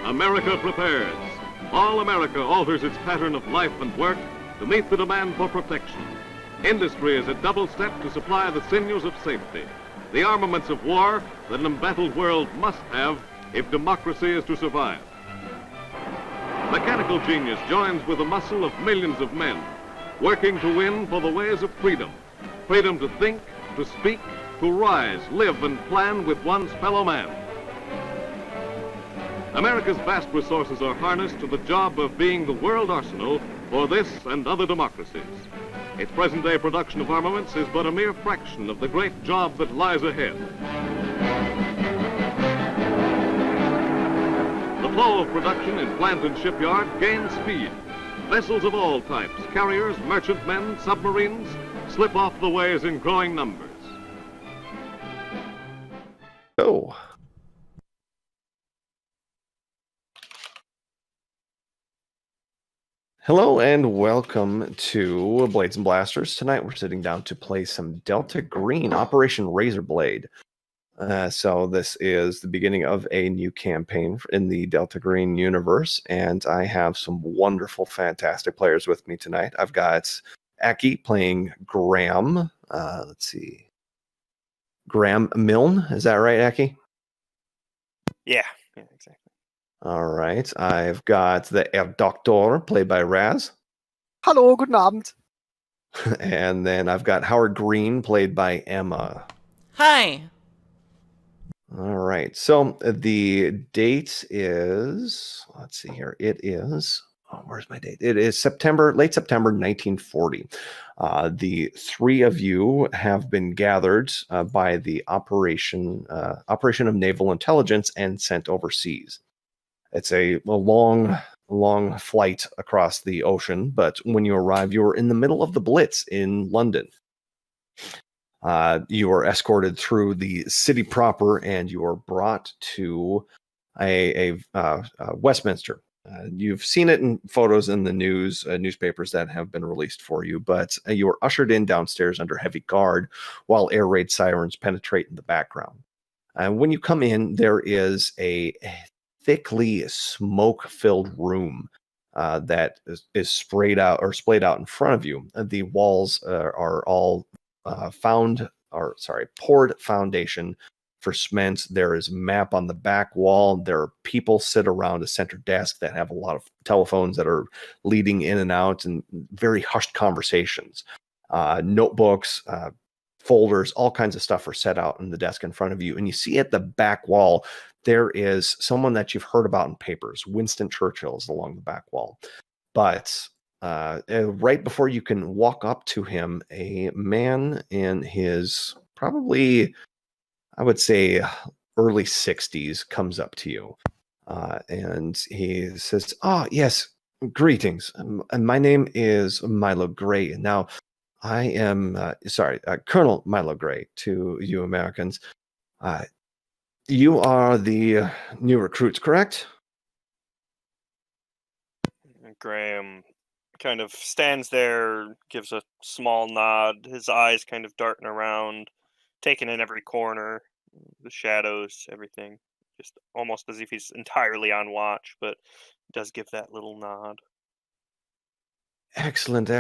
America prepares. All America alters its pattern of life and work to meet the demand for protection. Industry is a double step to supply the sinews of safety, the armaments of war that an embattled world must have if democracy is to survive. Mechanical genius joins with the muscle of millions of men, working to win for the ways of freedom. Freedom to think, to speak, to rise, live, and plan with one's fellow man. America's vast resources are harnessed to the job of being the world arsenal for this and other democracies. Its present-day production of armaments is but a mere fraction of the great job that lies ahead. The flow of production in plant and shipyard gains speed. Vessels of all types, carriers, merchantmen, submarines, slip off the ways in growing numbers. Oh. Hello and welcome to Blades and Blasters. Tonight we're sitting down to play some Delta Green, Operation Razorblade. So this is the beginning of a new campaign in the Delta Green universe, and I have some wonderful, fantastic players with me tonight. I've got Aki playing Graham. Let's see. Graham Milne, is that right, Aki? Yeah, exactly. All right, I've got the Herr Doctor, played by Raz. Hallo, guten Abend. And then I've got Howard Green, played by Emma. Hi. All right, so the date is, let's see here, it is, where's my date? It is late September 1940. The three of you have been gathered by the Operation of Naval Intelligence and sent overseas. It's a long flight across the ocean, but when you arrive, you are in the middle of the Blitz in London. You are escorted through the city proper, and you are brought to a Westminster. You've seen it in photos in the newspapers that have been released for you, but you are ushered in downstairs under heavy guard while air raid sirens penetrate in the background. And when you come in, there is a thickly smoke-filled room that is splayed out in front of you. The walls are all poured foundation for cement. There is a map on the back wall. There are people sit around a center desk that have a lot of telephones that are leading in and out, and very hushed conversations. Notebooks, folders, all kinds of stuff are set out on the desk in front of you. And you see at the back wall, there is someone that you've heard about in papers. Winston Churchill is along the back wall. But right before you can walk up to him, a man in his probably, I would say, early 60s comes up to you. And he says, yes, greetings. My name is Milo Gray. Now, I am, Colonel Milo Gray to you Americans. You are the new recruits, correct? Graham kind of stands there, gives a small nod, his eyes kind of darting around, taking in every corner, the shadows, everything. Just almost as if he's entirely on watch, but does give that little nod. Excellent.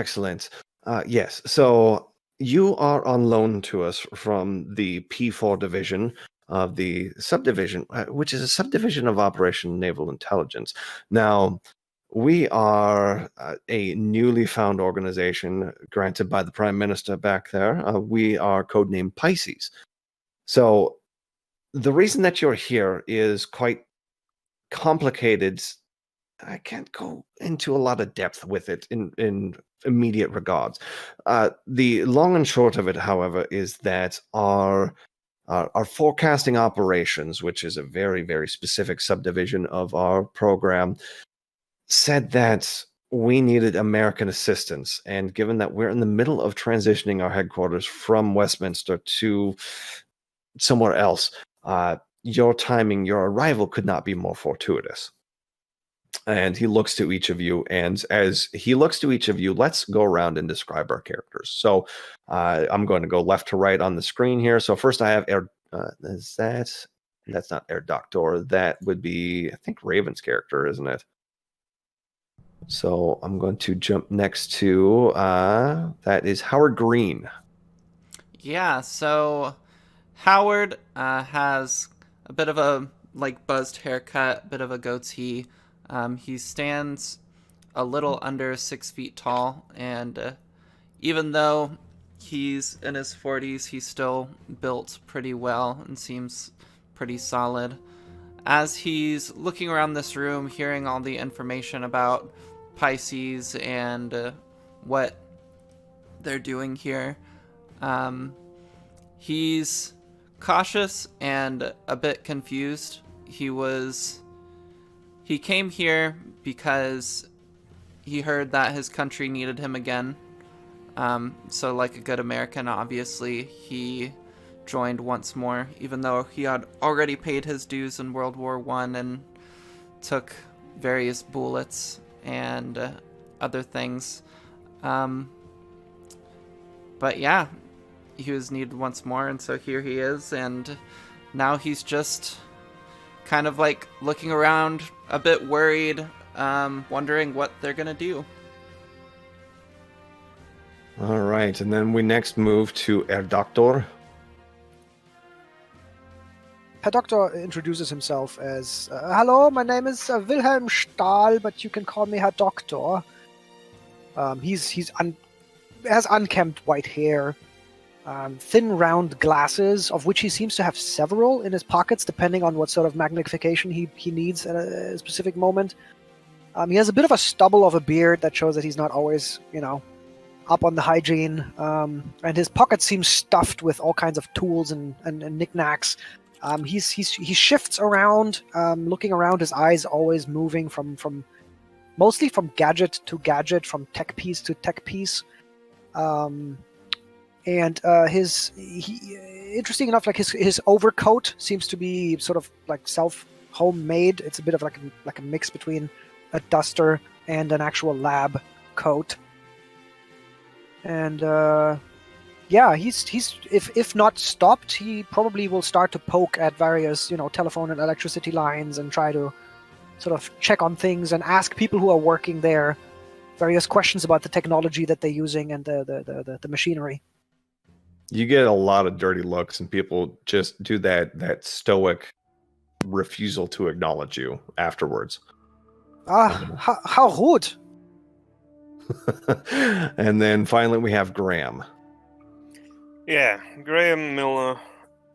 Yes, so you are on loan to us from the P4 Division of the subdivision, which is a subdivision of Operation Naval Intelligence. Now, we are a newly found organization granted by the Prime Minister back there. We are codenamed PISCES. So the reason that you're here is quite complicated. I can't go into a lot of depth with it in immediate regards. The long and short of it, however, is that our forecasting operations, which is a very, very specific subdivision of our program, said that we needed American assistance. And given that we're in the middle of transitioning our headquarters from Westminster to somewhere else, your timing, your arrival could not be more fortuitous. And he looks to each of you, and as he looks to each of you, let's go around and describe our characters. So I'm going to go left to right on the screen here. So first I have, is that That's not Air Doctor. That would be, I think, Raven's character, isn't it? So I'm going to jump next to that is Howard Green. Yeah, so Howard has a bit of a buzzed haircut, a bit of a goatee. He stands a little under 6 feet tall, and even though he's in his 40s, he's still built pretty well and seems pretty solid. As he's looking around this room, hearing all the information about PISCES and what they're doing here, he's cautious and a bit confused. He came here because he heard that his country needed him again. So like a good American, obviously, he joined once more, even though he had already paid his dues in World War I and took various bullets and other things. But yeah, he was needed once more, and so here he is, and now he's just kind of like looking around, a bit worried, wondering what they're gonna do. All right, and then we next move to Air Doctor. Herr Doctor introduces himself as, hello, my name is Wilhelm Stahl, but you can call me Herr Doctor. Has unkempt white hair, thin round glasses, of which he seems to have several in his pockets, depending on what sort of magnification he needs at a specific moment. He has a bit of a stubble of a beard that shows that he's not always, up on the hygiene, and his pockets seem stuffed with all kinds of tools and knickknacks. He shifts around, looking around, his eyes always moving mostly from gadget to gadget, from tech piece to tech piece. Interesting enough, like his overcoat seems to be sort of like homemade. It's a bit of like a mix between a duster and an actual lab coat. And he's if not stopped, he probably will start to poke at various telephone and electricity lines and try to sort of check on things and ask people who are working there various questions about the technology that they're using and the machinery. You get a lot of dirty looks, and people just do that stoic refusal to acknowledge you afterwards. How rude. And then finally we have Graham. Yeah, Graham Milne,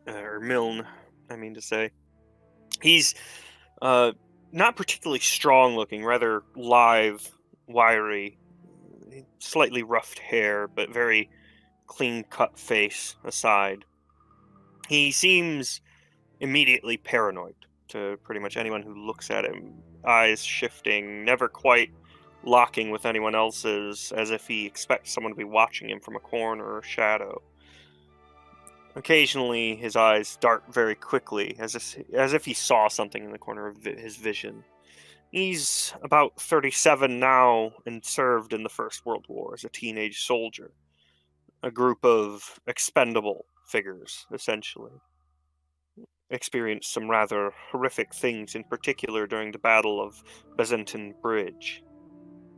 or Milne, I mean to say. He's not particularly strong looking, rather lithe, wiry, slightly roughed hair, but very clean-cut face aside. He seems immediately paranoid to pretty much anyone who looks at him, eyes shifting, never quite locking with anyone else's, as if he expects someone to be watching him from a corner or shadow. Occasionally, his eyes dart very quickly, as if he saw something in the corner of his vision. He's about 37 now and served in the First World War as a teenage soldier. A group of expendable figures, essentially. Experienced some rather horrific things, in particular during the Battle of Besançon Bridge.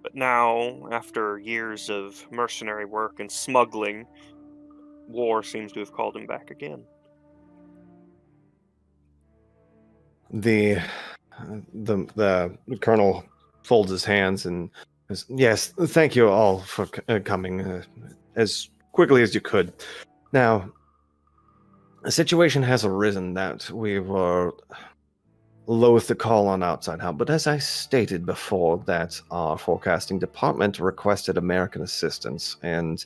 But now, after years of mercenary work and smuggling, war seems to have called him back again. The colonel folds his hands and says, "Yes, thank you all for coming as quickly as you could. Now, a situation has arisen that we were loath to call on outside help, but as I stated before, that our forecasting department requested American assistance, and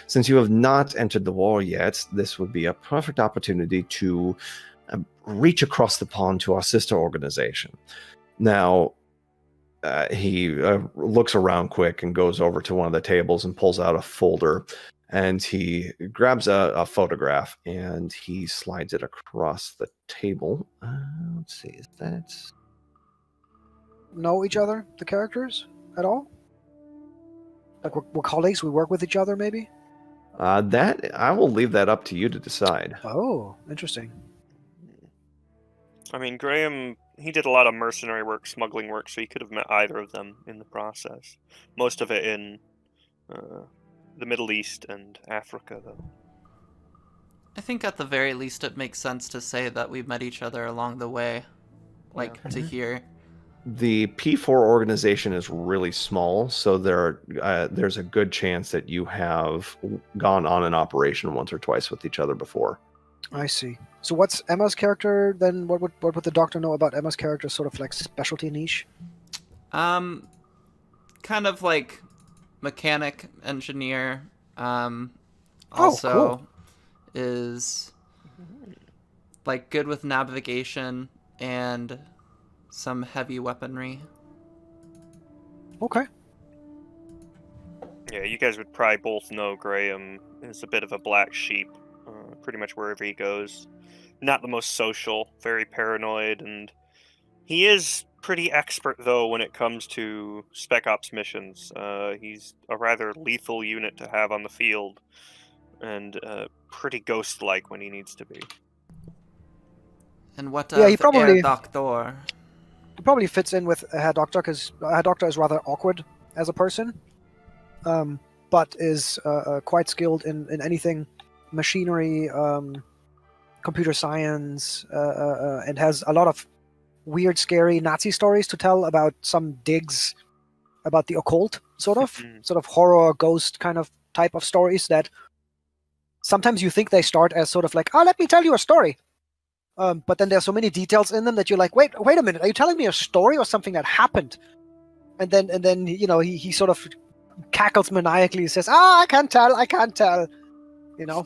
since you have not entered the war yet, this would be a perfect opportunity to reach across the pond to our sister organization." Now, he looks around quick and goes over to one of the tables and pulls out a folder, and he grabs a photograph and he slides it across the table. Let's see, is that... Know each other, the characters, at all? Like we're colleagues, we work with each other, maybe? That I will leave that up to you to decide. Oh, interesting. I mean, Graham, he did a lot of mercenary work, smuggling work, so he could have met either of them in the process. Most of it in the Middle East and Africa, though. I think at the very least it makes sense to say that we met each other along the way. Like, to hear. The P4 organization is really small, so there's a good chance that you have gone on an operation once or twice with each other before. I see. So what's Emma's character then? What would the Doctor know about Emma's character? Sort of like specialty niche. Kind of like mechanic, engineer. Also cool. is like good with navigation and some heavy weaponry. Okay. Yeah, you guys would probably both know Graham is a bit of a black sheep, pretty much wherever he goes. Not the most social, very paranoid, and he is pretty expert, though, when it comes to Spec Ops missions. He's a rather lethal unit to have on the field, and pretty ghost-like when he needs to be. And what Yeah, he of probably- Air Doctor? It probably fits in with Herr Doctor because Herr Doctor is rather awkward as a person, but is quite skilled in anything machinery, computer science, and has a lot of weird, scary Nazi stories to tell about some digs about the occult, sort of horror, ghost kind of type of stories that sometimes you think they start as sort of like, oh, let me tell you a story. But then there's so many details in them that you're like, wait a minute, are you telling me a story or something that happened? And then you know he sort of cackles maniacally, says, I can't tell, you know.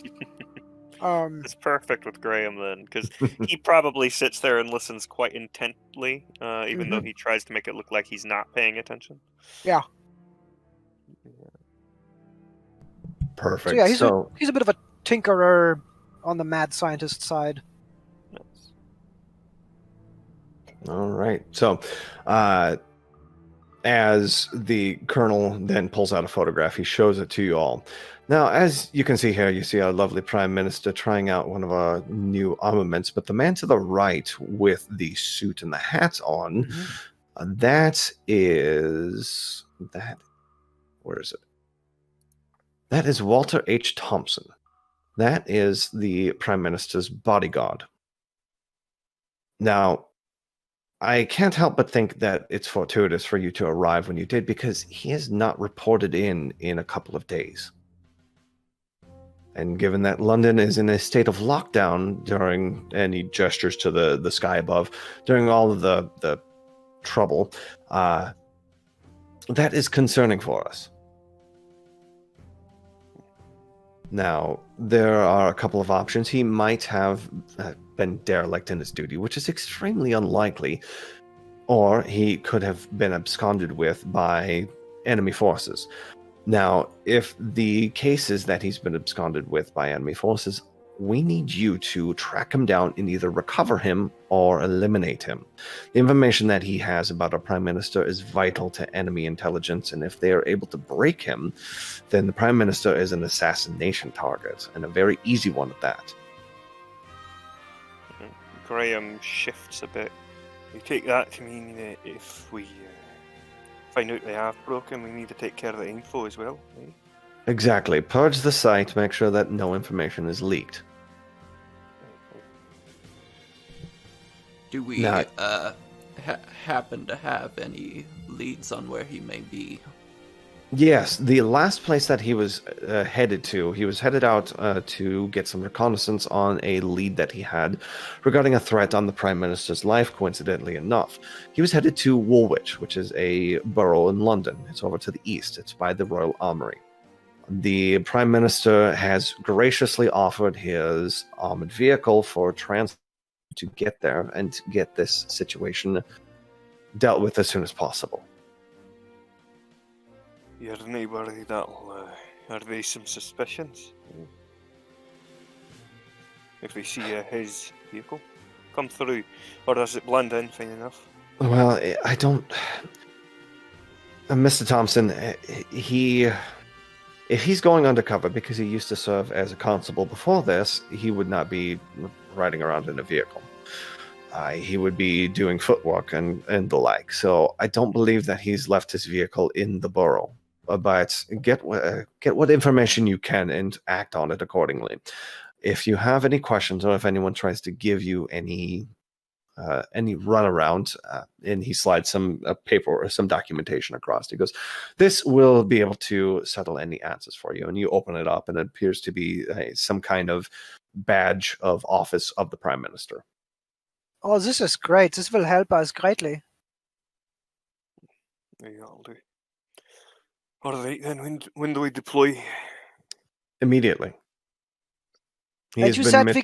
It's perfect with Graham then, because he probably sits there and listens quite intently, even though he tries to make it look like he's not paying attention. Yeah. Perfect. So yeah, he's a bit of a tinkerer on the mad scientist side. All right. So, as the colonel then pulls out a photograph, he shows it to you all. Now, as you can see here, you see our lovely Prime Minister trying out one of our new armaments, but the man to the right with the suit and the hat on, that is... Where is it? That is Walter H. Thompson. That is the Prime Minister's bodyguard. Now, I can't help but think that it's fortuitous for you to arrive when you did, because he has not reported in a couple of days. And given that London is in a state of lockdown during any gestures to the sky above, during all of the trouble, that is concerning for us. Now, there are a couple of options. He might have been derelict in his duty, which is extremely unlikely, or he could have been absconded with by enemy forces. Now, if the case is that he's been absconded with by enemy forces, we need you to track him down and either recover him or eliminate him. The information that he has about our Prime Minister is vital to enemy intelligence, and if they are able to break him, then the Prime Minister is an assassination target, and a very easy one at that. Graham shifts a bit. You take that to mean that if we find out they have broken, we need to take care of the info as well, eh? Exactly. Purge the site, make sure that no information is leaked. Do we happen to have any leads on where he may be? Yes, the last place that he was headed to, he was headed out to get some reconnaissance on a lead that he had regarding a threat on the Prime Minister's life, coincidentally enough. He was headed to Woolwich, which is a borough in London. It's over to the east. It's by the Royal Armoury. The Prime Minister has graciously offered his armored vehicle for transport to get there and get this situation dealt with as soon as possible. You're not worried that'll raise some suspicions? If they see his vehicle come through, or does it blend in fine enough? Well, I don't... Mr. Thompson, if he's going undercover because he used to serve as a constable before this, he would not be riding around in a vehicle. he would be doing footwork and the like. So I don't believe that he's left his vehicle in the borough. But get what information you can and act on it accordingly. If you have any questions, or if anyone tries to give you any runaround, and he slides some paper or some documentation across, he goes, "This will be able to settle any answers for you." And you open it up, and it appears to be some kind of badge of office of the Prime Minister. Oh, this is great. This will help us greatly. Yeah, I'll do. All right then. When do we deploy? Immediately. He And has you been said missing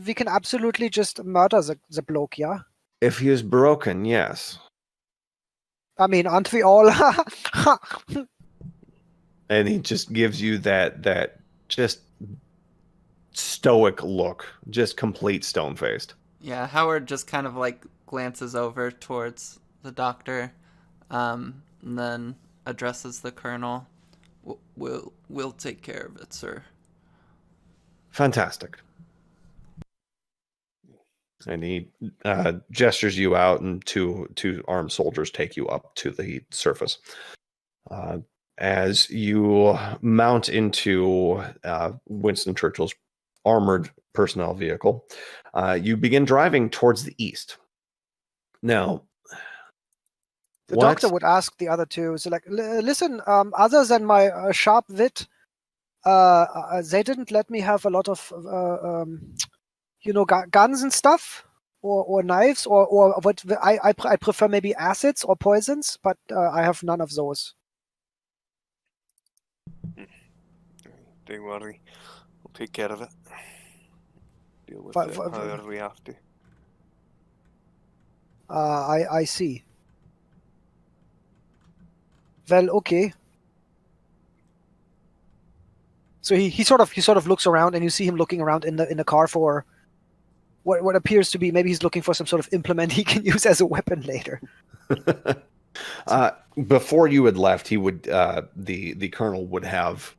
we can absolutely just murder the bloke, yeah? if he is broken, yes. I mean, aren't we all? And he just gives you that just stoic look, just complete stone-faced. Yeah, Howard just kind of like glances over towards the doctor, and then addresses the colonel. We'll take care of it, sir. Fantastic. And he gestures you out, and two armed soldiers take you up to the surface. As you mount into Winston Churchill's armored personnel vehicle, you begin driving towards the east. Now, The doctor would ask the other two, so like, listen, other than my sharp wit, they didn't let me have a lot of, guns and stuff, or knives, or what I prefer maybe acids or poisons, but I have none of those. Don't worry, we'll take care of it. Deal with But- it but- however we have to. I see. Well, okay. So he sort of looks around, and you see him looking around in the car for what appears to be, maybe he's looking for some sort of implement he can use as a weapon later. Before you had left, he would the colonel would have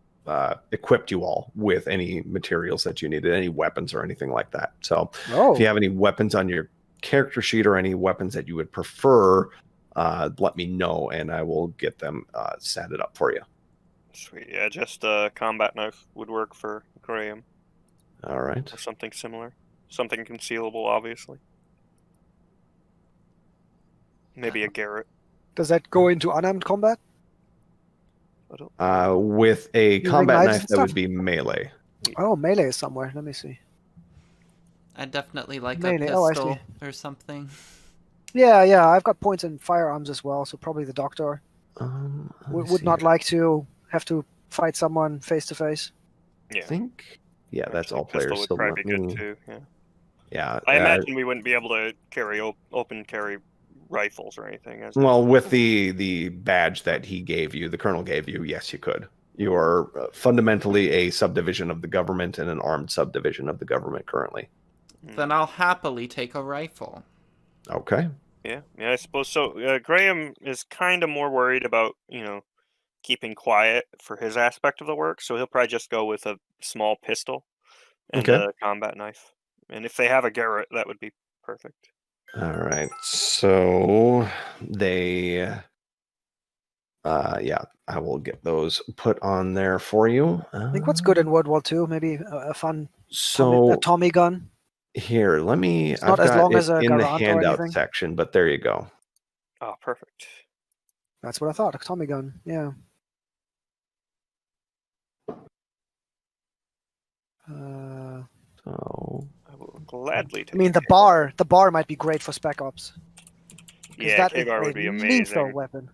equipped you all with any materials that you needed, any weapons or anything like that. So if you have any weapons on your character sheet or any weapons that you would prefer, let me know, and I will get them sanded up for you. Sweet, yeah, just a combat knife would work for Graham, All right. or something similar. Something concealable, obviously. Maybe a Garrett. Does that go into unarmed combat? I don't. With a Using combat knives knife, and that would stuff? be melee. Oh, melee is somewhere. Let me see. I'd definitely like Melee. a Oh, I pistol see. or something. Yeah, I've got points in firearms as well, so probably the doctor would not like to have to fight someone face to face. Yeah. I think. Yeah, that's Actually, all players. pistol would So probably let be me. good too. Yeah. Yeah. I imagine we wouldn't be able to carry open carry rifles or anything. Well, with the badge that he gave you, the colonel gave you, yes, you could. You are fundamentally a subdivision of the government and an armed subdivision of the government currently. Then I'll happily take a rifle. Okay. Yeah, I suppose so. Graham is kind of more worried about, keeping quiet for his aspect of the work, so he'll probably just go with a small pistol and Okay. a combat knife. And if they have a Garrett, that would be perfect. All right. So they yeah, I will get those put on there for you. I think what's good in World War II, maybe a fun So Tommy gun. here, let me. It's not I've as got long it as a in the Garand or handout anything. section, but there you go. Oh, perfect. That's what I thought. A Tommy gun. Yeah. So I will gladly take I mean, it. the bar might be great for Spec Ops. 'Cause Yeah, that is K-bar a would be lethal amazing. weapon.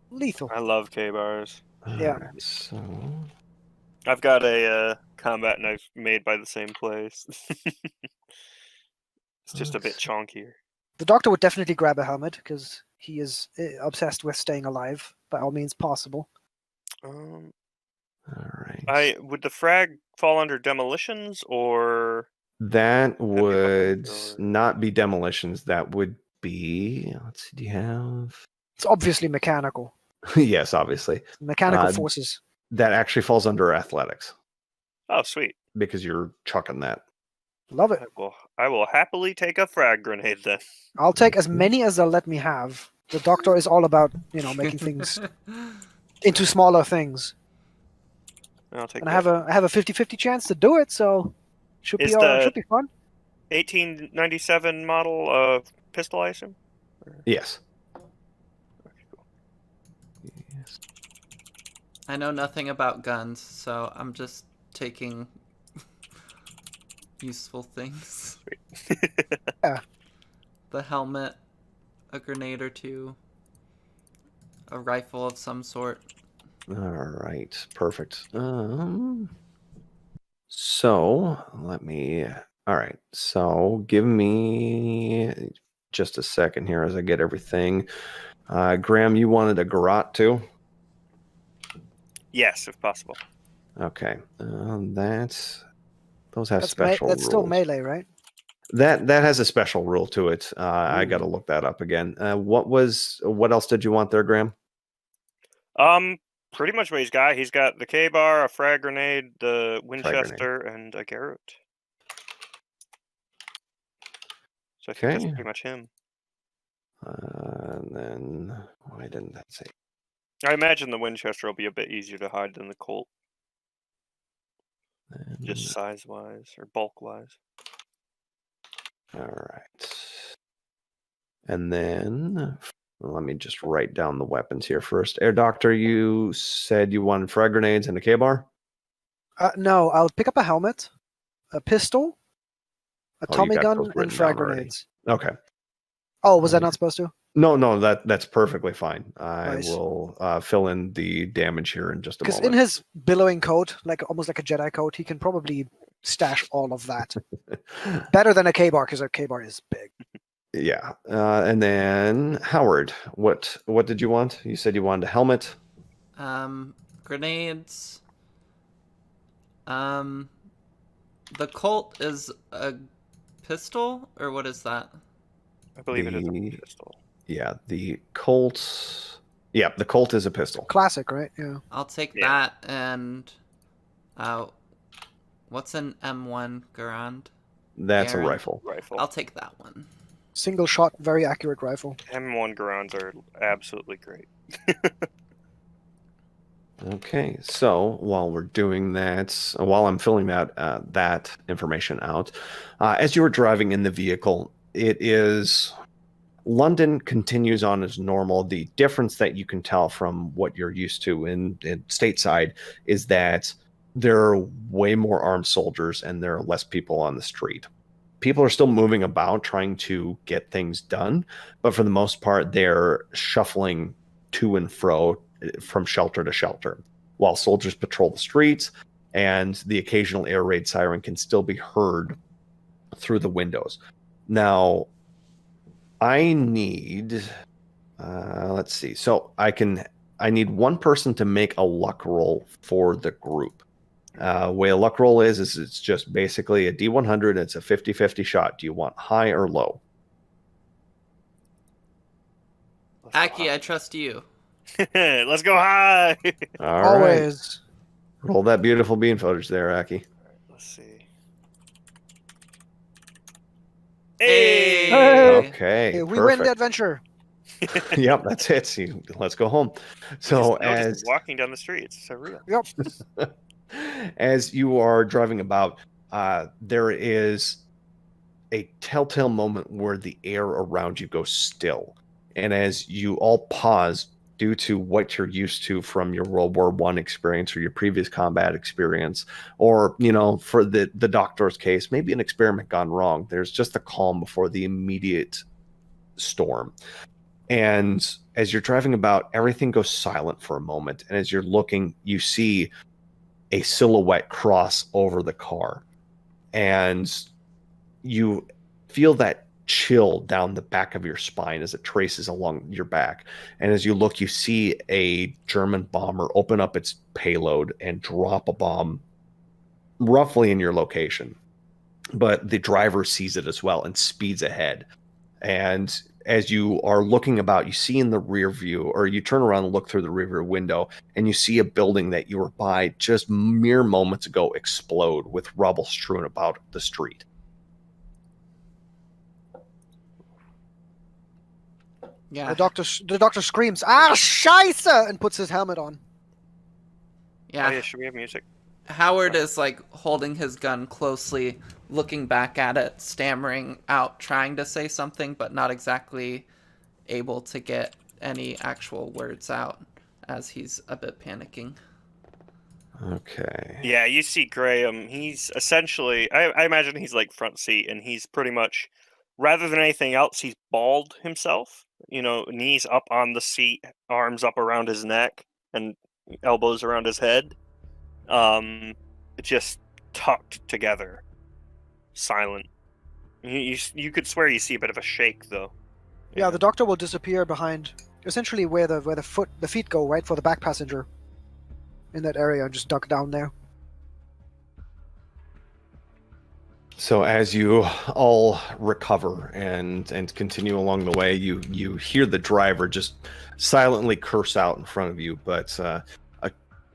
Lethal. I love K-bars. Yeah. alright, so I've got a combat knife made by the same place. It's just a bit chonkier. The doctor would definitely grab a helmet because he is obsessed with staying alive by all means possible. all right. Would the frag fall under demolitions or? That be would weapons or- not be demolitions. That would be. Let's see. Do you have? It's obviously mechanical. Yes, obviously. Mechanical forces. That actually falls under athletics Oh, sweet. because you're chucking that. Love it. I will happily take a frag grenade then. I'll take as many as they'll let me have. The doctor is all about, making things into smaller things. I'll take. And I have a 50-50 chance to do it, so should Is be the- should be fun. 1897 model pistol, I assume. Yes. Okay, cool. Yes. I know nothing about guns, so I'm just taking useful things. Yeah. The helmet, a grenade or two, a rifle of some sort. All right. Perfect. So let me. All right. So give me just a second here as I get everything. Graham, you wanted a garrote too? Yes, if possible. Okay. Those have special That's rules. still melee, right? That has a special rule to it. I got to look that up again. What else did you want there, Graham? Pretty much what he's got. He's got the K-bar, a frag grenade, the Winchester, and a Garrett. So I think that's pretty much him. And then why didn't that say? I imagine the Winchester will be a bit easier to hide than the Colt, just size-wise or bulk-wise. All right. And then let me just write down the weapons here first. Air Doctor, you said you wanted frag grenades and a K-bar? No, I'll pick up a helmet, a pistol, a Tommy got gun, those and written frag down already. grenades. Okay. Oh, was I not supposed to? No, that's perfectly fine. I Nice. will fill in the damage here in just a Because moment. in his billowing coat, almost like a Jedi coat, he can probably stash all of that. Better than a K-bar, because a K-bar is big. Yeah. And then Howard, what did you want? You said you wanted a helmet. Grenades. The Colt is a pistol, or what is that? I believe it is a pistol. Yeah, the Colt. Yeah, the Colt is a pistol. Classic, right? Yeah. I'll take that. And what's an M1 Garand? That's Garand? a rifle. I'll take that one. Single shot, very accurate rifle. M1 Garons are absolutely great. Okay, so while we're doing that, while I'm filling that information out, as you were driving in the vehicle, London continues on as normal. The difference that you can tell from what you're used to in stateside is that there are way more armed soldiers and there are less people on the street. People are still moving about trying to get things done, but for the most part, they're shuffling to and fro from shelter to shelter while soldiers patrol the streets, and the occasional air raid siren can still be heard through the windows. Now, I need, let's see. So I need one person to make a luck roll for the group. Way a luck roll is it's just basically a D100. It's a 50-50 shot. Do you want high or low? Aki, I trust you. Let's go high. All Always. right. Roll that beautiful bean footage there, Aki. Let's see. Hey! Okay. Hey, we win the adventure. Yep, that's it. See, let's go home. So just walking down the street, it's so real. Yep. As you are driving about, there is a telltale moment where the air around you goes still. And as you all pause due to what you're used to from your World War I experience or your previous combat experience, or, for the doctor's case, maybe an experiment gone wrong, there's just the calm before the immediate storm. And as you're driving about, everything goes silent for a moment. And as you're looking, you see a silhouette cross over the car. And you feel that chill down the back of your spine as it traces along your back. And as you look, you see a German bomber open up its payload and drop a bomb roughly in your location. But the driver sees it as well and speeds ahead. And as you are looking about, you see in the rear view, or you turn around and look through the rear view window, and you see a building that you were by just mere moments ago explode with rubble strewn about the street. Yeah. The doctor screams, "Ah, Scheiße!" and puts his helmet on. Yeah. Oh yeah, should we have music? Howard is like holding his gun closely, looking back at it, stammering out, trying to say something, but not exactly able to get any actual words out as he's a bit panicking. Okay. Yeah, you see Graham. He's essentially, I imagine he's like front seat, and he's pretty much, rather than anything else, he's bald himself. You know, knees up on the seat, arms up around his neck, and elbows around his head. Just tucked together, silent. You could swear you see a bit of a shake though. Yeah, the doctor will disappear behind, essentially where the feet go, right, for the back passenger. In that area, and just duck down there. So as you all recover and continue along the way, you hear the driver just silently curse out in front of you, but a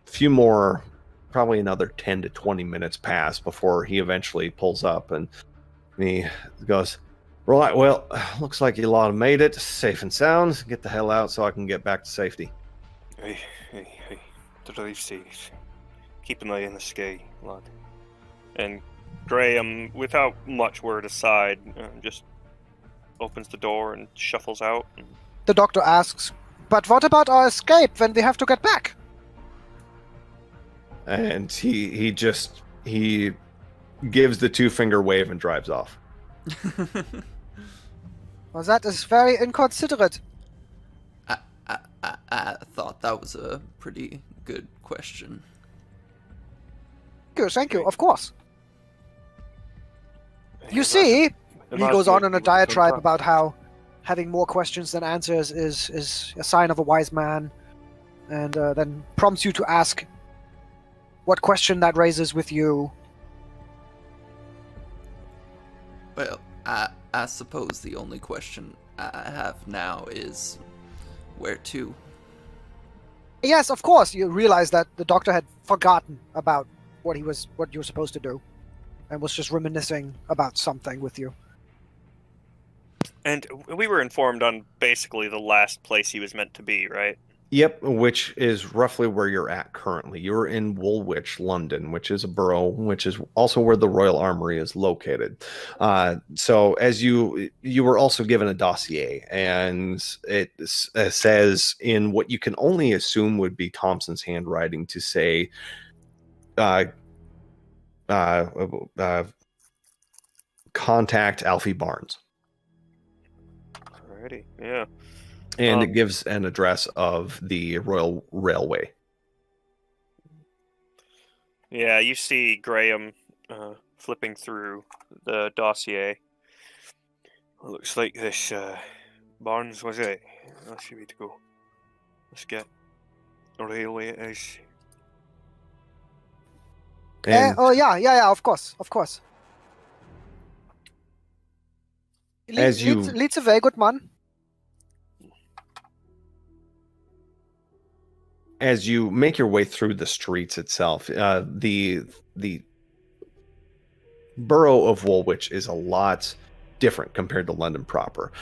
few more, probably another 10 to 20 minutes pass before he eventually pulls up and he goes, "Right, well, looks like you lot have made it safe and sound. Get the hell out so I can get back to safety." Hey. Drive safe. Keep an eye on the sky, lad. And Graham, without much word aside, just opens the door and shuffles out. The doctor asks, "But what about our escape when we have to get back?" And he gives the 2-finger wave and drives off. Well, that is very inconsiderate. I thought that was a pretty good question. Thank you, of course. You see, he goes on in a diatribe about how having more questions than answers is a sign of a wise man, and then prompts you to ask what question that raises with you. Well, I suppose the only question I have now is where to? Yes, of course. You realize that the doctor had forgotten about what you were supposed to do, and was just reminiscing about something with you. And we were informed on basically the last place he was meant to be, right? Yep, which is roughly where you're at currently. You're in Woolwich, London, which is a borough, which is also where the Royal Armoury is located. So as you were also given a dossier, and it says in what you can only assume would be Thompson's handwriting to say, contact Alfie Barnes. Alrighty, yeah. And it gives an address of the Royal Railway. Yeah, you see Graham flipping through the dossier. It looks like this Barnes was it. That should be to go. Let's get a railway it is. And Yeah, of course. Leads a very good man. As you make your way through the streets itself, the borough of Woolwich is a lot different compared to London proper.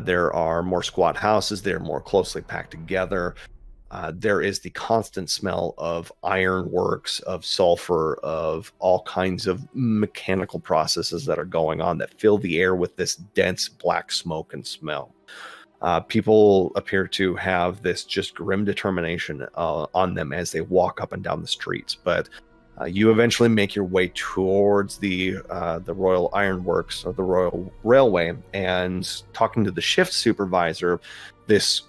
There are more squat houses. They're more closely packed together. There is the constant smell of ironworks, of sulfur, of all kinds of mechanical processes that are going on that fill the air with this dense black smoke and smell. People appear to have this just grim determination on them as they walk up and down the streets. But you eventually make your way towards the Royal Ironworks or the Royal Railway, and talking to the shift supervisor, this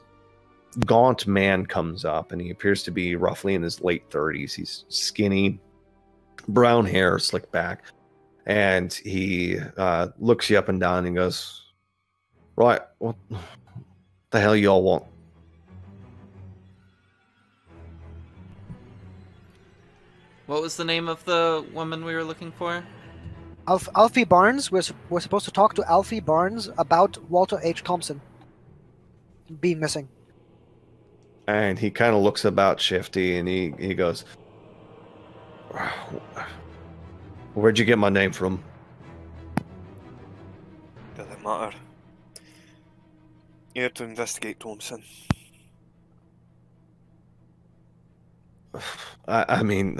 gaunt man comes up, and he appears to be roughly in his late 30s. He's skinny, brown hair, slicked back, and he looks you up and down and goes, "Right, what the hell y'all want?" What was the name of the woman we were looking for? Alfie Barnes. We're supposed to talk to Alfie Barnes about Walter H Thompson being missing. And he kind of looks about Shifty, and he goes, "Where'd you get my name from?" Doesn't matter. Here to investigate, Thompson. I mean,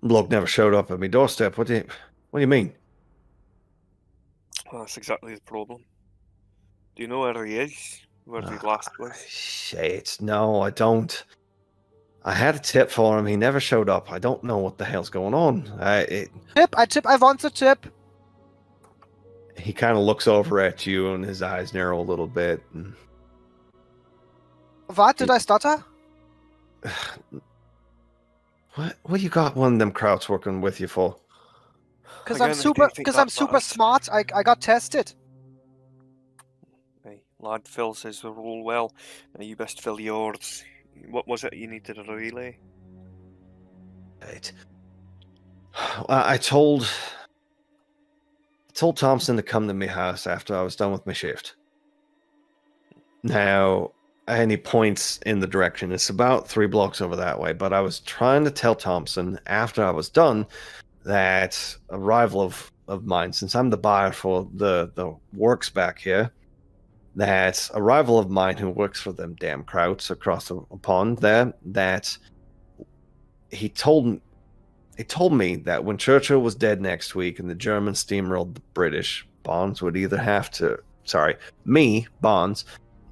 bloke never showed up at my doorstep. What do you mean? Well, that's exactly the problem. Do you know where he is? Where he last was? Shit, no, I don't. I had a tip for him. He never showed up. I don't know what the hell's going on. I want the tip. He kind of looks over at you, and his eyes narrow a little bit. And What, did I stutter? what you got one of them krauts working with you for? Because Again, I'm I super, don't think because that I'm super matters. smart. I got tested. Hey, lad fills his role well. You best fill yours. What was it you needed a relay? I told Thompson to come to my house after I was done with my shift. Now, any points in the direction, it's about 3 blocks over that way, but I was trying to tell Thompson after I was done that a rival of mine, since I'm the buyer for the works back here, that a rival of mine who works for them damn krauts across the pond there, that he told me that when Churchill was dead next week and the Germans steamrolled the British, Bonds would either have to, Bonds,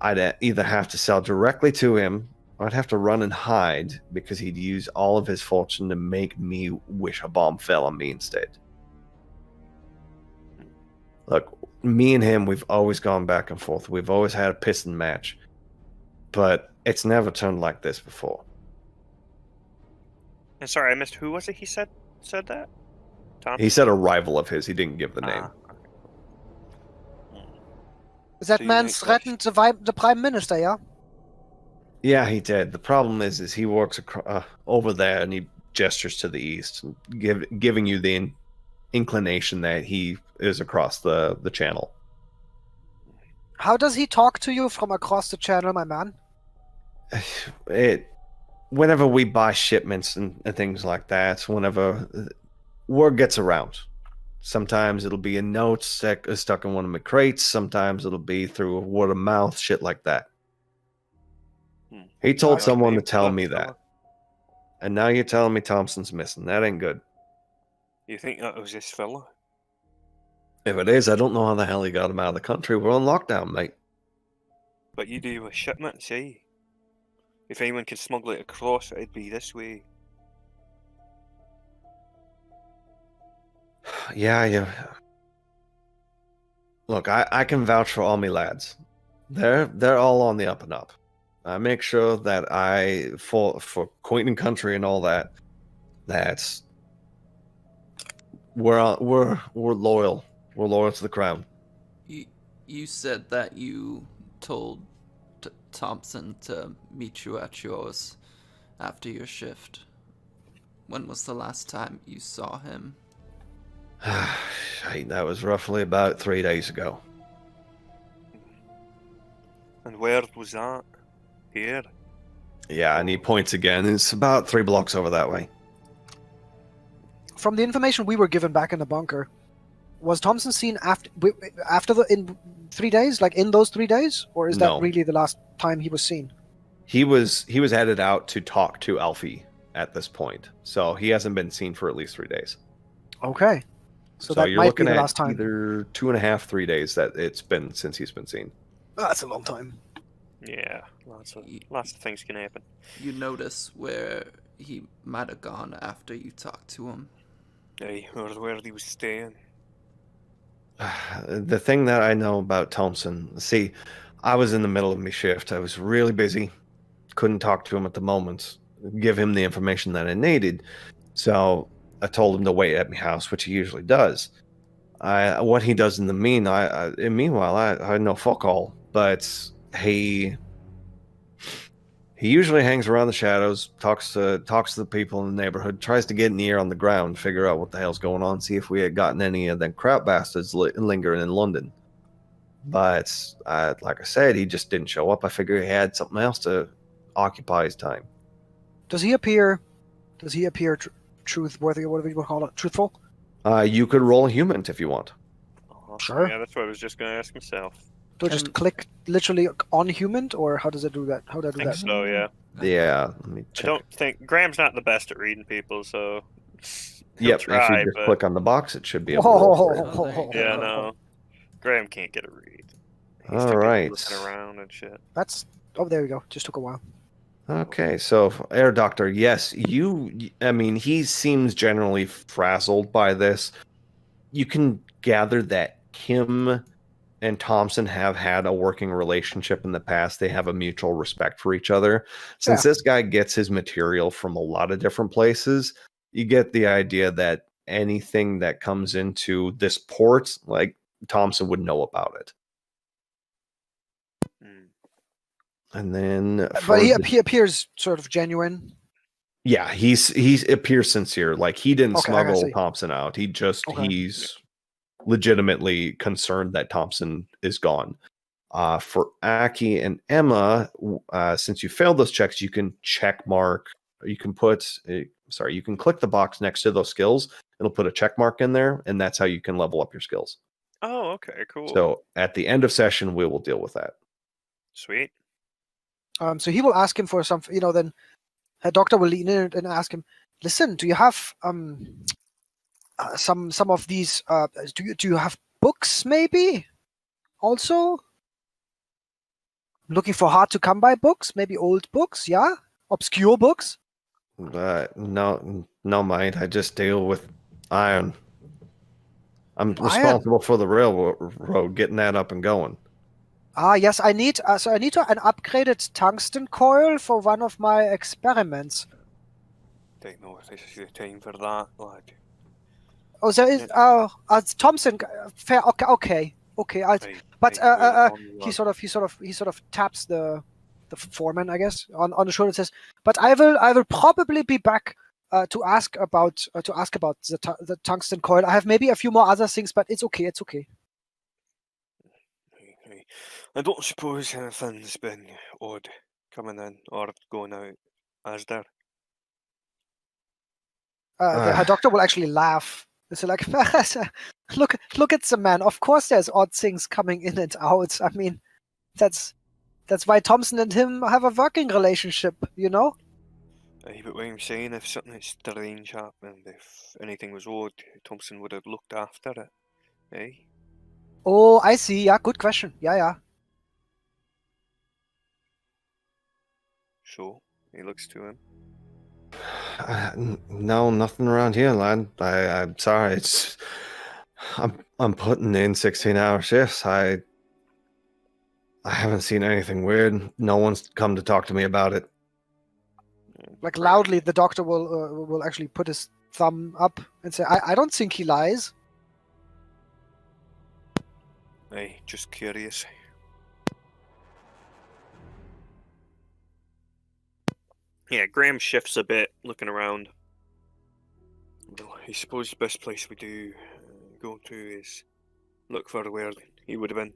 I'd either have to sell directly to him or I'd have to run and hide because he'd use all of his fortune to make me wish a bomb fell on me instead. Look, me and him, we've always gone back and forth. We've always had a piston match, but it's never turned like this before. And sorry, I missed. Who was it? He said that. Thompson? He said a rival of his. He didn't give the name. That So you man think threatened the Prime Minister, yeah? Yeah, he did. The problem is he works over there and he gestures to the east, giving you the inclination that he is across the channel. How does he talk to you from across the channel, my man? Whenever we buy shipments and things like that, whenever word gets around, sometimes it'll be a note stuck in one of my crates. Sometimes it'll be through word of mouth, shit like that. He told someone to tell me that. And now you're telling me Thompson's missing. That ain't good. You think that was this fella? If it is, I don't know how the hell he got him out of the country. We're on lockdown, mate. But you do a shipment, see? If anyone could smuggle it across, it'd be this way. Yeah. Look, I can vouch for all my lads. They're all on the up and up. I make sure that for Queen and Country and all that, that's we're loyal. We're loyal to the crown. You said that you told Thompson to meet you at yours after your shift. When was the last time you saw him? That was roughly about 3 days ago. And where was that? Here? Yeah, and he points again. It's about 3 blocks over that way. From the information we were given back in the bunker, was Thompson seen in 3 days, like in those 3 days, or is No. that really the last time he was seen? He was headed out to talk to Alfie at this point, so he hasn't been seen for at least 3 days. Okay, so that you're might be looking the at last time. either 2.5, 3 days that it's been since he's been seen. That's a long time. Yeah, lots of things can happen. You notice where he might have gone after you talked to him. Hey, or where he was staying. The thing that I know about Thompson, see, I was in the middle of my shift. I was really busy. Couldn't talk to him at the moment, give him the information that I needed. So I told him to wait at my house, which he usually does. What he does in the meanwhile, I know fuck all. But he usually hangs around the shadows, talks to the people in the neighborhood, tries to get an ear on the ground, figure out what the hell's going on, see if we had gotten any of them crap bastards lingering in London. But like I said, he just didn't show up. I figure he had something else to occupy his time. Does he appear truthworthy, or whatever you would call it, truthful? You could roll a human if you want. Sure. Yeah, that's what I was just going to ask myself. Do I just click literally on human, or how does it do that? How do I do I think that? so, yeah. Yeah, let me I check. don't think Graham's not the best at reading people, so he'll Yep, try, if you just but click on the box, it should be able to roll for you. Oh, there you yeah, go. no. Graham can't get a read. He's All too busy right. looking around and shit. That's there we go. Just took a while. Okay, so Air Doctor, yes, I mean, he seems generally frazzled by this. You can gather that Kim and Thompson have had a working relationship in the past. They have a mutual respect for each other. Since this guy gets his material from a lot of different places, you get the idea that anything that comes into this port, like Thompson would know about it. Hmm. And then But he appears sort of genuine. yeah, he appears sincere. Like he didn't Okay, I smuggle see. Thompson out. Okay. He's legitimately concerned that Thompson is gone. For Aki and Emma, since you failed those checks, you can check mark. You can you can click the box next to those skills. It'll put a check mark in there, and that's how you can level up your skills. Oh, okay, cool. So at the end of session, we will deal with that. Sweet. So he will ask him for some. Then Herr Doctor will lean in and ask him, "Listen, do you have some of these? Do you have books maybe? Also, looking for hard to come by books, maybe old books, yeah, obscure books." No, mate. I just deal with iron. I'm Iron? responsible for the railroad, getting that up and going. Yes, I need an upgraded tungsten coil for one of my experiments. Don't know if this is the time for that, lad. Oh, there is. Thompson. Fair. Okay. But he sort of taps the foreman, I guess, on the shoulder and says, "But I will probably be back to ask about the tungsten coil. I have maybe a few more other things, but it's okay. It's okay." I don't suppose anything's been odd coming in or going out, as there. The Herr Doctor will actually laugh. It's like, look at the man. Of course, there's odd things coming in and out. I mean, that's why Thompson and him have a working relationship, you know? Aye, but what I'm saying, if something strange happened, if anything was odd, Thompson would have looked after it. Eh? Oh, I see. Yeah, good question. Yeah. So, he looks to him. No, nothing around here, lad. I'm sorry. I'm putting in 16-hour shifts. I haven't seen anything weird. No one's come to talk to me about it. Like loudly, the Doctor will actually put his thumb up and say, "I don't think he lies." Aye, just curious. Yeah, Graham shifts a bit, looking around. Well, I suppose the best place we do go to is look for where he would have been.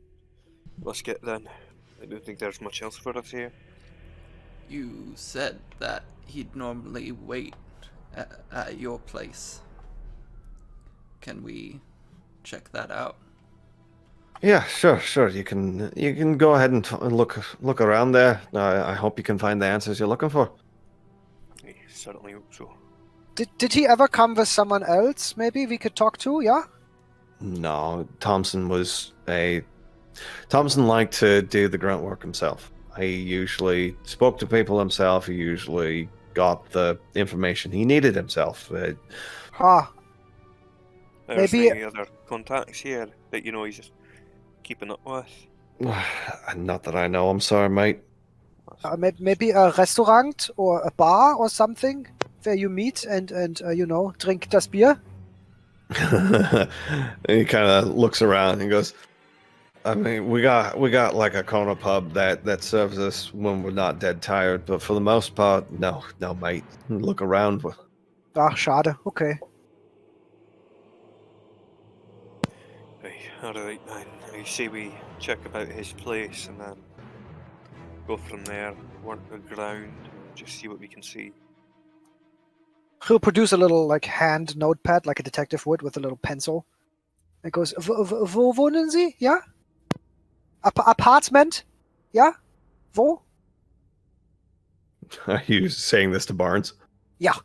Let's get then. I don't think there's much else for us here. You said that he'd normally wait at your place. Can we check that out? Yeah, sure. You can go ahead and look around there. I hope you can find the answers you're looking for. I certainly hope so. Did he ever come with someone else? Maybe we could talk to. Yeah. No, Thompson liked to do the grunt work himself. He usually spoke to people himself. He usually got the information he needed himself. There's Maybe- any other contacts here that he's just keeping up with? Not that I know. I'm sorry, mate. Maybe a restaurant or a bar or something where you meet and drink das Bier. And he kind of looks around and goes, I mean, we got like a corner pub that serves us when we're not dead tired, but for the most part, no, mate. Look around. Schade. Okay. Alright, man. I say we check about his place and then go from there, work the ground, just see what we can see. He'll produce a little hand notepad like a detective would with a little pencil. It goes, Wo wohnen Sie? Yeah? Apartment? Yeah? Wo? Are you saying this to Barnes? Yeah.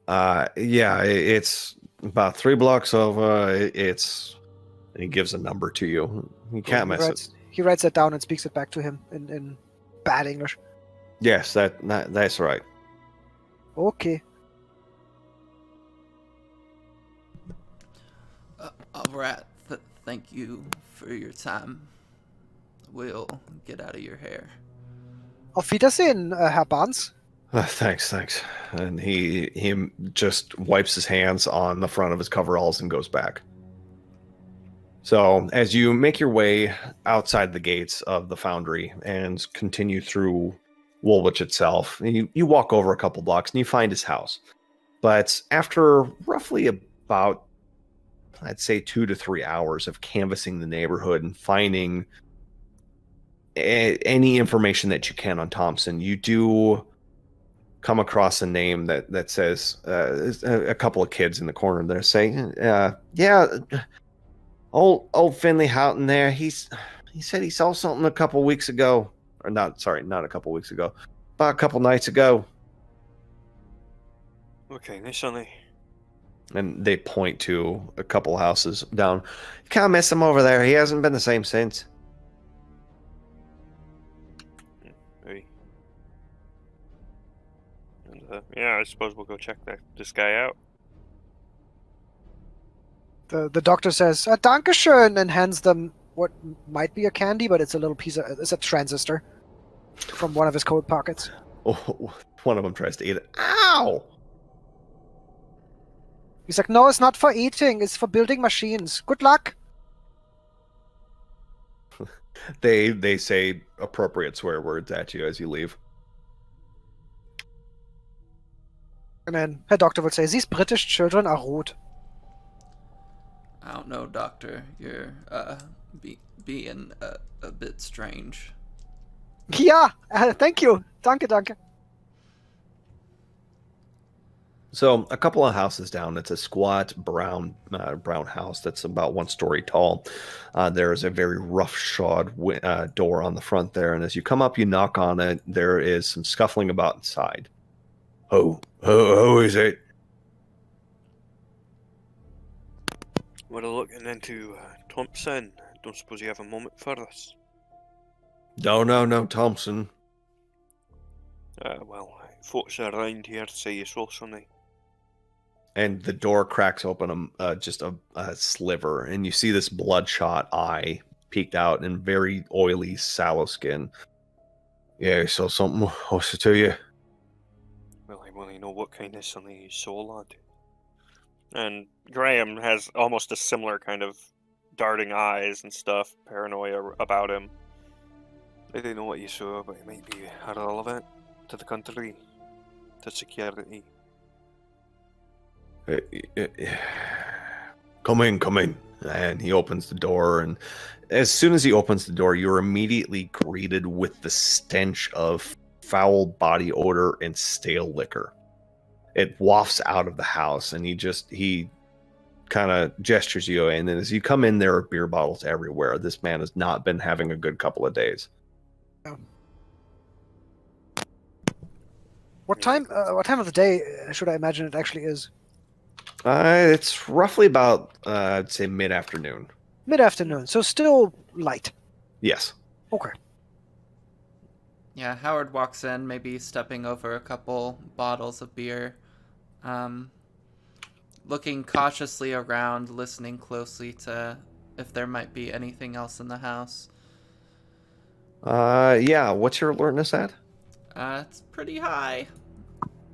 Yeah, it's about 3 blocks over. And he gives a number to you. You can't miss it. He writes that down and speaks it back to him in bad English. Yes, that's right. Okay. All right. Thank you for your time. We'll get out of your hair. Auf Wiedersehen, Herr Barnes. Thanks. And he just wipes his hands on the front of his coveralls and goes back. So as you make your way outside the gates of the foundry and continue through Woolwich itself, you walk over a couple blocks and you find his house. But after roughly about, I'd say 2 to 3 hours of canvassing the neighborhood and finding any information that you can on Thompson, you do come across a name that says a couple of kids in the corner there saying, yeah, old Finley Houghton there. He said he saw something a couple weeks ago, or not a couple weeks ago, about a couple nights ago. Okay, nice Sonny. And they point to a couple houses down. You can't miss him over there. He hasn't been the same since. Maybe. And, yeah, I suppose we'll go check this guy out. The doctor says, Dankeschön, and hands them what might be a candy, but it's a little it's a transistor from one of his coat pockets. Oh, one of them tries to eat it. Ow! He's like, no, it's not for eating. It's for building machines. Good luck. They say appropriate swear words at you as you leave. And then Herr Doctor would say, these British children are rude. I don't know, Doctor. You're being a bit strange. Yeah, thank you. Danke. So a couple of houses down, it's a squat brown house that's about 1 story tall. There is a very roughshod door on the front there, and as you come up, you knock on it. There is some scuffling about inside. Who is it? We're looking into Thompson. Don't suppose you have a moment for us? No, Thompson. Well, folks around here say you saw something. And the door cracks open just a sliver, and you see this bloodshot eye peeked out and very oily, sallow skin. Yeah, I saw something. What's it to you? Well, I want to know what kind of something you saw, lad. And Graham has almost a similar kind of darting eyes and stuff, paranoia about him. I don't know what you saw, but it might be irrelevant to the country, to security. Come in. And he opens the door, and as soon as he opens the door, you're immediately greeted with the stench of foul body odor and stale liquor. It wafts out of the house, and he kind of gestures you away, and then as you come in, there are beer bottles everywhere. This man has not been having a good couple of days. What time of the day should I imagine it actually is? It's roughly about, I'd say, mid-afternoon. Mid-afternoon, so still light. Yes. Okay. Yeah, Howard walks in, maybe stepping over a couple bottles of beer, looking cautiously around, listening closely to if there might be anything else in the house. Yeah, what's your alertness at? It's pretty high.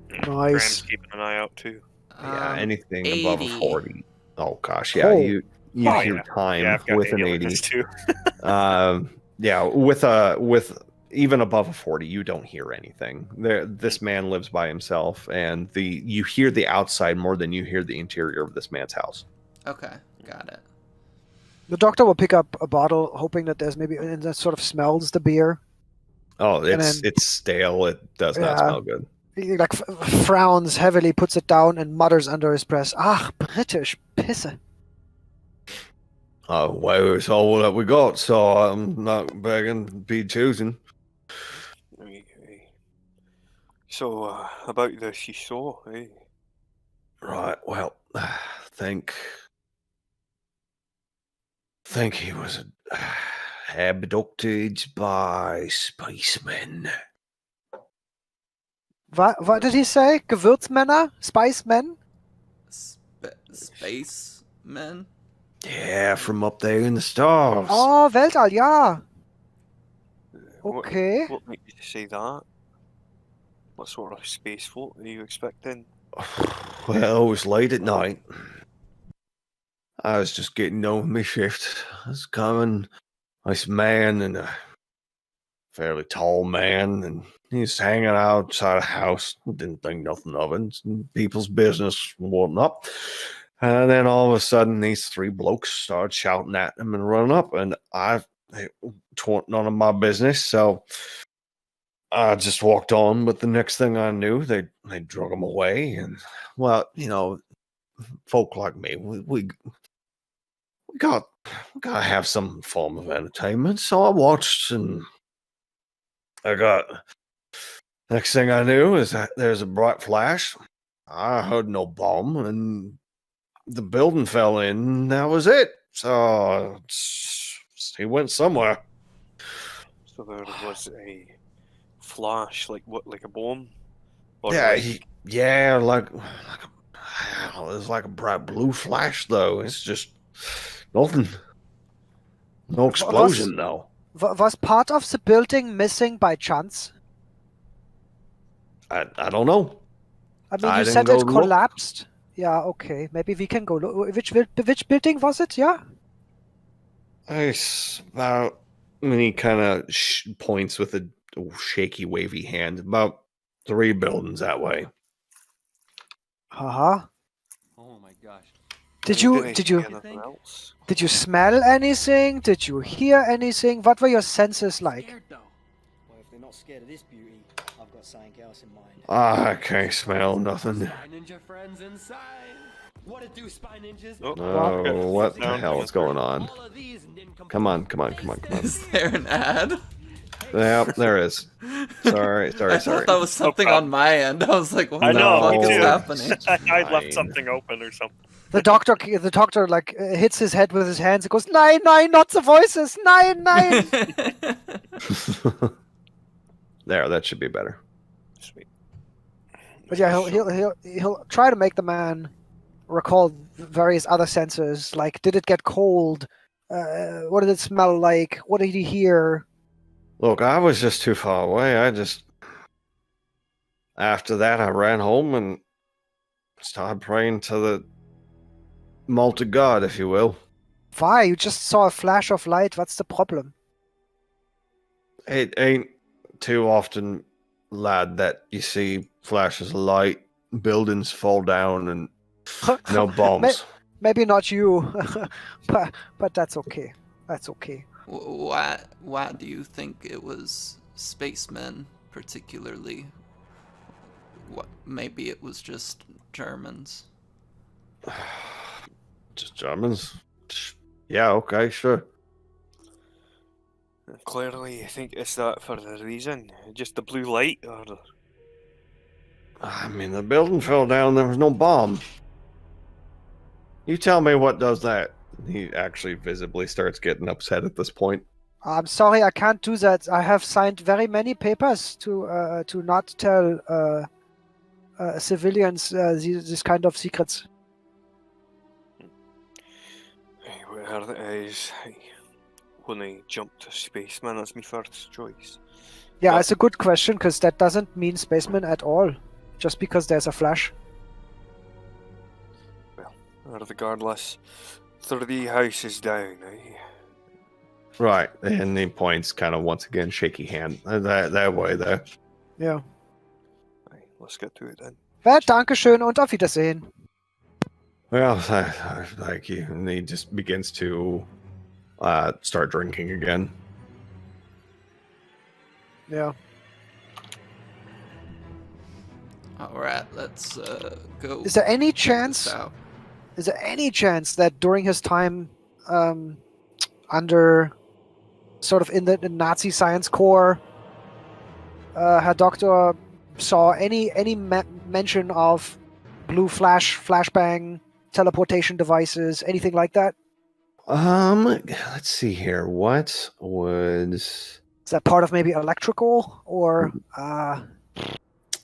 Nice. Graham's keeping an eye out too. Yeah, anything 80. above a 40. Oh gosh, yeah, Oh. you hear time Yeah, I've got with an 80. alertness too. Yeah, with even above a 40, you don't hear anything. This man lives by himself, and you hear the outside more than you hear the interior of this man's house. Okay, got it. The doctor will pick up a bottle, hoping that there's maybe, and that sort of smells the beer. Oh, it's then- stale. It does not smell good. He like frowns heavily, puts it down, and mutters under his breath, "Ach, British Pisse." Oh, well, it's all that we got, so I'm not begging to be choosing. Aye, aye. So, about this you saw, eh? Right, well, think he was abducted by spacemen. What did he say? Gewürzmänner? Spicemen? Spacemen? Yeah, from up there in the stars. Oh, Weltall, ja. What- Okay. What made you say that? What sort of space float are you expecting? Well, it was late at night. I was just getting on with my shift. I was coming, this man and a fairly tall man, and he's hanging outside a house. Didn't think nothing of it. It's people's business and whatnot. And then all of a sudden, these three blokes started shouting at him and running up, and it wasn't none of my business. So I just walked on. But the next thing I knew, they drug him away. And well, folk like me, we gotta have some form of entertainment. So I watched, and next thing I knew is that there's a bright flash. I heard no bomb, and the building fell in. And that was it. So he went somewhere. So there was a flash, like what, like a bomb? Or Yeah, like- it was like a bright blue flash, though. It's just nothing. No explosion, though. Was part of the building missing by chance? I don't know. I mean, I you didn't said go it look. collapsed. Yeah, okay. Maybe we can go look. Which building was it? Yeah? It's about, and he kind of points with a shaky, wavy hand. About 3 buildings that way. Uh-huh. Oh my gosh. Did you you didn't did see you anything else? did you smell anything? Did you hear anything? What were your senses like? Scared though. Well, if they're not scared of this beauty, I've got something else in mind. I can't smell nothing. Spy ninja friends inside. What it do, spy ninjas? Oh, Oh, what the Down. hell is going on? All of these nincompoops Come on. Is there an ad? Yeah, there is. Sorry. I thought that was something problem. on my end. I was like, what I the know, fuck me is too. happening? I left Fine. something open or something. The doctor like hits his head with his hands and goes, "Nein, nein, not the voices. Nein, nein." There, that should be better. Sweet. But yeah, he'll try to make the man recall various other senses. Like, did it get cold? What did it smell like? What did he hear? Look, I was just too far away. After that, I ran home and started praying to the multi-god, if you will. Why? You just saw a flash of light. What's the problem? It ain't too often, lad, that you see flashes of light, buildings fall down, and no bombs. Maybe not you, but that's okay. That's okay. Why do you think it was spacemen particularly? What? Maybe it was just Germans. Just Germans? Yeah, okay, sure. Clearly, I think it's that for the reason. Just the blue light, or I mean, the building fell down, there was no bomb. You tell me what does that. He actually visibly starts getting upset at this point. I'm sorry, I can't do that. I have signed very many papers to not tell civilians this kind of secrets. where it is. When I jump to spaceman, that's my first choice. Yeah, But- it's a good question because that doesn't mean spaceman at all. Just because there's a flash. Regardless, 3 houses down, eh? Right, and he points kind of once again, shaky hand. That way there. Yeah. Right, let's get to it then. Well, Dankeschön und auf Wiedersehen. Well, thank you. And he just begins to start drinking again. Yeah. All right, let's go. Is there any check chance? this out. Is there any chance that during his time under sort of in the Nazi science corps, Herr Doctor saw any mention of blue flashbang, teleportation devices, anything like that? Let's see here. What was... Is that part of maybe electrical or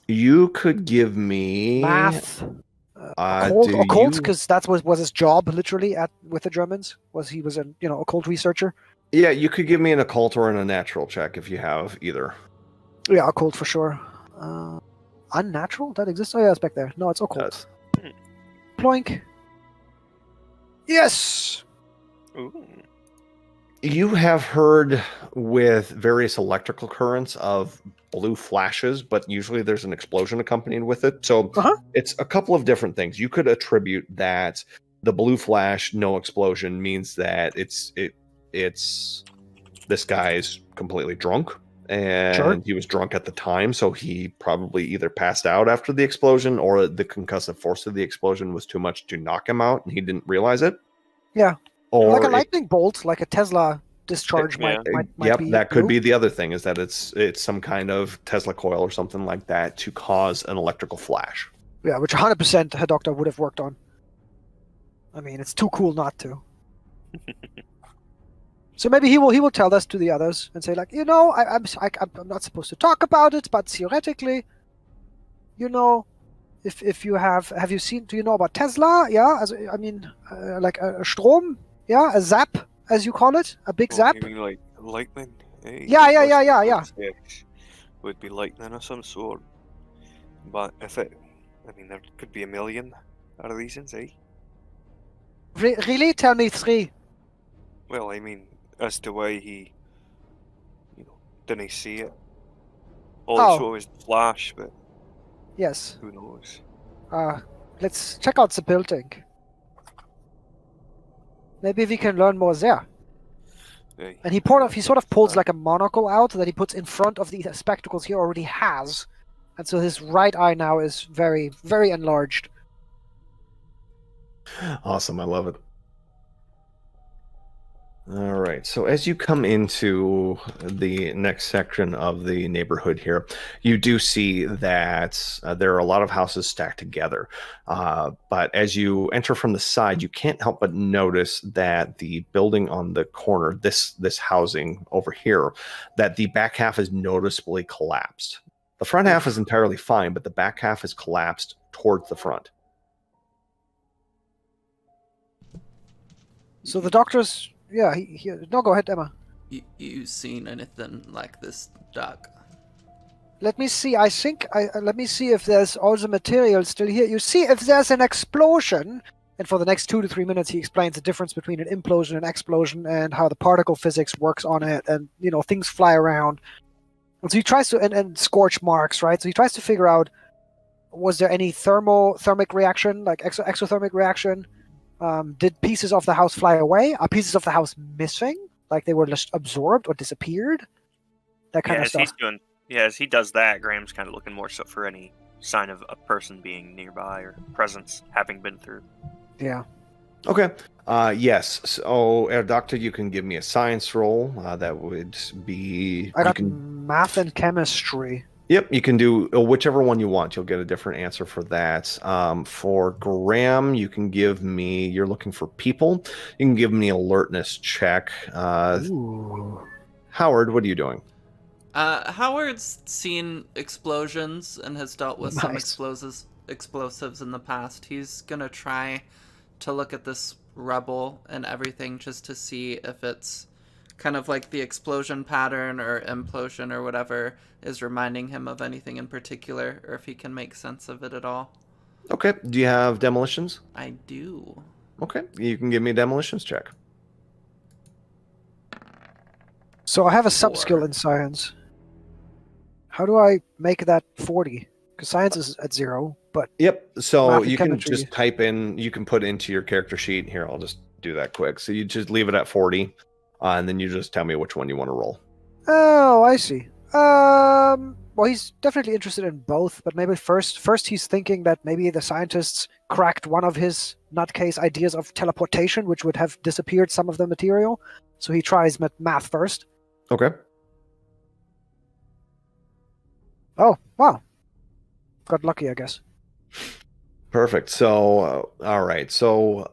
You could give me... math? do Occult, you- because that was his job literally with the Germans. He was a occult researcher. Yeah, you could give me an occult or a natural check if you have either. Yeah, occult for sure. Unnatural? That exists? Oh yeah, it's back there. No, it's occult. Does. Ploink. Yes! Ooh. You have heard with various electrical currents of blue flashes, but usually there's an explosion accompanied with it. So it's a couple of different things. You could attribute that the blue flash, no explosion, means that it's this guy's completely drunk, and he was drunk at the time, so he probably either passed out after the explosion or the concussive force of the explosion was too much to knock him out and he didn't realize it. Yeah. Or like a lightning bolt, like a Tesla discharge might yep, be that could blue. be the other thing, is that it's some kind of Tesla coil or something like that to cause an electrical flash. Yeah, which 100% Herr Doctor would have worked on. I mean, it's too cool not to. So maybe he will tell this to the others and say, like, I'm not supposed to talk about it, but theoretically, if you have you seen? Do you know about Tesla? Yeah, like a Strom, yeah, a zap, as you call it, a big zap. You mean like lightning? Yeah. Would be lightning of some sort. But there could be a million out of reasons, eh? Really? Tell me 3. Well, I mean, as to why he, didn't see it. All he saw was the flash, but yes, who knows? Let's check out the building. Maybe we can learn more there. Eh, And he sort of pulls like a monocle out that he puts in front of the spectacles he already has, and so his right eye now is very, very enlarged. Awesome, I love it. All right, so as you come into the next section of the neighborhood here, you do see that there are a lot of houses stacked together. But as you enter from the side, you can't help but notice that the building on the corner, this housing over here, that the back half is noticeably collapsed. The front half is entirely fine, but the back half is collapsed towards the front. So the doctor's... Yeah, no, go ahead, Emma. You seen anything like this, Doc? Let me see. I think let me see if there's all the material still here. You see, if there's an explosion, and for the next 2 to 3 minutes, he explains the difference between an implosion and explosion and how the particle physics works on it, and things fly around. And so he tries to and scorch marks, right? So he tries to figure out, was there any thermic reaction, like exothermic reaction? Did pieces of the house fly away? Are pieces of the house missing? Like they were just absorbed or disappeared? That kind of stuff. As he does that, Graham's kind of looking more so for any sign of a person being nearby or presence having been through. Yeah. Okay. Yes. So, Doctor, you can give me a science roll. That would be... I got math and chemistry. Yep, you can do whichever one you want. You'll get a different answer for that. For Graham, you can give me... You're looking for people. You can give me alertness check. Ooh. Howard, what are you doing? Howard's seen explosions and has dealt with some explosives in the past. He's gonna try to look at this rubble and everything just to see if it's kind of like the explosion pattern or implosion or whatever is reminding him of anything in particular, or if he can make sense of it at all. Okay. Do you have demolitions? I do. Okay. You can give me a demolitions check. So I have a sub-skill in science. How do I make that 40? Because science is at 0, but... Yep. So math and you can chemistry. just type in... You can put into your character sheet. Here, I'll just do that quick. So you just leave it at 40, and then you just tell me which one you want to roll. Oh, I see. Well, Well, he's definitely interested in both, but maybe first he's thinking that maybe the scientists cracked one of his nutcase ideas of teleportation, which would have disappeared some of the material. So he tries math first. Okay. Oh, wow. Got lucky, I guess. Perfect. So, all right. So,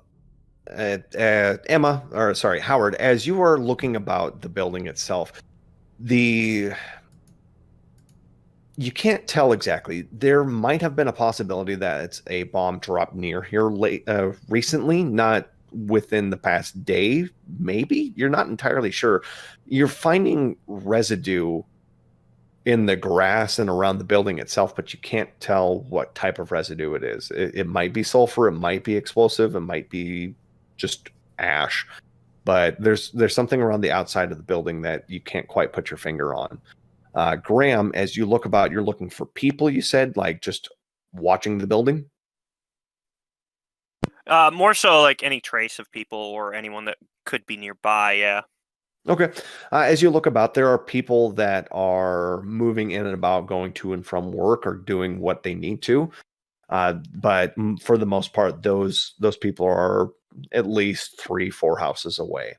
Howard, as you are looking about the building itself, you can't tell exactly. There might have been a possibility that it's a bomb dropped near here recently, not within the past day, maybe. You're not entirely sure. You're finding residue in the grass and around the building itself, but you can't tell what type of residue it is. It might be sulfur, it might be explosive, it might be just ash, but there's something around the outside of the building that you can't quite put your finger on. Graham, as you look about, you're looking for people, you said, like just watching the building? More so like any trace of people or anyone that could be nearby, yeah. Okay. As you look about, there are people that are moving in and about, going to and from work or doing what they need to. But for the most part, those people are at least 3-4 houses away.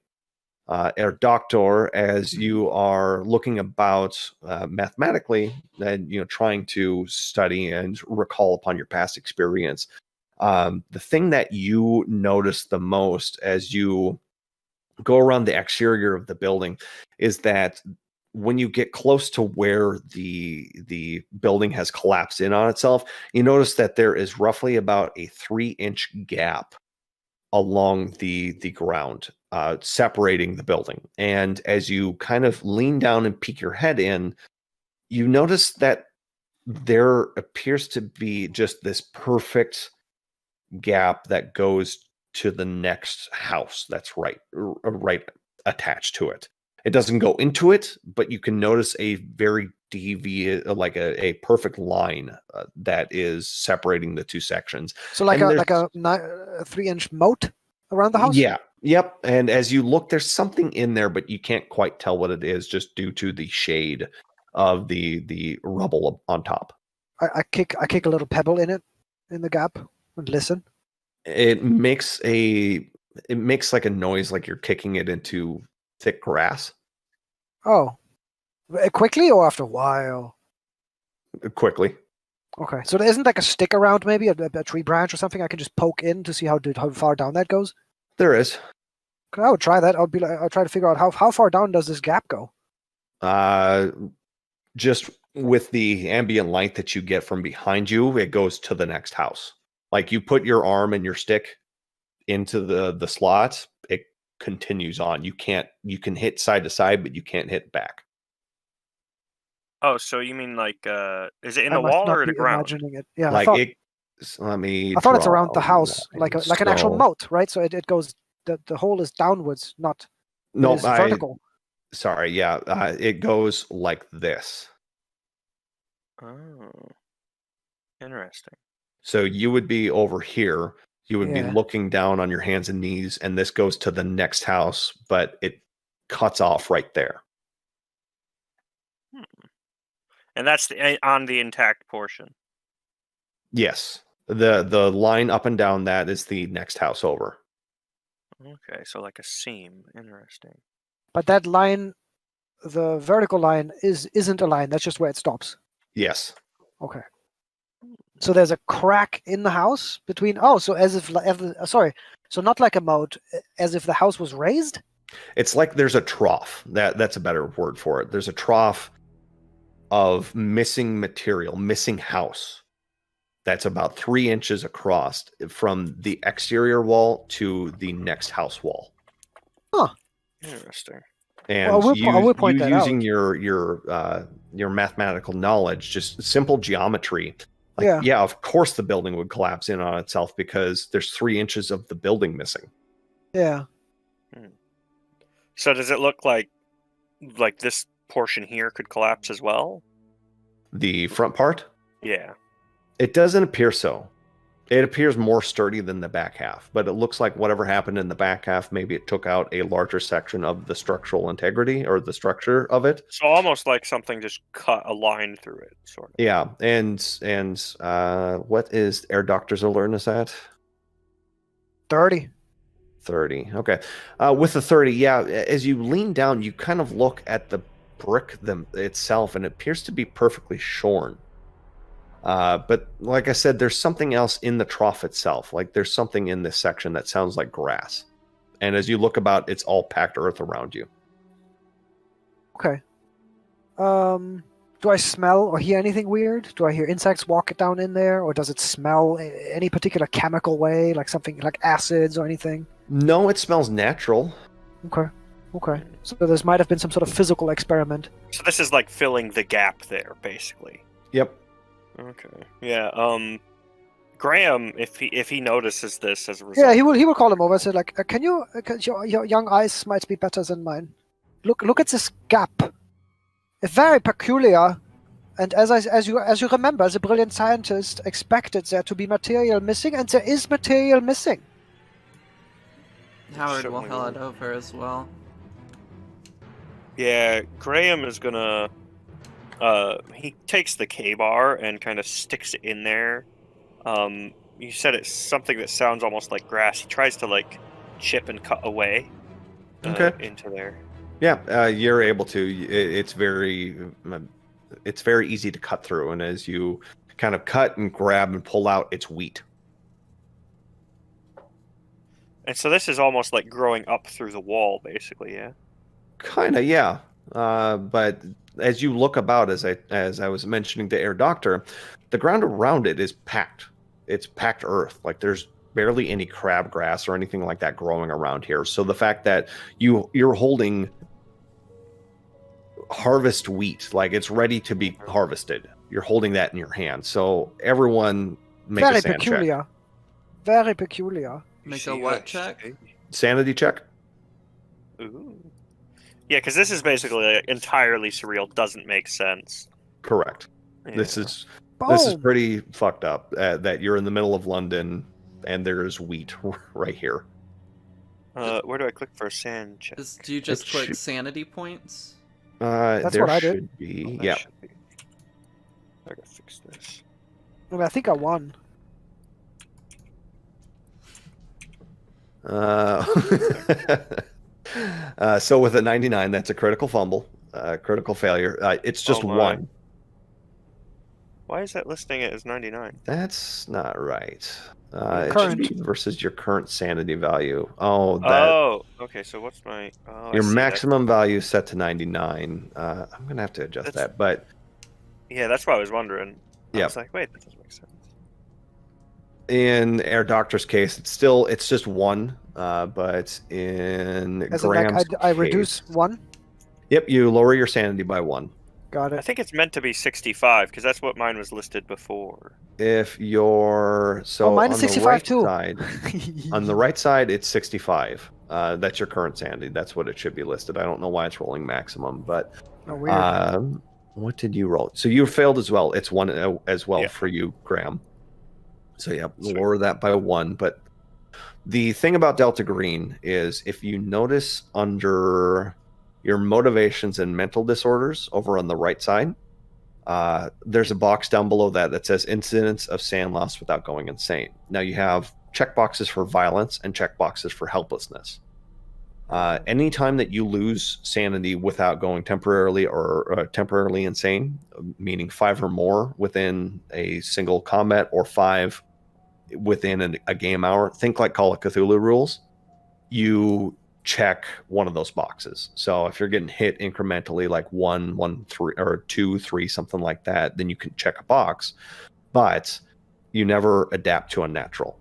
Doctor, as you are looking about mathematically and trying to study and recall upon your past experience, the thing that you notice the most as you go around the exterior of the building is that when you get close to where the building has collapsed in on itself, you notice that there is roughly about a 3-inch gap along the ground, separating the building. And as you kind of lean down and peek your head in, you notice that there appears to be just this perfect gap that goes to the next house that's right attached to it. It doesn't go into it, but you can notice a very deviate, like a perfect line that is separating the two sections. So like a 3-inch moat around the house? Yeah. Yep. And as you look, there's something in there, but you can't quite tell what it is just due to the shade of the rubble on top. I kick a little pebble in the gap and listen. It makes like a noise like you're kicking it into thick grass. Oh. Quickly or after a while? Quickly. Okay. So there isn't like a stick around, maybe a tree branch or something I can just poke in to see how far down that goes? There is. I would try that. I'll try to figure out how far down does this gap go? Just with the ambient light that you get from behind you, it goes to the next house. Like you put your arm and your stick into the slot, it continues on. You can hit side to side, but you can't hit back. Oh, so you mean like is it in the wall or the ground? Imagining it. Yeah, like I thought it's around the house, like an actual moat, right? So it goes. The hole is downwards, not vertical. Sorry, yeah, it goes like this. Oh, interesting. So you would be over here. You would be looking down on your hands and knees, and this goes to the next house, but it cuts off right there. And that's on the intact portion. Yes, the line up and down that is the next house over. Okay, so like a seam. Interesting. But that line, the vertical line, isn't a line. That's just where it stops. Yes. Okay. So there's a crack in the house between. Oh, so so not like a moat, as if the house was raised. It's like there's a trough. That's a better word for it. There's a trough of missing material, missing house. That's about 3 inches across from the exterior wall to the next house wall. Huh. Interesting. And using your mathematical knowledge, just simple geometry. Yeah, of course the building would collapse in on itself because there's 3 inches of the building missing. Yeah. So does it look like this portion here could collapse as well? The front part? Yeah. It doesn't appear so. It appears more sturdy than the back half, but it looks like whatever happened in the back half, maybe it took out a larger section of the structural integrity or the structure of it. So almost like something just cut a line through it, sort of. Yeah, and what is Air Doctor's alertness at? 30. 30. Okay. With the 30, yeah, as you lean down, you kind of look at the brick itself, and it appears to be perfectly shorn. But like I said, there's something else in the trough itself. Like there's something in this section that sounds like grass. And as you look about, it's all packed earth around you. Okay. Do I smell or hear anything weird? Do I hear insects walk down in there, or does it smell any particular chemical way, like something like acids or anything? No, it smells natural. Okay. Okay. So this might have been some sort of physical experiment. So this is like filling the gap there, basically. Yep. Okay. Yeah. Graham, if he notices this as a result. Yeah, he will call him over and say like, "Can you? Your young eyes might be better than mine. Look at this gap. It's very peculiar. And as you remember, the brilliant scientist expected there to be material missing, and there is material missing." Howard will Certainly head will. over as well. Yeah, Graham is gonna. He takes the K-bar and kind of sticks it in there. You said it's something that sounds almost like grass. He tries to like chip and cut away into there. Yeah, you're able to. It's very easy to cut through, and as you kind of cut and grab and pull out, it's wheat. And so this is almost like growing up through the wall, basically. Yeah. Kind of, yeah. But as you look about, as I was mentioning to Air Doctor, the ground around it is packed. It's packed earth. Like there's barely any crabgrass or anything like that growing around here. So the fact that you're holding harvest wheat, like it's ready to be harvested, you're holding that in your hand. So everyone make Very a sand peculiar. check. Very peculiar. Make See a you what guys. check? Sanity check. Ooh. Yeah, because this is basically like, entirely surreal. Doesn't make sense. Correct. Yeah. This is Boom. pretty fucked up. That you're in the middle of London and there's wheat right here. Where do I click for a sand check? Do you just It click should- sanity points? That's there what I did. should be. Oh, that Yeah. should be. I gotta fix this. I think I won. So with a 99, that's a critical fumble, critical failure. It's just Oh my. one. Why is that listing it as 99? That's not right. It should Current. be versus your current sanity value. Oh, Oh, okay. So what's my? Oh, I your see that. maximum value is set to 99. I'm gonna have to adjust That's- that, but Yeah, that's what I was wondering. I Yeah. was like, wait, that doesn't make sense. in Air Doctor's case, it's just one. But in As in, like, Graham's I case, reduce one. Yep, you lower your sanity by one. Got I it. think it's meant to be 65 because that's what mine was listed before. If you're Oh, mine on is the 65 right too. side, on the right side, it's 65. That's your current sanity. That's what it should be listed. I don't know why it's rolling maximum, but Oh, weird. what did you roll? So you failed as well. It's one as well Yeah. for you, Graham. So yeah, Sweet. lower that by one. But the thing about Delta Green is if you notice under your motivations and mental disorders over on the right side, there's a box down below that says incidents of sand loss without going insane. Now you have checkboxes for violence and checkboxes for helplessness. Anytime that you lose sanity without going temporarily or temporarily insane, meaning 5 or more within a single combat or 5 within a game hour, think like Call of Cthulhu rules, you check one of those boxes. So if you're getting hit incrementally, like 1, 3, or 2, 3, something like that, then you can check a box, but you never adapt to unnatural.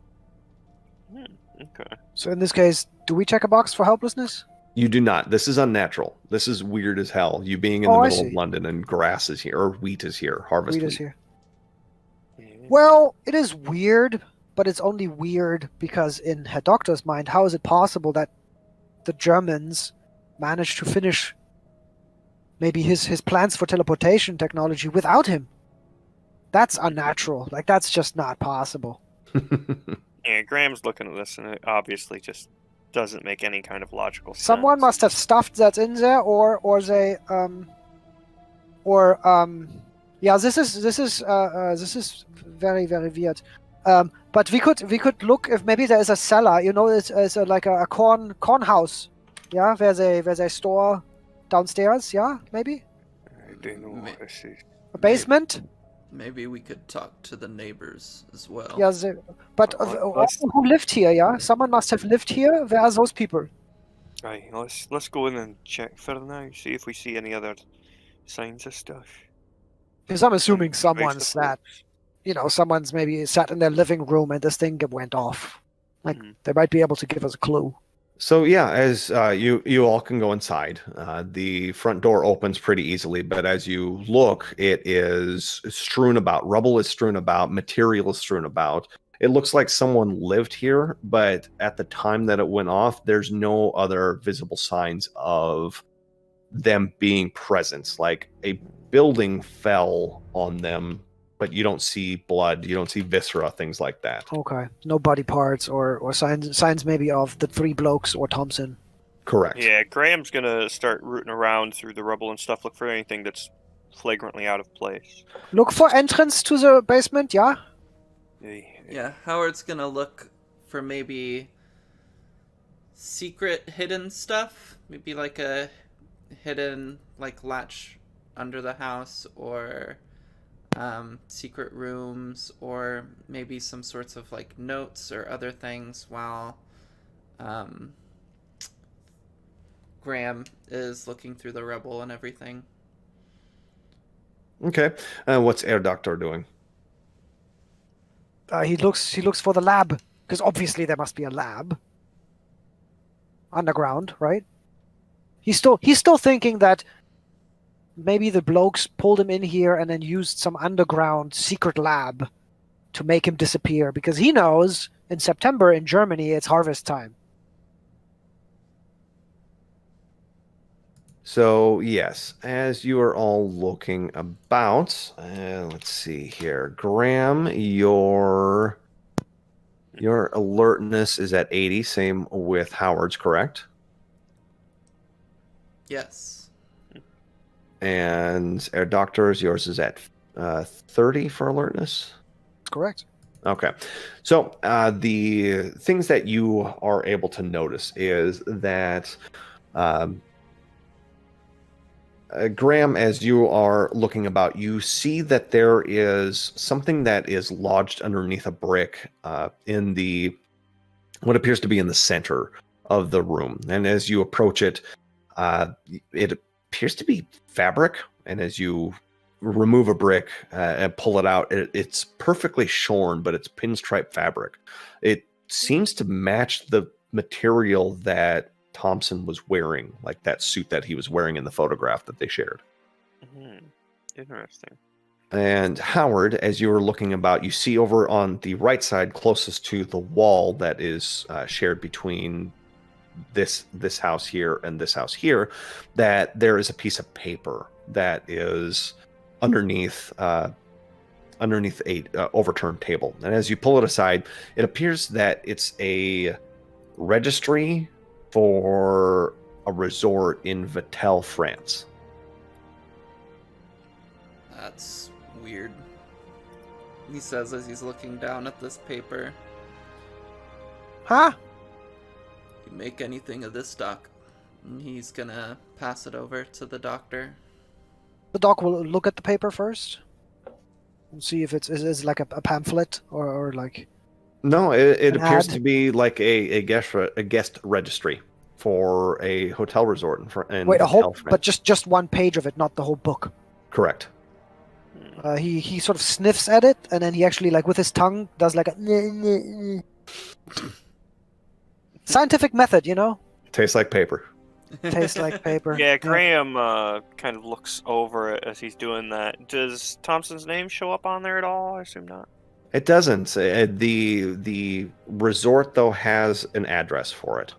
Okay. So in this case, do we check a box for helplessness? You do not. This is unnatural. This is weird as hell. You being in Oh, the I middle of see. London and grass is here, or wheat is here, harvest Wheat wheat. is here. Yeah. Well, it is weird, but it's only weird because in Herr Doctor's mind, how is it possible that the Germans managed to finish maybe his plans for teleportation technology without him? That's unnatural. Like, that's just not possible. Yeah, Graham's looking at this, and it obviously just doesn't make any kind of logical sense. Someone must have stuffed that in there, or they yeah. This is very very weird. But we could look if maybe there is a cellar. You know, it's like a corn house. Yeah, where they store downstairs. Yeah, maybe I don't know what this is. a basement. Maybe we could talk to the neighbors as well. Yeah, but Let's- who lived here? Yeah, someone must have lived here. Where are those people? Right, let's go in and check for now. See if we see any other signs of stuff. Because I'm assuming Based someone's on- that, someone's maybe sat in their living room and this thing went off. Like they might be able to give us a clue. So yeah, as you all can go inside. The front door opens pretty easily, but as you look, it is strewn about. Rubble is strewn about. Material is strewn about. It looks like someone lived here, but at the time that it went off, there's no other visible signs of them being present. Like a building fell on them, but you don't see blood, you don't see viscera, things like that. Okay, no body parts or signs maybe of the three blokes or Thompson. Correct. Yeah, Graham's gonna start rooting around through the rubble and stuff, look for anything that's flagrantly out of place. Look for entrance to the basement. Yeah. Yeah, Howard's gonna look for maybe secret hidden stuff. Maybe like a hidden latch under the house, or secret rooms, or maybe some sorts of notes or other things, while Graham is looking through the rubble and everything. Okay. What's Air Doctor doing? He looks for the lab, because obviously there must be a lab underground, right? He's still thinking that maybe the blokes pulled him in here and then used some underground secret lab to make him disappear, because he knows in September in Germany it's harvest time. So yes, as you are all looking about, let's see here, Graham, your alertness is at 80. Same with Howard's, correct? Yes. And Air Doctor's, yours is at 30 for alertness. Correct. Okay, so the things that you are able to notice is that. Graham, as you are looking about, you see that there is something that is lodged underneath a brick in what appears to be in the center of the room. And as you approach it, it appears to be fabric. And as you remove a brick and pull it out, it's perfectly shorn, but it's pinstripe fabric. It seems to match the material that Thompson was wearing, like that suit that he was wearing in the photograph that they shared. Interesting. And Howard, as you were looking about, you see over on the right side, closest to the wall that is shared between this house here and this house here, that there is a piece of paper that is underneath a overturned table. And as you pull it aside, it appears that it's a registry for a resort in Vatel, France. That's weird, he says as he's looking down at this paper. Huh? You make anything of this, Doc? And he's gonna pass it over to the doctor. The doc will look at the paper first and see if it's like a pamphlet or like. No, it An appears ad? to be like a guest registry for a hotel resort in Wait, a Vatel, whole, France. but just one page of it, not the whole book. Correct. He sort of sniffs at it, and then he actually, like, with his tongue does like a scientific method, Tastes like paper. Tastes like paper. Yeah, Graham kind of looks over it as he's doing that. Does Thompson's name show up on there at all? I assume not. It doesn't. The resort though has an address for it.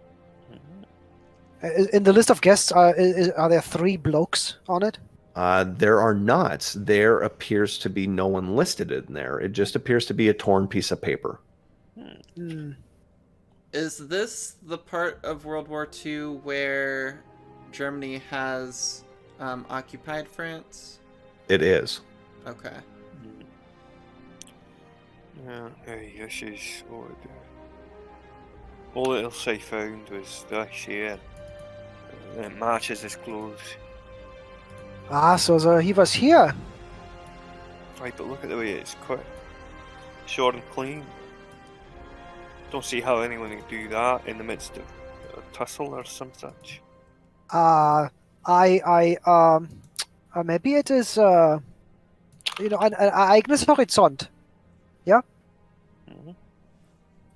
In the list of guests, are there 3 blokes on it? There are not. There appears to be no one listed in there. It just appears to be a torn piece of paper. Hmm. Is this the part of World War II where Germany has occupied France? It is. Okay. Yeah, this is what all else I found was this here. It matches his clothes. So he was here. Right, but look at the way it's cut. Short and clean. Don't see how anyone would do that in the midst of a tussle or some such. Maybe it is, ein eigenes Horizont. Yeah? Mhm.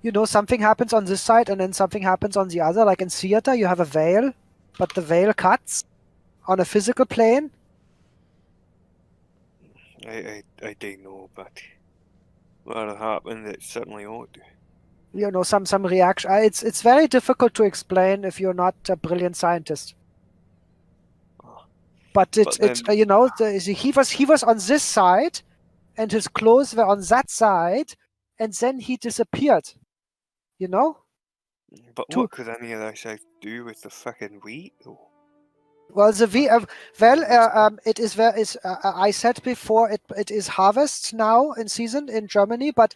You know, something happens on this side and then something happens on the other. Like in theater, you have a veil, but the veil cuts on a physical plane. I don't know, but what happened, it certainly ought to. You know, some reaction. It's very difficult to explain if you're not a brilliant scientist. But it's then- you know, he was on this side, and his clothes were on that side, and then he disappeared. You know? But to- what could any of this have to do with the fucking wheat, though? Well, it is I said before it is harvest now in season in Germany, but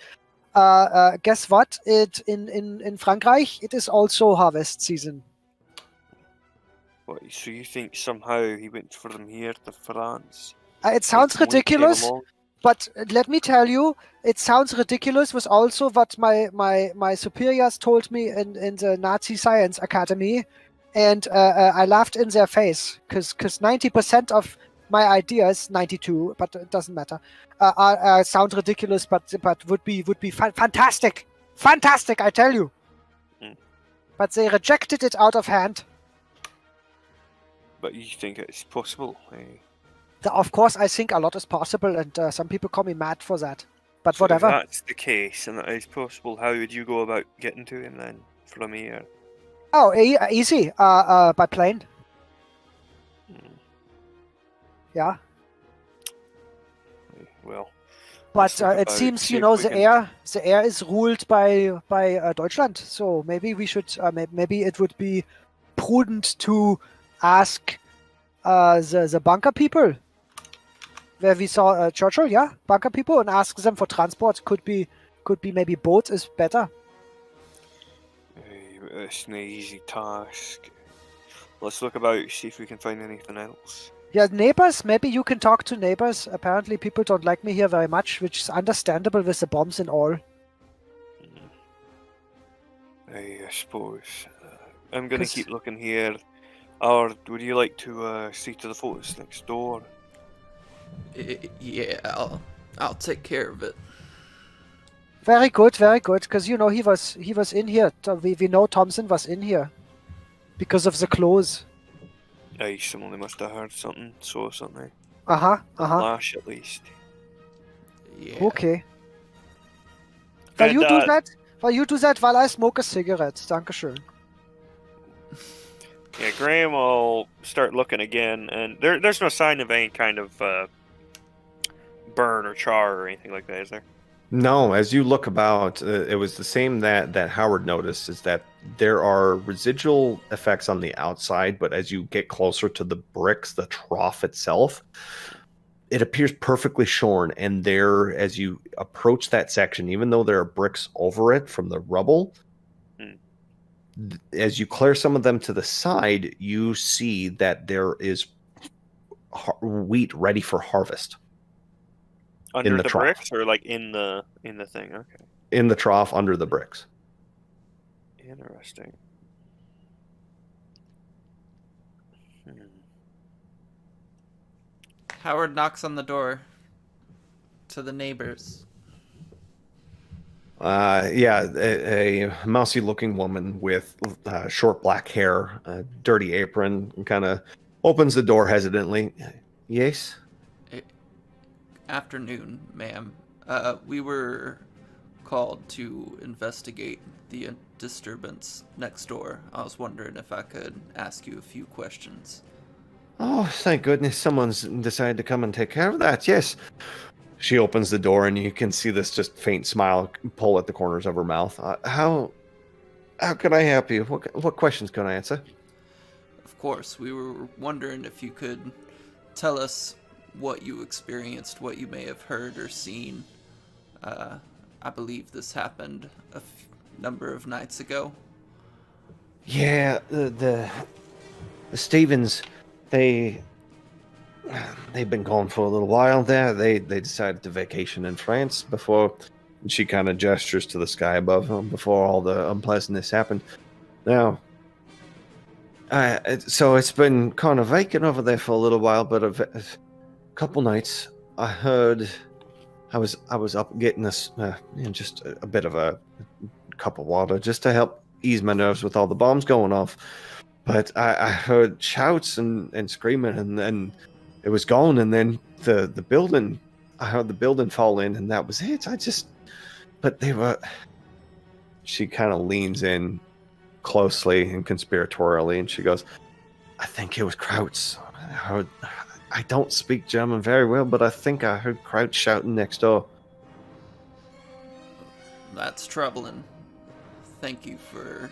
guess what? In Frankreich it is also harvest season. What, so you think somehow he went from here to France? It sounds Like, when he came ridiculous, along? but let me tell you, it sounds ridiculous. Was also what my superiors told me in the Nazi Science Academy, and I laughed in their face because 90% of my ideas, 92, but it doesn't matter, sound ridiculous, but would be fantastic, I tell you. Mm. But they rejected it out of hand. But you think it's possible? Eh? Of course, I think a lot is possible, and some people call me mad for that. But So whatever. If that's the case, and that is possible, how would you go about getting to him then, from here? Oh, easy. By plane. Hmm. Yeah. Well, But let's look it about, seems, see you if know, we the can- air is ruled by Deutschland. So maybe we should, maybe it would be prudent to ask the bunker people, where we saw Churchill, yeah, bunker people, and ask them for transport. Could be maybe boat is better. It's an easy task. Let's look about, see if we can find anything else. Yeah, neighbors. Maybe you can talk to neighbors. Apparently, people don't like me here very much, which is understandable with the bombs and all. I suppose. I'm gonna 'Cause- keep looking here. Or would you like to see to the photos next door? Yeah, I'll take care of it. Very good, because you know he was in here. We know Thompson was in here because of the clothes. Aye, someone must have heard something, saw something. Uh-huh. Flash at least. Yeah. Okay. Will And, you do that? Will you do that while I smoke a cigarette? Dankeschön. Yeah, Graham will start looking again, and there's no sign of any kind of burn or char or anything like that, is there? No, as you look about, it was the same that Howard noticed, is that there are residual effects on the outside, but as you get closer to the bricks, the trough itself, it appears perfectly shorn. And there, as you approach that section, even though there are bricks over it from the rubble, as you clear some of them to the side, you see that there is wheat ready for harvest. Under the the trough. bricks or like in the thing? Okay. In the trough under the bricks. Interesting. Howard knocks on the door to the neighbors. Yeah, a mousy-looking woman with short black hair, a dirty apron, kind of opens the door hesitantly. Yes? Afternoon, ma'am. We were called to investigate the disturbance next door. I was wondering if I could ask you a few questions. Oh, thank goodness someone's decided to come and take care of that. Yes. She opens the door, and you can see this just faint smile pull at the corners of her mouth. How can I help you? What questions can I answer? Of course, we were wondering if you could tell us what you experienced, what you may have heard or seen. I believe this happened a number of nights ago. Yeah, the Stevens, they've been gone for a little while there. They decided to vacation in France before. She kind of gestures to the sky above them before all the unpleasantness happened. Now, so it's been kind of vacant over there for a little while, but a couple nights I heard. I was up getting this, just a bit of a cup of water just to help ease my nerves with all the bombs going off. But I heard shouts and screaming, and then it was gone. And then the building, I heard the building fall in, and that was it. But they were. She kind of leans in closely and conspiratorially, and she goes, "I think it was Krauts. I don't speak German very well, but I think I heard Krauts shouting next door." That's troubling. Thank you for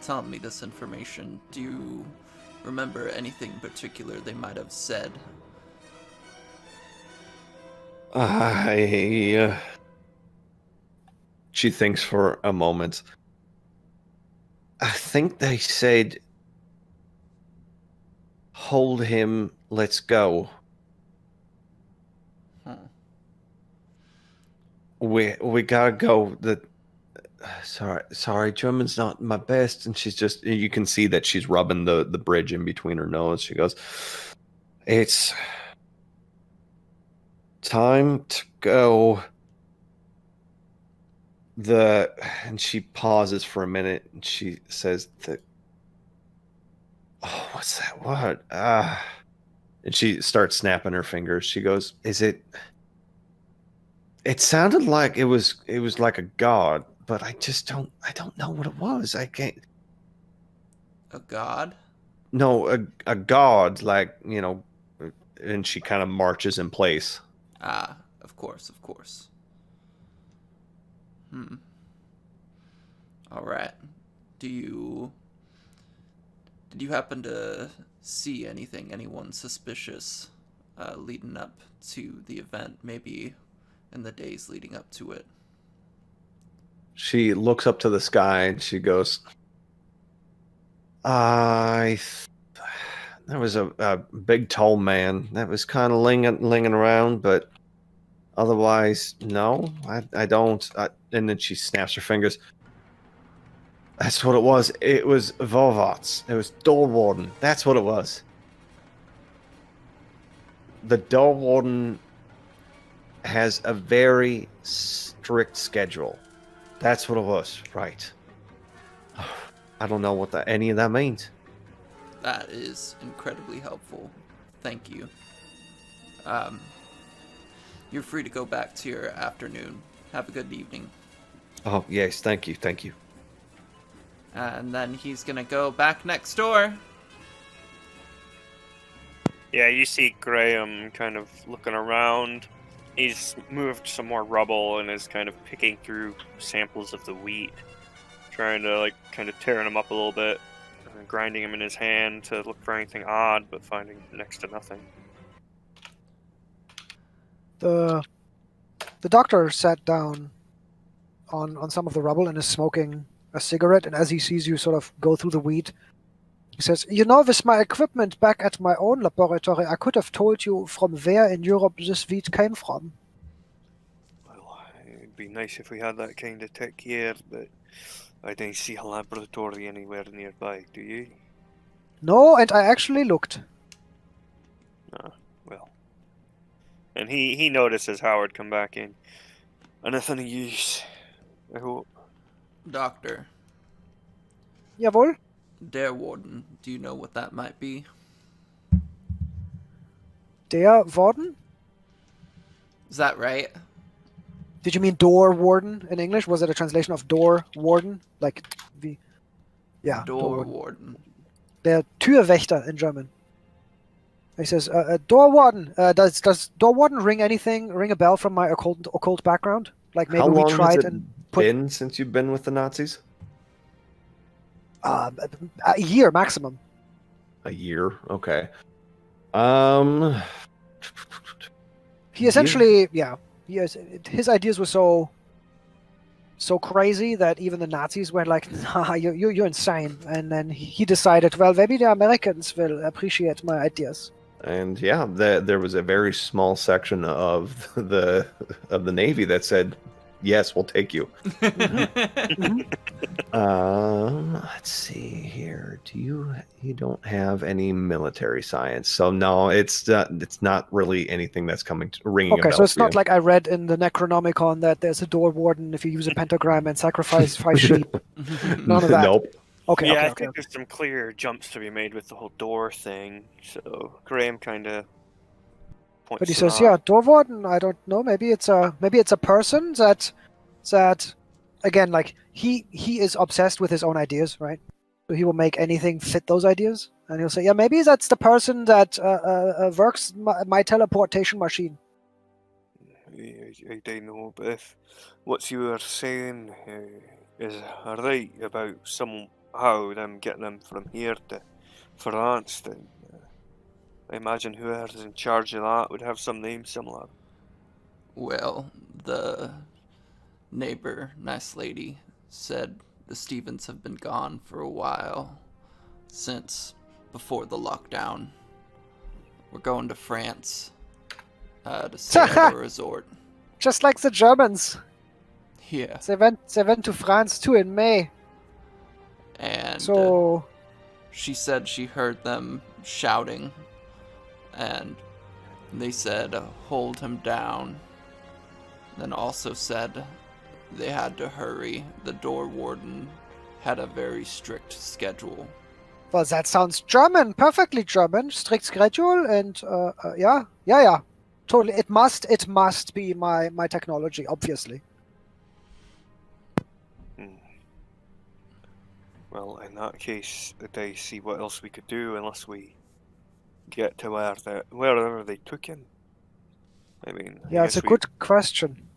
telling me this information. Do you remember anything in particular they might have said? She thinks for a moment. I think they said, "Hold him, let's go." We gotta go. Sorry, German's not my best. And she's just, you can see that she's rubbing the bridge in between her nose. She goes, "It's time to go." And she pauses for a minute, and she says what's that word? And she starts snapping her fingers. She goes, It sounded like it was like a god, but I don't know what it was. I can't. A god? No, a god, like, and she kind of marches in place. Of course. All right. Did you happen to see anyone suspicious leading up to the event, maybe in the days leading up to it? She looks up to the sky and she goes, there was a big tall man that was kind of linging around, but otherwise, no, I don't." And then she snaps her fingers. "That's what it was. It was Vorwärts. It was door warden. That's what it was. The door warden has a very strict schedule. That's what it was, right?" I don't know what any of that means. That is incredibly helpful. Thank you. You're free to go back to your afternoon. Have a good evening. Oh, yes, thank you. And then he's gonna go back next door. Yeah, you see Graham kind of looking around. He's moved some more rubble and is kind of picking through samples of the wheat, trying to kind of tearing them up a little bit, grinding them in his hand to look for anything odd, but finding next to nothing. The doctor sat down on some of the rubble and is smoking a cigarette, and as he sees you sort of go through the wheat, he says, "With my equipment back at my own laboratory, I could have told you from where in Europe this wheat came from." Well, it'd be nice if we had that kind of tech here, but I don't see a laboratory anywhere nearby, do you? No, and I actually looked. Well. And he notices Howard come back in. "Anything of use, I hope." Doctor. Jawohl. Der Warden. Do you know what that might be? Der Warden? Is that right? Did you mean door warden in English? Was it a translation of door warden? Yeah. Door Warden. Der Türwächter in German. He says, "Door warden, does door warden ring a bell from my occult background? Like maybe How we long has tried it and put been since you've been with the Nazis? a year maximum." A year. Okay. Um. He essentially, his ideas were so crazy that even the Nazis were like, "Nah, you're insane." And then he decided, well, maybe the Americans will appreciate my ideas. And yeah, there was a very small section of the Navy that said, "Yes, we'll take you." Let's see here. You don't have any military science, so no, it's not really anything that's coming to ringing a Okay, bell so it's for not you. like I read in the Necronomicon that there's a door warden if you use a pentagram and sacrifice 5 sheep. None of that. Nope. Okay, Yeah, okay, I okay. think there's some clear jumps to be made with the whole door thing. So Graham kind of points. But he to says, that. "Yeah, door warden. I don't know. Maybe it's a person that again, like he is obsessed with his own ideas, right? So he will make anything fit those ideas, and he'll say, yeah, maybe that's the person that works my teleportation machine." I don't know, but if what you were saying is right about somehow them getting them from here to France, then I imagine whoever's in charge of that would have some name similar. Well, the neighbor, nice lady, said the Stevens have been gone for a while, since before the lockdown. We're going to France to stay at a resort. Just like the Germans, Yeah. they went to France too in May. And So she said she heard them shouting, and they said, hold him down. Then also said they had to hurry. The door warden had a very strict schedule. well, that sounds German, perfectly German, strict schedule, and yeah, totally. It must be my technology, obviously. Well, in that case, I see what else we could do unless we get to wherever they took him. I mean, I Yeah, it's a guess we good question.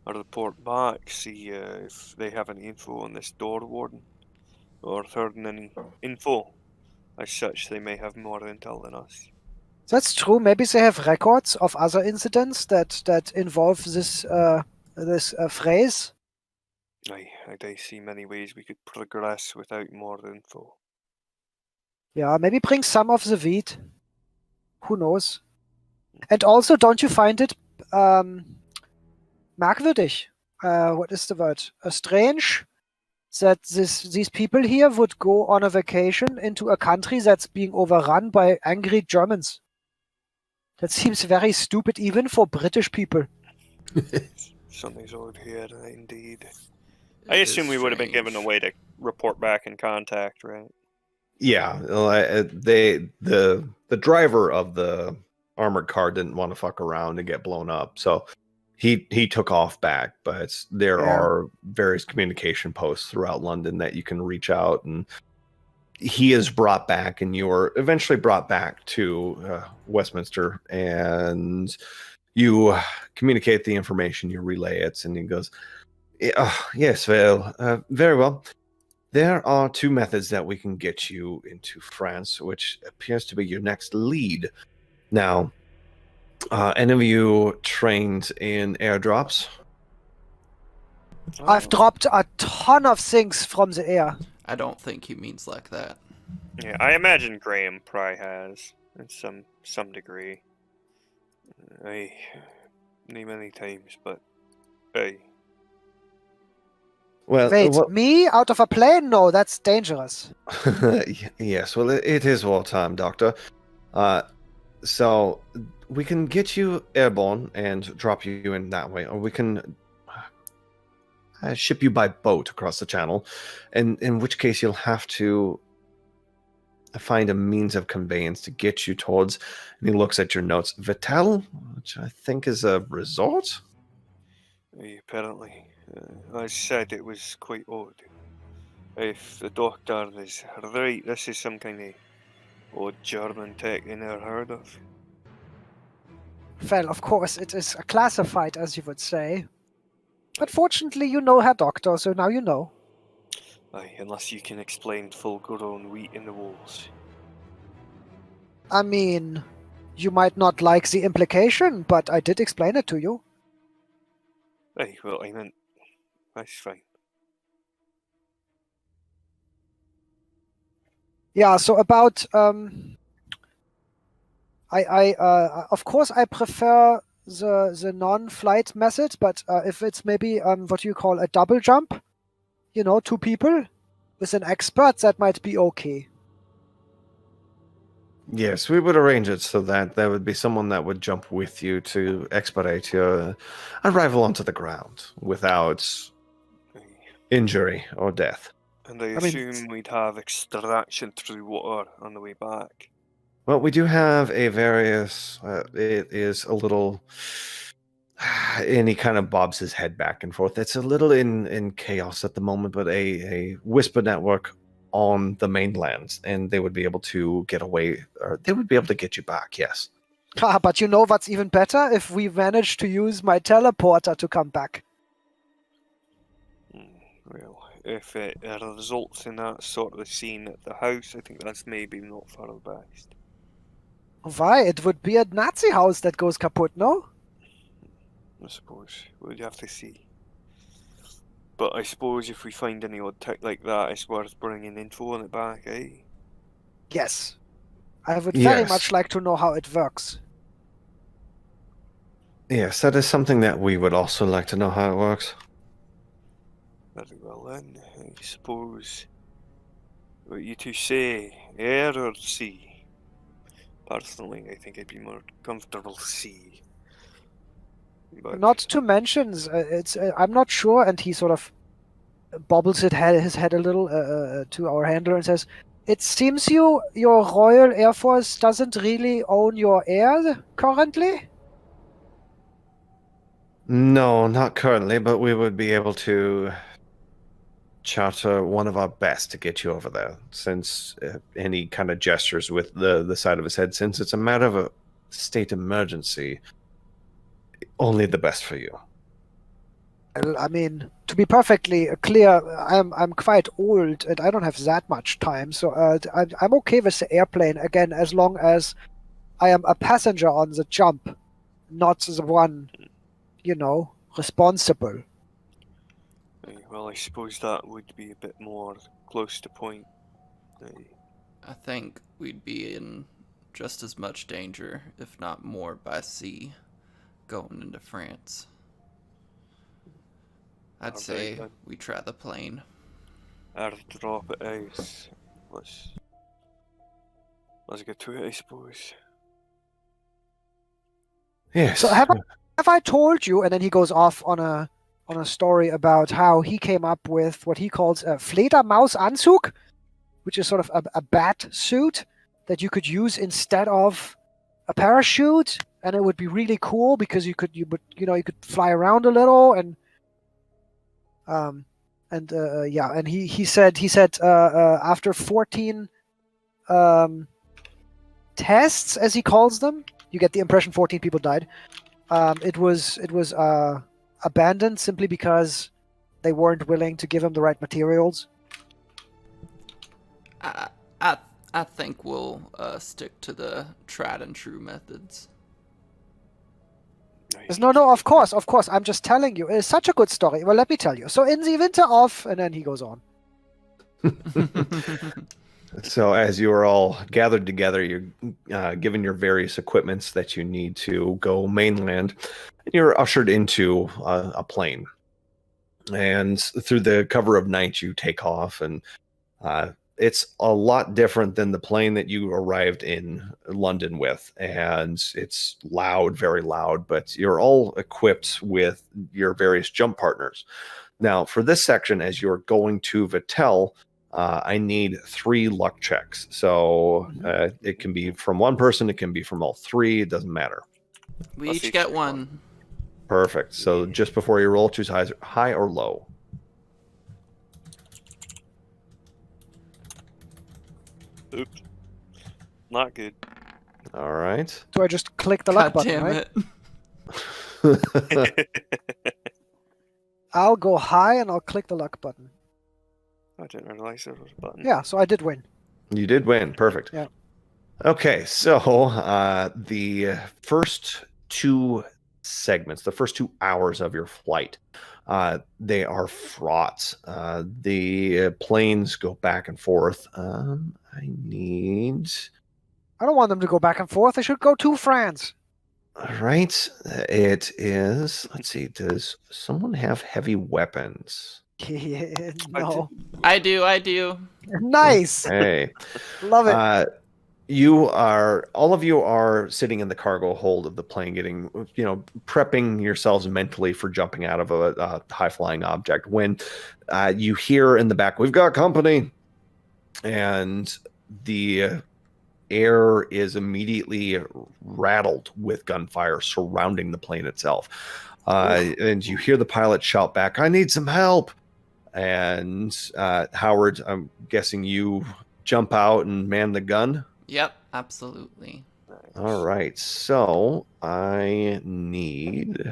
report back, see if they have any info on this door warden, or heard any info. As such, they may have more intel than us. That's true. Maybe they have records of other incidents that involve this phrase. I see many ways we could progress without more info. Yeah, maybe bring some of the wheat. Who knows? And also, don't you find it merkwürdig? What is the word? Strange that these people here would go on a vacation into a country that's being overrun by angry Germans. That seems very stupid, even for British people. Something's odd here, indeed. I assume we would have been given a way to report back in contact, right? Yeah, the driver of the armored car didn't want to fuck around and get blown up, so he took off back. But there are various communication posts throughout London that you can reach out, and he is brought back, and you are eventually brought back to Westminster, and you communicate the information, you relay it, and he goes, yes, well, very well. There are 2 methods that we can get you into France, which appears to be your next lead. Now, any of you trained in airdrops? I've dropped a ton of things from the air. I don't think he means like that. Yeah, I imagine Graham probably has, in some degree. Many times, but hey. Well, Wait, me out of a plane? No, that's dangerous. yes, well, it is wartime, Doctor. So we can get you airborne and drop you in that way, or we can ship you by boat across the channel, and in which case you'll have to find a means of conveyance to get you towards, and he looks at your notes, Vitel, which I think is a resort? Apparently. I said it was quite odd. If the doctor is right, this is some kind of What German tech you never heard of? Well, of course, it is classified, as you would say. But fortunately, you know Herr Doctor, so now you know. Aye, unless you can explain full-grown wheat in the walls. I mean, you might not like the implication, but I did explain it to you. Aye, well, I meant... That's fine. Yeah, so about of course I prefer the non-flight method, but if it's maybe what you call a double jump, you know, 2 people with an expert, that might be okay. Yes, we would arrange it so that there would be someone that would jump with you to expedite your arrival onto the ground without Aye. injury or death. And I I mean- assume we'd have extraction through water on the way back. Well, we do have a various. It is a little. And he kind of bobs his head back and forth. It's a little in chaos at the moment, but a whisper network on the mainland, and they would be able to get away, or they would be able to get you back. Yes. But you know what's even better? If we manage to use my teleporter to come back. Well, if it results in that sort of scene at the house, I think that's maybe not for the best. Why? It would be a Nazi house that goes kaput, no? I suppose. We'd have to see. But I suppose if we find any odd tech like that, it's worth bringing info on it back, eh? Yes. I would very Yes. much like to know how it works. Yes, that is something that we would also like to know how it works. Very well then, I suppose. What you two say, air or sea? Personally, I think I'd be more comfortable sea. But Not to mention, it's I'm not sure, and he sort of bobbles his head a little to our handler and says, "It seems your Royal Air Force doesn't really own your air currently." No, not currently, but we would be able to charter one of our best to get you over there. Since any kind of gestures with the side of his head, since it's a matter of a state emergency, only the best for you. Well, I mean, to be perfectly clear, I'm quite old and I don't have that much time, so I'm okay with the airplane again as long as I am a passenger on the jump, not the one, you know, responsible. aye, well, I suppose that would be a bit more close to point. Aye. I think we'd be in just as much danger, if not more, by sea going into France. I'd Alright, say then. we try the plane. Airdrop it out. Let's get to it, I suppose. Yes. So have I told you? And then he goes off on a story about how he came up with what he calls a Fledermausanzug, which is sort of a bat suit that you could use instead of a parachute, and it would be really cool because you could fly around a little and he said after 14 tests, as he calls them, you get the impression 14 people died. It was abandoned simply because they weren't willing to give him the right materials. I think we'll stick to the tried and true methods. No, of course. I'm just telling you. It's such a good story. Well, let me tell you. So in the winter of, and then he goes on. So as you are all gathered together, you're given your various equipments that you need to go mainland, and you're ushered into a plane. And through the cover of night, you take off, and it's a lot different than the plane that you arrived in London with. And it's loud, very loud, but you're all equipped with your various jump partners. Now, for this section, as you're going to Vittel, I need 3 luck checks. So it can be from one person, it can be from all 3, it doesn't matter. We each get one. Perfect. So just before you roll, choose high or low. Oops. Not good. All right. So I just click the luck God button, damn right? it. I'll go high and I'll click the luck button. I didn't realize there was a button. Yeah, so I did win. You did win. Perfect. Yeah. Okay, so the first two segments, the first 2 hours of your flight, they are fraught. The planes go back and forth. I don't want them to go back and forth. They should go to France. All right. It is. Let's see. Does someone have heavy weapons? No. I do. Nice. Hey. Love it. All of you are sitting in the cargo hold of the plane, getting, prepping yourselves mentally for jumping out of a high flying object when you hear in the back, "We've got company," and the air is immediately rattled with gunfire surrounding the plane itself. And you hear the pilot shout back, "I need some help." And Howard, I'm guessing you jump out and man the gun? Yep, absolutely. All right. So I need...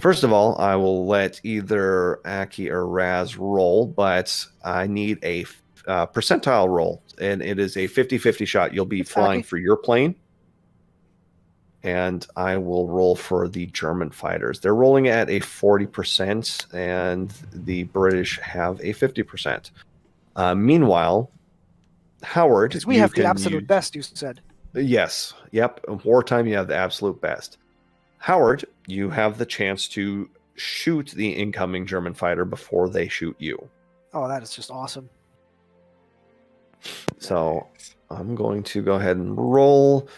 First of all, I will let either Aki or Raz roll, but I need a percentile roll, and it is a 50-50 shot. You'll be flying for your plane, and I will roll for the German fighters. They're rolling at a 40%, and the British have a 50%. Meanwhile, Howard, because we have the absolute best, you said. Yes. Yep. In wartime, you have the absolute best. Howard, you have the chance to shoot the incoming German fighter before they shoot you. Oh, that is just awesome. So I'm going to go ahead and roll.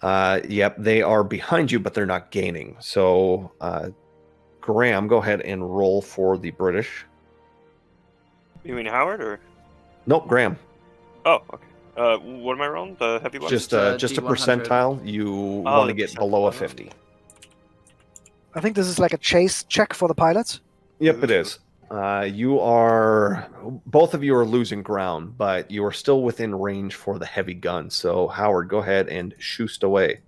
Yep, they are behind you, but they're not gaining. So Graham, go ahead and roll for the British. You mean Howard or? Nope, Graham. Oh, okay. What am I rolling? The heavy one? Just a D100. percentile. You want to get below a 50. I think this is like a chase check for the pilots. Yep, it is. Both of you are losing ground, but you are still within range for the heavy gun. So Howard, go ahead and shoot away.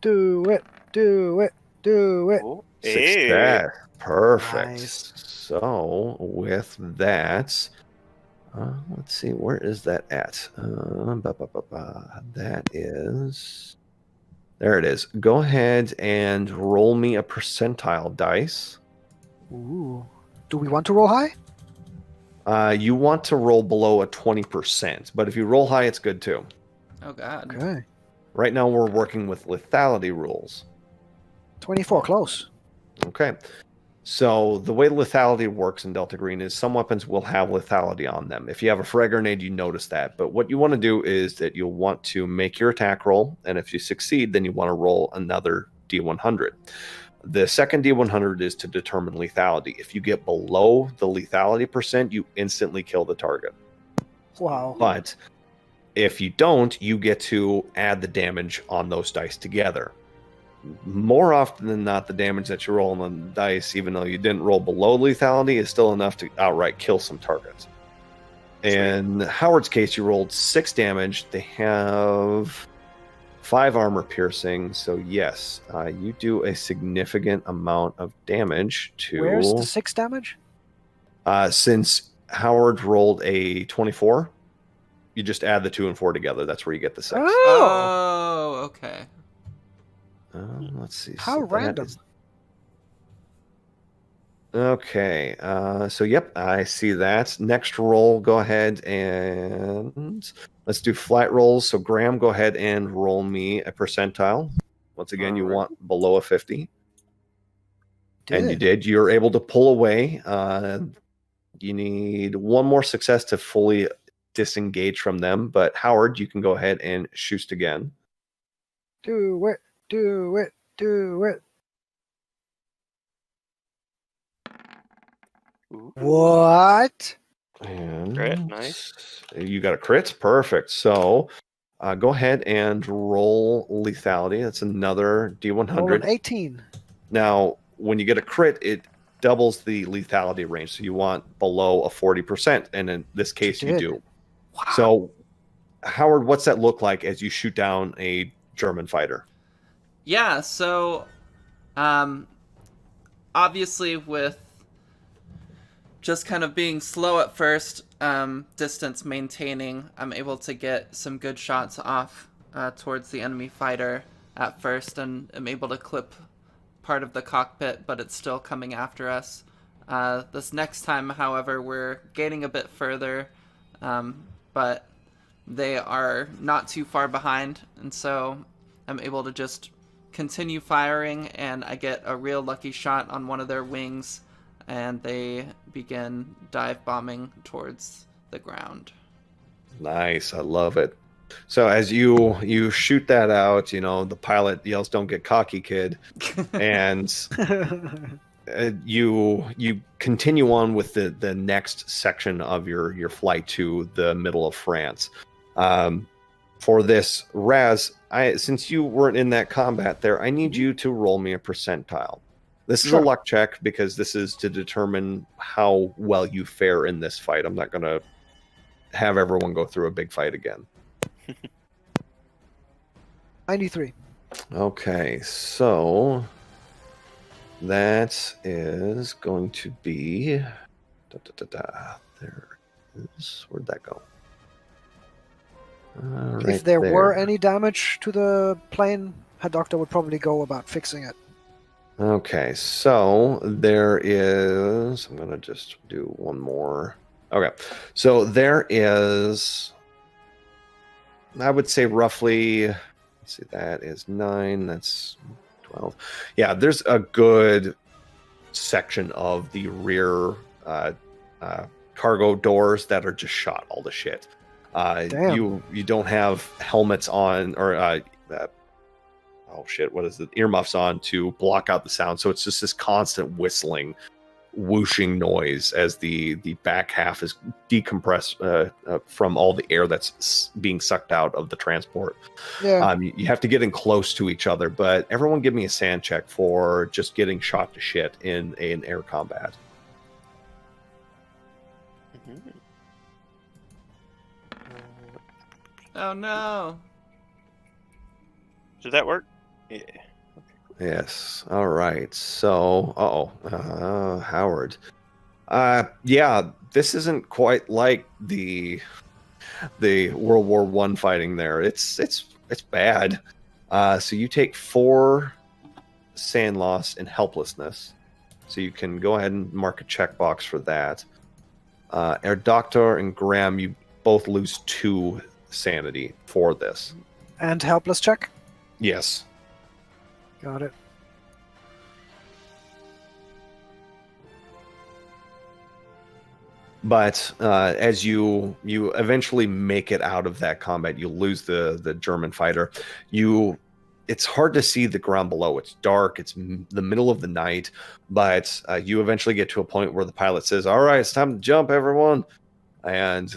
Do it. Oh, Success. Perfect. Nice. So with that, let's see, where is that at? That is... There it is. Go ahead and roll me a percentile dice. Ooh. Do we want to roll high? You want to roll below a 20%, but if you roll high, it's good too. Oh, God. Okay. Right now, we're working with lethality rules. 24, close. Okay. So the way lethality works in Delta Green is some weapons will have lethality on them. If you have a frag grenade, you notice that. But what you want to do is that you'll want to make your attack roll, and if you succeed, then you want to roll another D100. The second D100 is to determine lethality. If you get below the lethality percent, you instantly kill the target. Wow. But if you don't, you get to add the damage on those dice together. More often than not, the damage that you roll on the dice, even though you didn't roll below lethality, is still enough to outright kill some targets. In Howard's case, you rolled 6 damage. They have 5 armor piercing, so yes, you do a significant amount of damage to... Where's the 6 damage? Since Howard rolled a 24, you just add the 2 and 4 together. That's where you get the 6. Oh, okay. Let's see. How so random. Okay, so yep, I see that. Next roll, go ahead and let's do flight rolls. So Graham, go ahead and roll me a percentile. Once again, you want below a 50. And you did. You're able to pull away. You need one more success to fully disengage from them. But Howard, you can go ahead and shoot again. Do it. Ooh. What? And Crit, nice. You got a crit? Perfect. So go ahead and roll lethality. That's another D100. Roll an 18. Now, when you get a crit, it doubles the lethality range. So you want below a 40%. And in this case, you do. Wow. So Howard, what's that look like as you shoot down a German fighter? Yeah, so obviously with just kind of being slow at first, distance maintaining, I'm able to get some good shots off towards the enemy fighter at first, and I'm able to clip part of the cockpit, but it's still coming after us. This next time, however, we're gaining a bit further, but they are not too far behind, and so I'm able to just continue firing, and I get a real lucky shot on one of their wings, and they begin dive bombing towards the ground. Nice, I love it. So as you shoot that out, the pilot yells, "Don't get cocky, kid," and you continue on with the next section of your flight to the middle of France. For this, Raz, since you weren't in that combat there, I need you to roll me a percentile. This is a luck check because this is to determine how well you fare in this fight. I'm not going to have everyone go through a big fight again. 93. Okay, so that is going to be... There is... Where'd that go? Right If there were any damage to the plane, her doctor would probably go about fixing it. Okay, so there is... I'm going to just do one more. Okay, so there is... I would say roughly... Let's see, that is 9, that's 12. Yeah, there's a good section of the rear cargo doors that are just shot all to shit. You don't have helmets on, or oh shit, what is it? Earmuffs on to block out the sound. So it's just this constant whistling, whooshing noise as the back half is decompressed from all the air that's being sucked out of the transport. Yeah. You have to get in close to each other, but everyone give me a sand check for just getting shot to shit in an air combat. Oh no! Did that work? Yeah. Yes. All right. So, Howard. Yeah, this isn't quite like the World War I fighting there. It's bad. So you take 4 sand loss and helplessness. So you can go ahead and mark a checkbox for that. Our doctor and Graham, you both lose 2 sanity for this. And helpless check? Yes. Got it. But as you eventually make it out of that combat, you lose the German fighter. It's hard to see the ground below. It's dark. It's the middle of the night. But you eventually get to a point where the pilot says, "All right, it's time to jump, everyone." And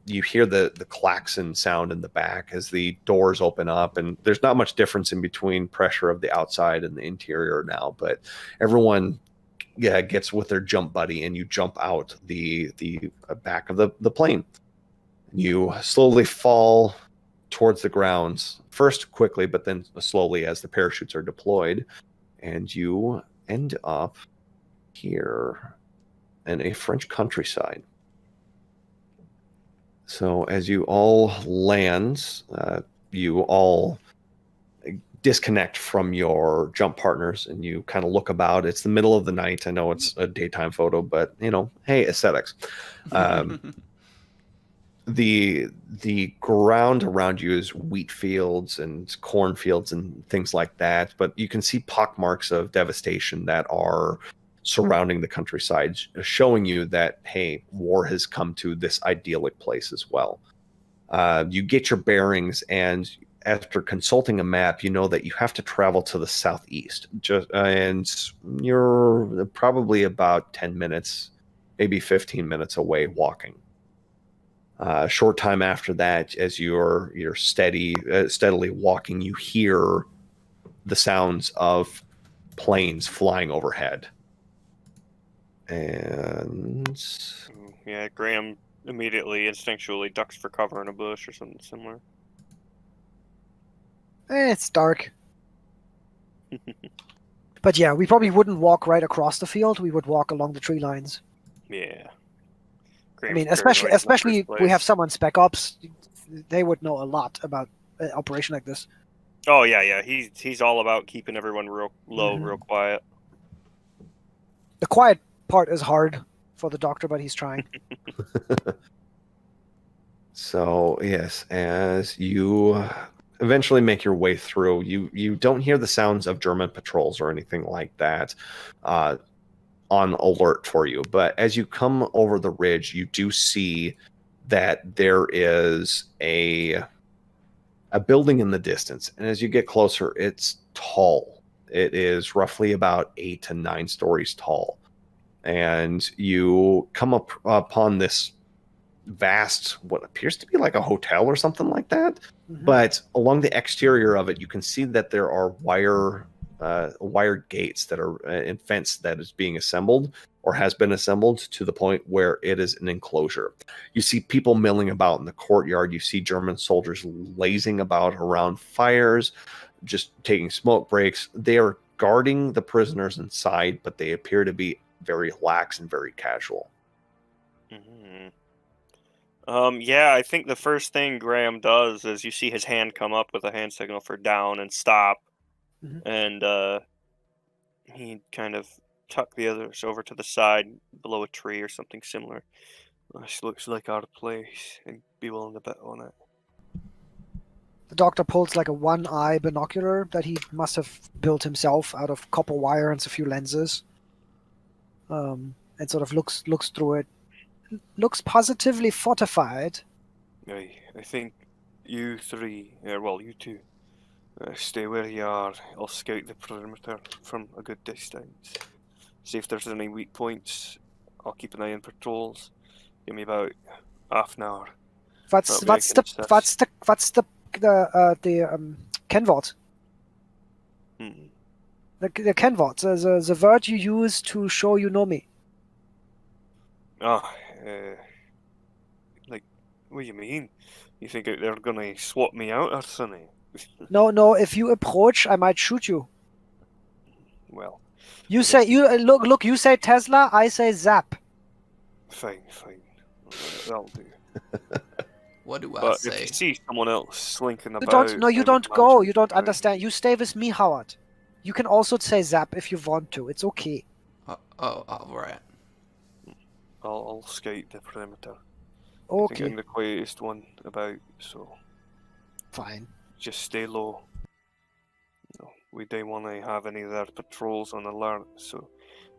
you hear the klaxon sound in the back as the doors open up. And there's not much difference in between pressure of the outside and the interior now. But everyone gets with their jump buddy, and you jump out the back of the plane. You slowly fall towards the ground, first quickly, but then slowly as the parachutes are deployed, and you end up here in a French countryside. So as you all land, you all disconnect from your jump partners, and you kind of look about. It's the middle of the night. I know it's a daytime photo, but hey, aesthetics. The ground around you is wheat fields and cornfields and things like that, but you can see pockmarks of devastation that are surrounding the countryside, showing you that, hey, war has come to this idyllic place as well. You get your bearings, and after consulting a map, you know that you have to travel to the southeast, and you're probably about 10 minutes, maybe 15 minutes away walking. A short time after that, as you're steadily walking, you hear the sounds of planes flying overhead. And yeah, Graham immediately, instinctually ducks for cover in a bush or something similar. It's dark. But yeah, we probably wouldn't walk right across the field. We would walk along the tree lines. Yeah. I mean, Graham's carrying right in the especially first we have place. someone spec ops. They would know a lot about an operation like this. Oh yeah. He's all about keeping everyone real low, Mhm. real quiet. The quiet part is hard for the doctor, but he's trying. So yes, as you eventually make your way through, you don't hear the sounds of German patrols or anything like that on alert for you. But as you come over the ridge, you do see that there is a building in the distance, and as you get closer, it's tall. It is roughly about 8 to 9 stories tall, and you come up upon this vast, what appears to be like a hotel or something like that. Mhm. But along the exterior of it, you can see that there are wire gates that are and fence that is being assembled or has been assembled to the point where it is an enclosure. You see people milling about in the courtyard. You see German soldiers lazing about around fires, just taking smoke breaks. They are guarding the prisoners inside, but they appear to be very lax and very casual. Mhm. Yeah, I think the first thing Graham does is you see his hand come up with a hand signal for down and stop, Mhm. and he kind of tuck the others over to the side below a tree or something similar. This looks like our place, and be willing to bet on it. The doctor pulls like a one-eye binocular that he must have built himself out of copper wire and a few lenses. And sort of looks through it. Looks positively fortified. I think you three, well, you two, stay where you are. I'll scout the perimeter from a good distance. See if there's any weak points. I'll keep an eye on patrols. Give me about half an hour. What's That way I what's can the assess. what's the Kennwort? Hmm. The Kennwort, the word you use to show you know me. Ah, like, what do you mean? You think they're gonna swap me out or something? No. If you approach, I might shoot you. Well, You I say guess- you look. You say Tesla. I say Zap. fine. That'll do. What do I But say? if you see someone else slinking You about, don't. No, I you would don't go. imagine You don't trying- understand. You stay with me, Howard. You can also say Zap if you want to. It's okay. All right. I'll scout the perimeter. I think Okay. I'm the quietest one about, so Fine. just stay low. We don't want to have any of their patrols on alert, so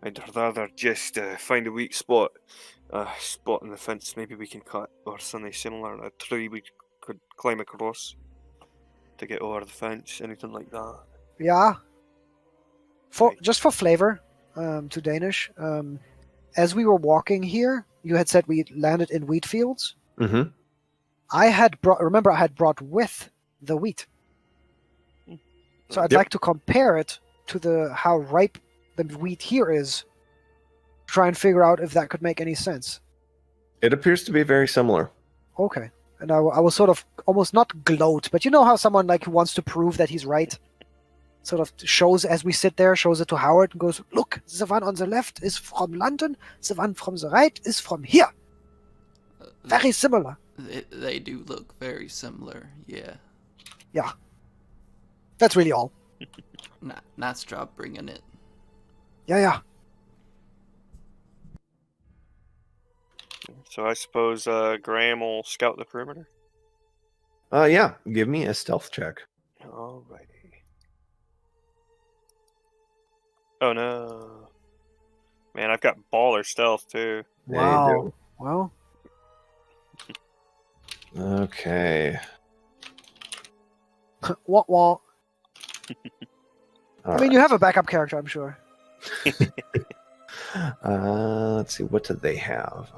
I'd rather just find a weak spot, spot in the fence. Maybe we can cut or something similar. A tree we could climb across to get over the fence. Anything like that. Yeah. Right. Just for flavor, to Danish. As we were walking here, you had said we landed in wheat fields. Mm-hmm. I had brought with the wheat. So I'd Yep. like to compare it to how ripe the wheat here is. Try and figure out if that could make any sense. It appears to be very similar. Okay. And I will sort of almost not gloat, but you know how someone like who wants to prove that he's right, sort of shows as we sit there, shows it to Howard and goes, "Look, the one on the left is from London. The one from the right is from here. Very similar." They do look very similar. Yeah. Yeah. That's really all. Nice job bringing it. Yeah. So I suppose Graham will scout the perimeter. Yeah. Give me a stealth check. Alrighty. Oh no. Man, I've got baller stealth too. Yeah, you Wow. do. Okay. What? All I mean, you have a backup character, I'm sure. Let's see. What do they have?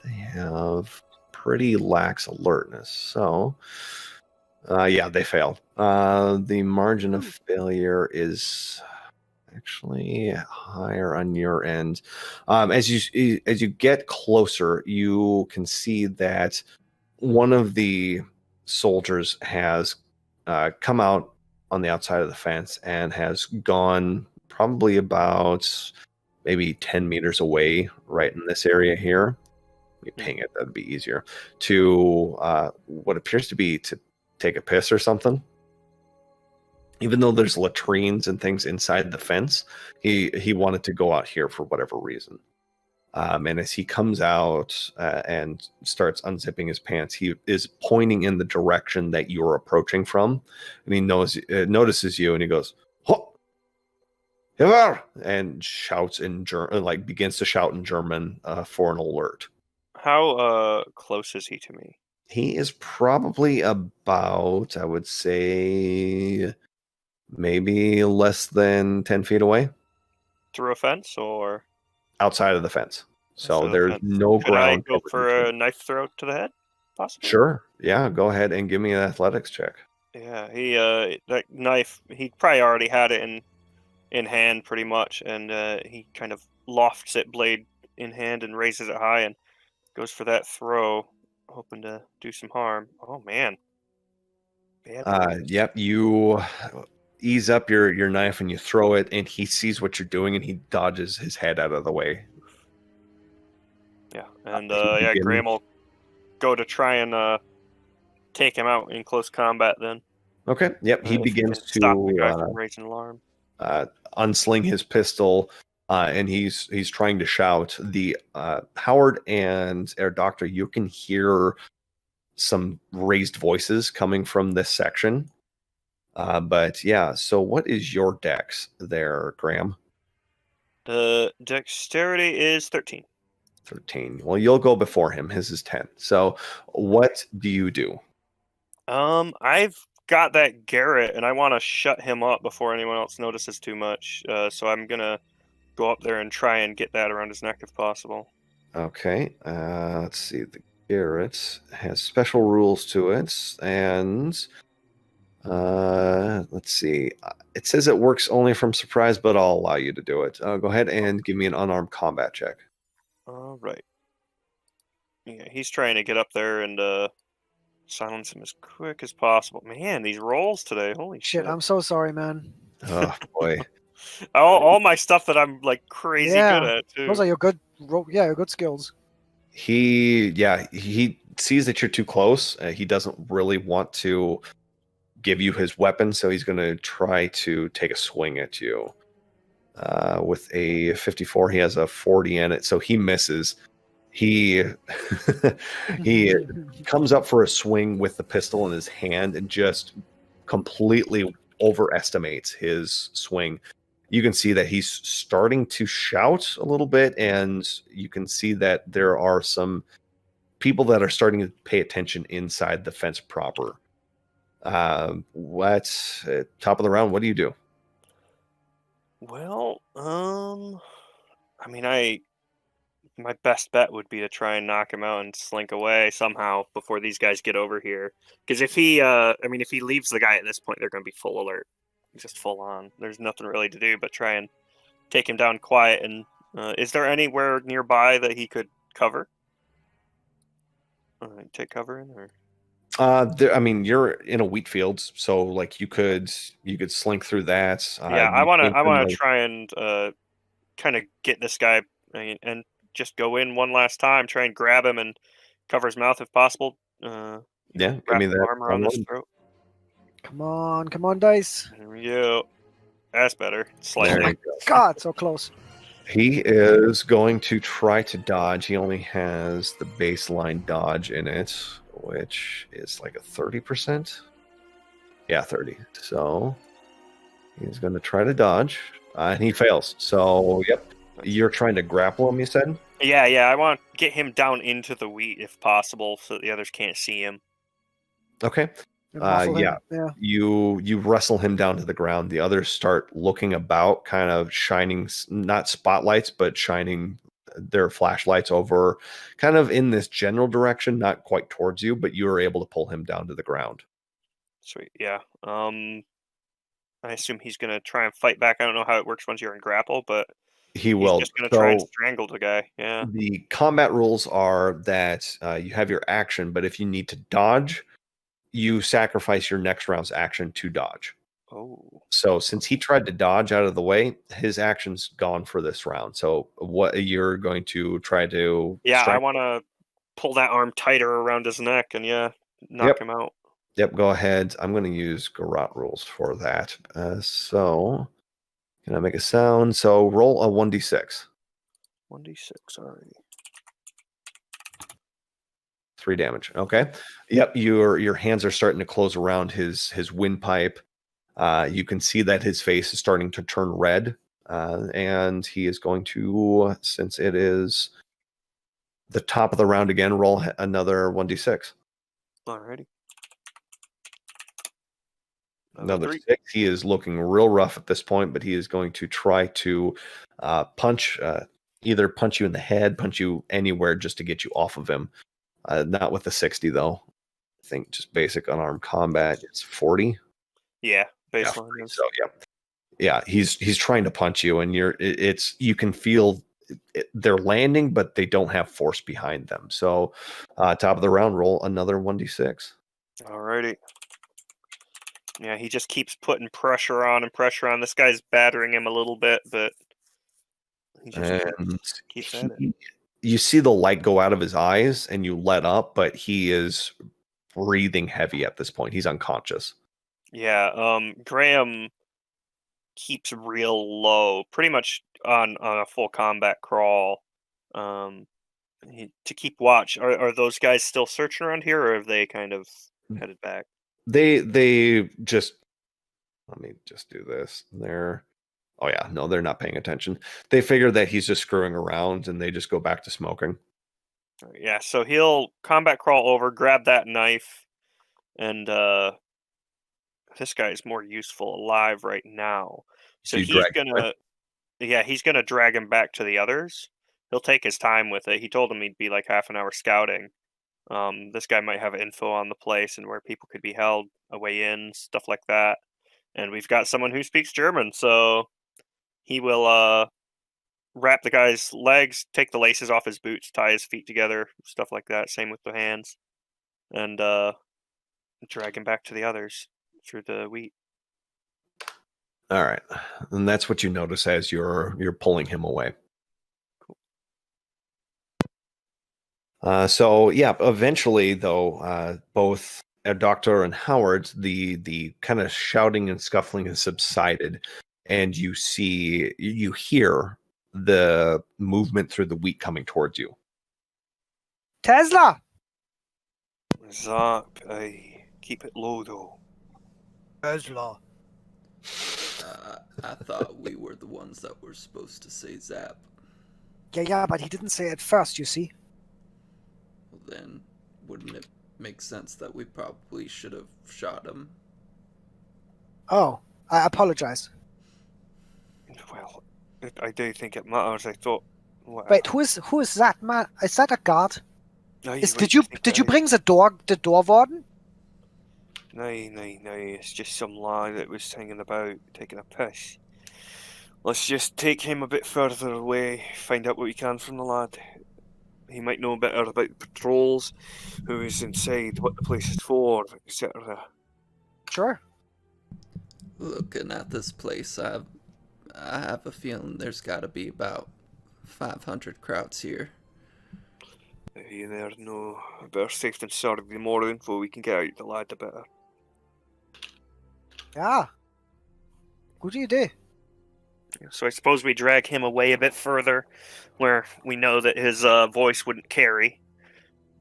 They have pretty lax alertness. So, yeah, they failed. The margin of failure is actually higher on your end. As you get closer, you can see that one of the soldiers has come out on the outside of the fence and has gone probably about maybe 10 meters away, right in this area here. Let me ping it, that'd be easier, to what appears to be to take a piss or something. Even though there's latrines and things inside the fence, he wanted to go out here for whatever reason. And as he comes out and starts unzipping his pants, he is pointing in the direction that you're approaching from, and he notices you, and he goes, "Ho, here!" and shouts in German, like begins to shout in German for an alert. How close is he to me? He is probably about, I would say, maybe less than 10 feet away. Through a fence or outside of the fence. So the there's fence? no Could I ground. go cover for a between. knife throw to the head? Possibly. Sure. Yeah, go ahead and give me an athletics check. Yeah, he that knife. He probably already had it in hand, pretty much, and he kind of lofts it, blade in hand, and raises it high, and goes for that throw, hoping to do some harm. Oh man. Bad. Yep, you ease up your knife and you throw it, and he sees what you're doing, and he dodges his head out of the way. Yeah, and he yeah, begins- Graham will go to try and take him out in close combat. Then Okay. Yep, he if begins can stop the guy to from raising alarm. unsling his pistol, and he's trying to shout. The Howard and Air Doctor, you can hear some raised voices coming from this section. But yeah, so what is your dex there, Graham? The dexterity is 13. 13. Well, you'll go before him. His is 10. So what do you do? I've got that Garrett, and I want to shut him up before anyone else notices too much. So I'm gonna go up there and try and get that around his neck if possible. Okay. Let's see. The Garrett has special rules to it, and let's see. It says it works only from surprise, but I'll allow you to do it. Go ahead and give me an unarmed combat check. All right. Yeah, he's trying to get up there and silence him as quick as possible. Man, these rolls today, holy Shit, shit! I'm so sorry, man. Oh boy. all my stuff that I'm like crazy good at too. Those are your good, your good skills. He sees that you're too close. He doesn't really want to give you his weapon, so he's going to try to take a swing at you. With a 54, he has a 40 in it, so he misses. He he comes up for a swing with the pistol in his hand and just completely overestimates his swing. You can see that he's starting to shout a little bit, and you can see that there are some people that are starting to pay attention inside the fence proper. What's top of the round? What do you do? Well, I mean, my best bet would be to try and knock him out and slink away somehow before these guys get over here. Because if he, if he leaves the guy at this point, they're going to be full alert, just full on. There's nothing really to do but try and take him down quiet. And is there anywhere nearby that he could cover? Take cover in, or? You're in a wheat field, so like you could slink through that. Yeah, I want to try and kind of get this guy and just go in one last time, try and grab him and cover his mouth if possible. Yeah, give me the that arm around his throat. Come on, dice. There we go. That's better. There Slightly. you go. God, so close. He is going to try to dodge. He only has the baseline dodge in it, which is like a 30%. Yeah, 30. So he's going to try to dodge, and he fails. So, yep. You're trying to grapple him, you said? Yeah. I want to get him down into the wheat if possible, so that the others can't see him. Okay. And muffle him. Yeah. You wrestle him down to the ground. The others start looking about, kind of shining, not spotlights, but shining their flashlights over, kind of in this general direction, not quite towards you, but you are able to pull him down to the ground. Sweet. Yeah. I assume he's gonna try and fight back. I don't know how it works once you're in grapple, but He he's will. just gonna try and So strangle the guy. Yeah. the combat rules are that you have your action, but if you need to dodge, you sacrifice your next round's action to dodge. Oh. So since he tried to dodge out of the way, his action's gone for this round. So what you're going to try to Yeah, I strike? want to pull that arm tighter around his neck and knock him out. Yep, go ahead. I'm going to use garrote rules for that. So can I make a sound? So roll a 1d6. 1d6 already. 3 damage. Okay. Yep, your hands are starting to close around his windpipe. You can see that his face is starting to turn red, and he is going to, since it is the top of the round again, roll another 1d6. Alrighty. Another 3. 6. He is looking real rough at this point, but he is going to try to punch, either punch you in the head, punch you anywhere just to get you off of him. Not with the 60, though. I think just basic unarmed combat, it's 40. Yeah, Yeah, baseline. 40, so yeah, he's trying to punch you, and you can feel they're landing, but they don't have force behind them. So, top of the round, roll another 1d6. Alrighty. Yeah, he just keeps putting pressure on and pressure on. This guy's battering him a little bit, but he just keeps at it. You see the light go out of his eyes, and you let up, but he is breathing heavy at this point. He's unconscious. Yeah, Graham keeps real low, pretty much on a full combat crawl. To keep watch. Are those guys still searching around here, or have they kind of headed back? They just, let me just do this. They're not paying attention. They figure that he's just screwing around, and they just go back to smoking. Yeah, so he'll combat crawl over, grab that knife, and this guy is more useful alive right now. So You he's drag gonna, he's gonna drag him back to the others. He'll take his time with it. He told him he'd be like half an hour scouting. This guy might have info on the place and where people could be held, a way in, stuff like that. And we've got someone who speaks German, so he will wrap the guy's legs, take the laces off his boots, tie his feet together, stuff like that. Same with the hands, and drag him back to the others through the wheat. All right, and that's what you notice as you're pulling him away. So yeah, eventually though, both Doctor and Howard, the kind of shouting and scuffling has subsided, and you hear the movement through the wheat coming towards you. Tesla! Zap, keep it low though. Tesla. I thought we were the ones that were supposed to say Zap. Yeah, but he didn't say it first, you see. Well, then, wouldn't it make sense that we probably should have shot him? Oh, I apologize. Well, I do think it matters. I thought. Wait, who is that man? Is that a guard? No, Did you bring the door warden? No, it's just some lad that was hanging about, taking a piss. Let's just take him a bit further away, find out what we can from the lad. He might know better about patrols, who is inside, what the place is for, etc. Sure. Looking at this place, I have a feeling there's got to be about 500 krauts here. You never know. Better safe than sorry. The more info we can get out the lad, the better. Yeah. Good idea. So I suppose we drag him away a bit further, where we know that his voice wouldn't carry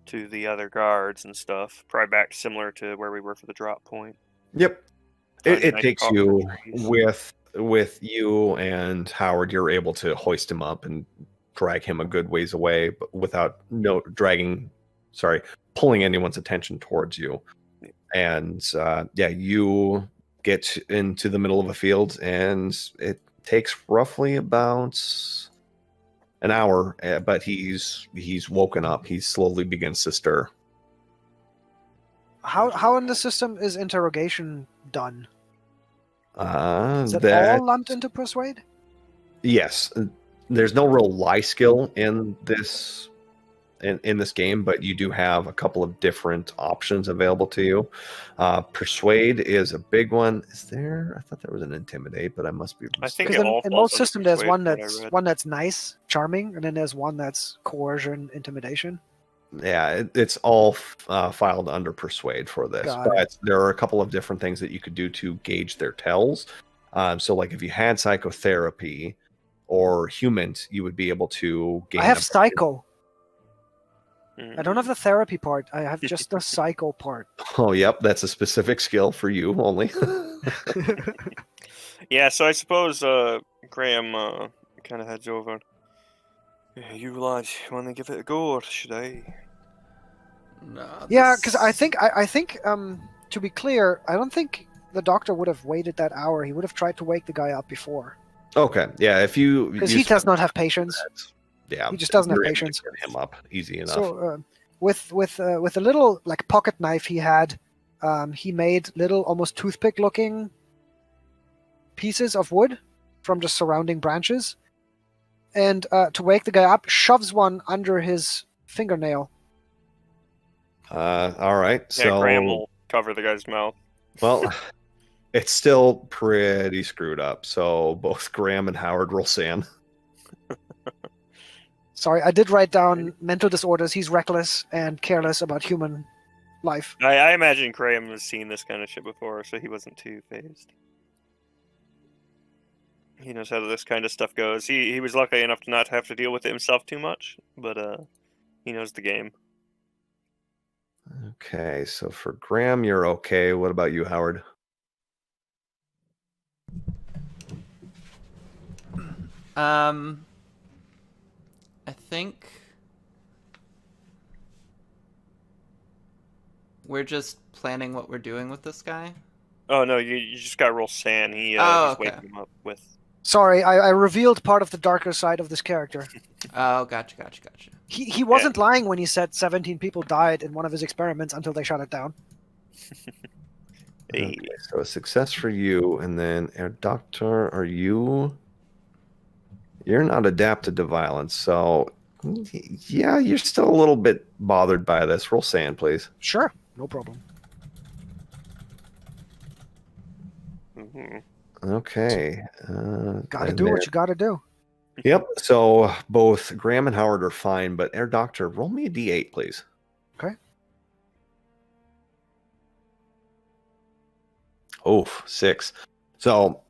to the other guards and stuff. Probably back similar to where we were for the drop point. Yep. It Nice takes copper you trees. with you and Howard. You're able to hoist him up and drag him a good ways away, but without pulling anyone's attention towards you. And you get into the middle of a field, and it takes roughly about an hour, but he's woken up. He slowly begins to stir. How in the system is interrogation done? Is it That all lumped into persuade? yes, there's no real lie skill in this in this game, but you do have a couple of different options available to you. Persuade is a big one. Is there? I thought there was an intimidate, but I must be. I think Because it all in falls most under systems, there's persuade one from what I that's read. one that's nice, charming, and then there's one that's coercion, intimidation. Yeah, it's all filed under persuade for this, Got but there are a couple of different things that you could do to gauge their tells. So, like if you had psychotherapy or humans, you would be able to gain. I have a- psycho. Mm. I don't have the therapy part. I have just the psycho part. Oh, yep, that's a specific skill for you only. Yeah, so I suppose Graham kind of heads over. You lads want to give it a go, or should I? No, Yeah, this- because I think to be clear, I don't think the doctor would have waited that hour. He would have tried to wake the guy up before. Okay, yeah, if you Because you he does spend not have patience. that, yeah, He just doesn't have you're able to patience. get him up easy enough. So with a little like pocket knife he had, he made little almost toothpick looking pieces of wood from just surrounding branches, and to wake the guy up, shoves one under his fingernail. All right, Yeah, so Graham will cover the guy's mouth. well, it's still pretty screwed up. So both Graham and Howard roll sand. Sorry, I did write down mental disorders. He's reckless and careless about human life. I imagine Graham has seen this kind of shit before, so he wasn't too phased. He knows how this kind of stuff goes. He was lucky enough to not have to deal with it himself too much, but he knows the game. Okay, so for Graham, you're okay. What about you, Howard? I think we're just planning what we're doing with this guy. Oh no, you just got to roll sand. He Oh, just okay. waking him up with. Sorry, I revealed part of the darker side of this character. Oh, gotcha. He wasn't lying when he said 17 people died in one of his experiments until they shut it down. Hey. Okay, so a success for you, and then Doctor, are you? You're not adapted to violence, so yeah, you're still a little bit bothered by this. Roll sand, please. Sure, no problem. Mhm. Okay. Gotta and do then- what you gotta do. Yep. So both Graham and Howard are fine, but Air Doctor, roll me a D8, please. Okay. Oh, 6. So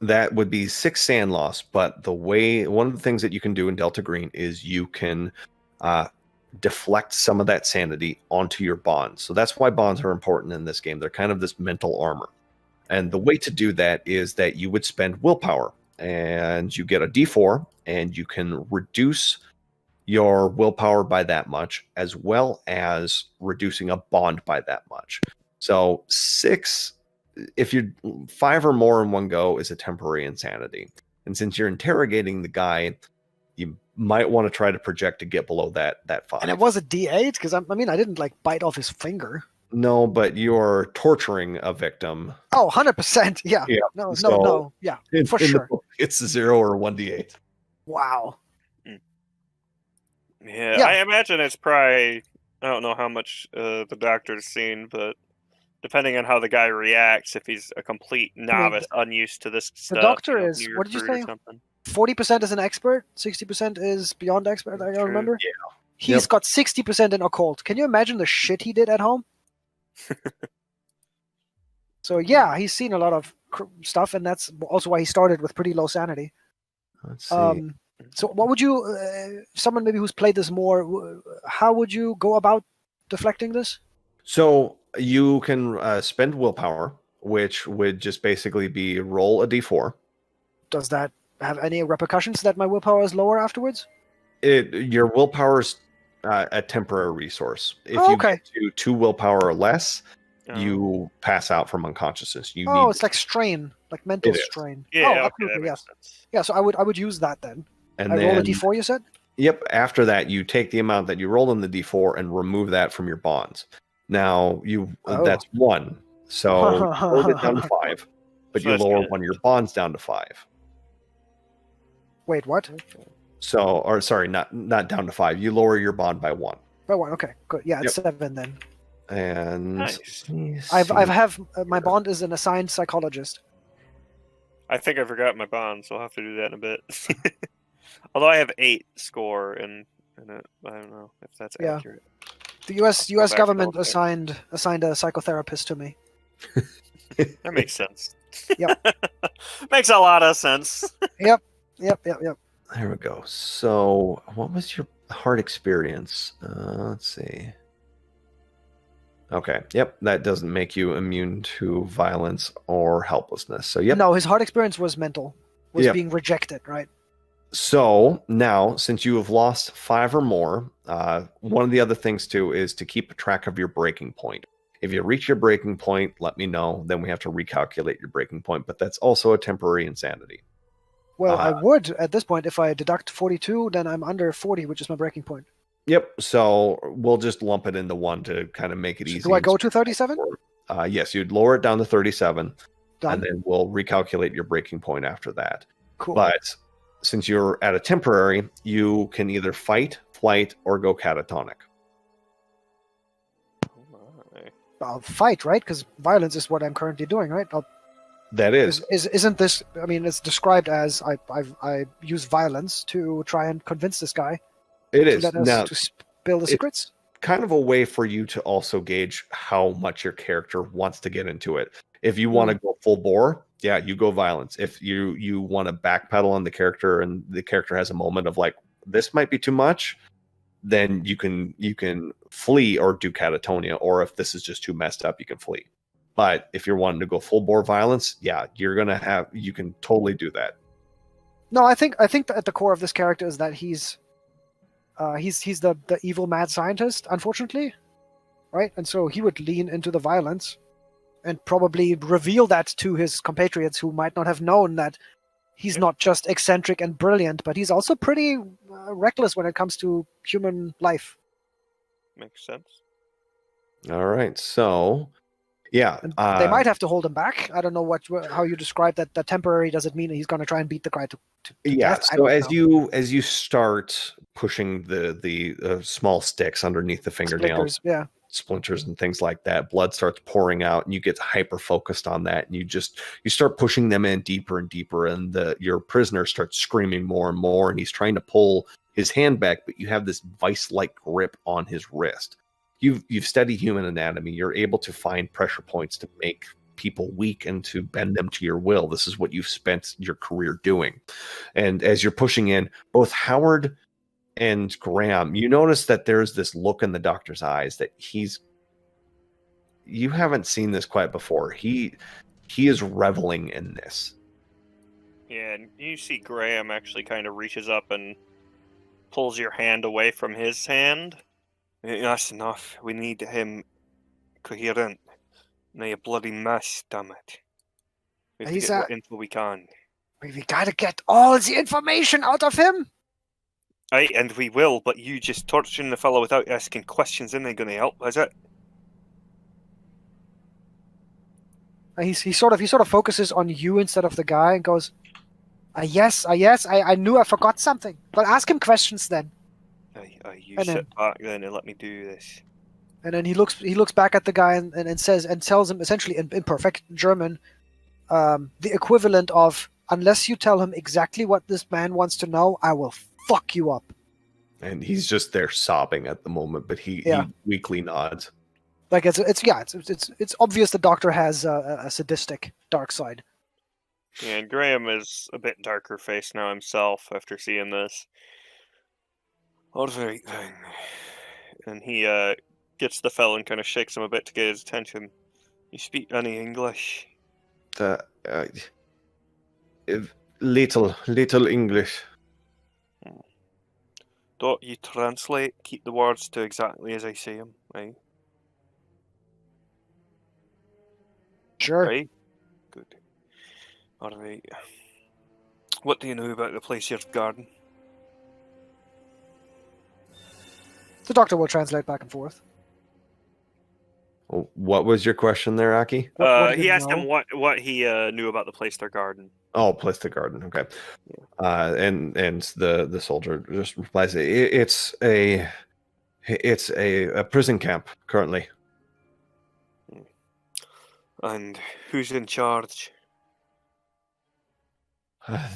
that would be 6 sand loss. But one of the things that you can do in Delta Green is you can deflect some of that sanity onto your bonds. So that's why bonds are important in this game. They're kind of this mental armor. And the way to do that is that you would spend willpower, and you get a D4, and you can reduce your willpower by that much, as well as reducing a bond by that much. So 6, if you're 5 or more in one go, is a temporary insanity. And since you're interrogating the guy, you might want to try to project to get below that 5. And it was a D8 because I didn't like bite off his finger. No, but you're torturing a victim. Oh, 100%. Yeah. Yeah, No. Yeah, for In the sure. book, it's 0 or 1d8. Wow. Yeah, Yeah. I imagine it's probably. I don't know how much the doctor's seen, but depending on how the guy reacts, if he's a complete novice, unused to this stuff. doctor you know, is- new what did you recruit or say? something. 40% is an expert, 60% is beyond expert, I don't True. remember. Yeah. He's Yep. got 60% in occult. Can you imagine the shit he did at home? So yeah, he's seen a lot of stuff, and that's also why he started with pretty low sanity. Let's see. So what would you, someone maybe who's played this more, how would you go about deflecting this? So you can spend willpower, which would just basically be roll a d4. Does that have any repercussions that my willpower is lower afterwards? Your willpower is a temporary resource. If Oh, you okay. get to 2 willpower or less, Oh. you pass out from unconsciousness. You Oh, need it's like strain, like mental It is. strain. Yeah, oh, okay, that absolutely, makes yes. sense. Yeah, so I would use that then. and I then roll a d4, you said? Yep. After that, you take the amount that you rolled in the d4 and remove that from your bonds. Now Oh. that's 1. So hold it down to 5. but So you that's lower good. one of your bonds down to 5. Wait, what? So, or sorry, not down to 5. You lower your bond by 1. By 1. Okay, good. Yeah, it's Yep. 7 then. And Nice. My bond is an assigned psychologist. I think I forgot my bond, so I'll have to do that in a bit. Although I have 8 score in it, I don't know if that's Yeah. accurate. The U.S. back and government look at it. assigned a psychotherapist to me. That makes sense. Yep. Makes a lot of sense. Yep. there we go. So, what was your hard experience? Let's see. Okay. Yep. That doesn't make you immune to violence or helplessness. So, yep. No, his hard experience was mental. Was Yep. being rejected, right? So now, since you have lost 5 or more, one of the other things too is to keep track of your breaking point. If you reach your breaking point, let me know. Then we have to recalculate your breaking point. But that's also a temporary insanity. Well, I would at this point if I deduct 42, then I'm under 40, which is my breaking point. Yep. So we'll just lump it into 1 to kind of make it easy. Do I go to 37? Yes, you'd lower it down to 37, Done. and then we'll recalculate your breaking point after that. Cool. But since you're at a temporary, you can either fight, flight, or go catatonic. I'll fight, right? Because violence is what I'm currently doing, right? That is. Isn't this? I mean, it's described as I use violence to try and convince this guy. It is. Let us Now, to spill the secrets. kind of a way for you to also gauge how much your character wants to get into it. If you want to go full bore, yeah, you go violence. If you want to backpedal on the character and the character has a moment of like, this might be too much, then you can flee or do catatonia. Or if this is just too messed up, you can flee. But if you're wanting to go full bore violence, yeah, you can totally do that. No, I think that at the core of this character is that he's the evil mad scientist, unfortunately, right? And so he would lean into the violence and probably reveal that to his compatriots who might not have known that he's not just eccentric and brilliant, but he's also pretty reckless when it comes to human life. Makes sense. All right, so yeah, And they might have to hold him back. I don't know how you describe that. The temporary doesn't mean he's going to try and beat the guy to yeah. death. I So don't know. as you start pushing the small sticks underneath the fingernails, Splinters, yeah. splinters and things like that, blood starts pouring out, and you get hyper focused on that, and you start pushing them in deeper and deeper, and your prisoner starts screaming more and more, and he's trying to pull his hand back, but you have this vice-like grip on his wrist. You've studied human anatomy. You're able to find pressure points to make people weak and to bend them to your will. This is what you've spent your career doing. And as you're pushing in, both Howard and Graham, you notice that there's this look in the doctor's eyes that you haven't seen this quite before. He is reveling in this. Yeah, and you see Graham actually kind of reaches up and pulls your hand away from his hand. That's enough. We need him coherent. Now you bloody mess, damn it. We have to He's get what info we can. We gotta get all the information out of him. Aye, and we will, but you just torturing the fellow without asking questions isn't going to help, is it? He sort of focuses on you instead of the guy and goes, yes, I knew I forgot something. But ask him questions then. Aye, you And sit back then and let me do this. And then he looks back at the guy and says and tells him essentially in perfect German, the equivalent of, unless you tell him exactly what this man wants to know, I will fuck you up. And he's just there sobbing at the moment, but he weakly nods. Like it's obvious the doctor has a sadistic dark side. Yeah, and Graham is a bit darker faced now himself after seeing this. All right then. And he gets the fellow and kind of shakes him a bit to get his attention. You speak any English? Little English. Don't you translate? Keep the words to exactly as I say them, right? Sure. Right? Good. Alright. What do you know about the place you're guarding? The doctor will translate back and forth. What was your question there, Aki? What do He you asked know? him what he knew about the place they're guarding. Oh, place the garden. Okay. And the soldier just replies, it's a prison camp currently. And who's in charge?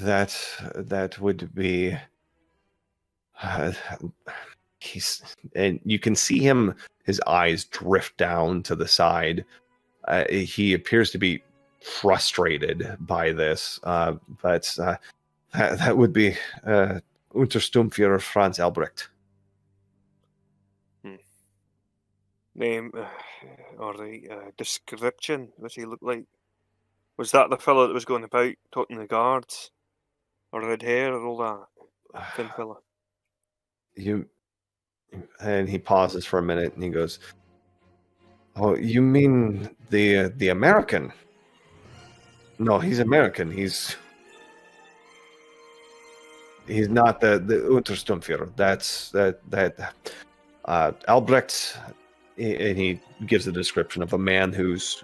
That would be and you can see his eyes drift down to the side. He appears to be frustrated by this, but that would be Untersturmführer Franz Albrecht. Name or the description? What does he look like? Was that the fellow that was going about talking to the guards? Or red hair or all that? Thin fella. And he pauses for a minute and he goes, "Oh, you mean the American?" No, he's American. He's not the Untersturmführer. That's that Albrecht, and he gives a description of a man who's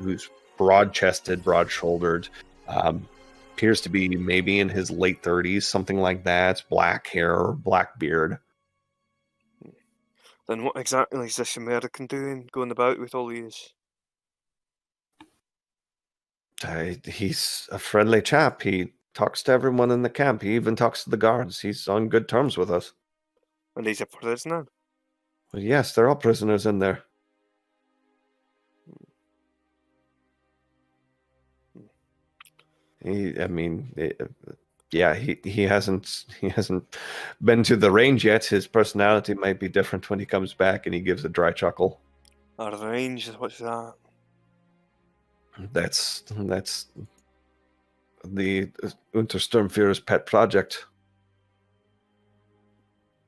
broad-chested, broad-shouldered, appears to be maybe in his late 30s, something like that. Black hair, black beard. Then what exactly is this American doing, going about with all these? He's a friendly chap. He talks to everyone in the camp. He even talks to the guards. He's on good terms with us. And he's a prisoner? Well, yes, they're all prisoners in there. He hasn't been to the range yet. His personality might be different when he comes back, and he gives a dry chuckle. Our range, what's that? That's the Untersturmführer's pet project.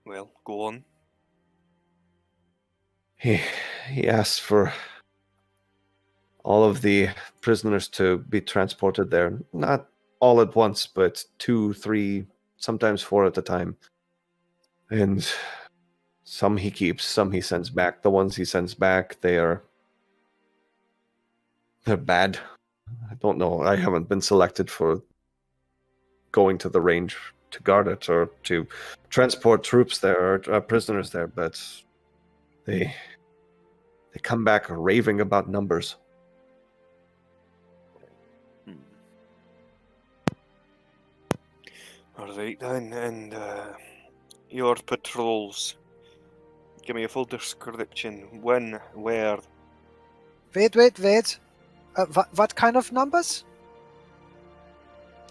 Well, go on. He asked for all of the prisoners to be transported there. Not all at once, but 2, 3, sometimes 4 at a time. And some he keeps, some he sends back. The ones he sends back, they're bad. I don't know. I haven't been selected for going to the range to guard it or to transport troops there or prisoners there, but they come back raving about numbers. All right then, and your patrols. Give me a full description. When, where? Wait. What kind of numbers?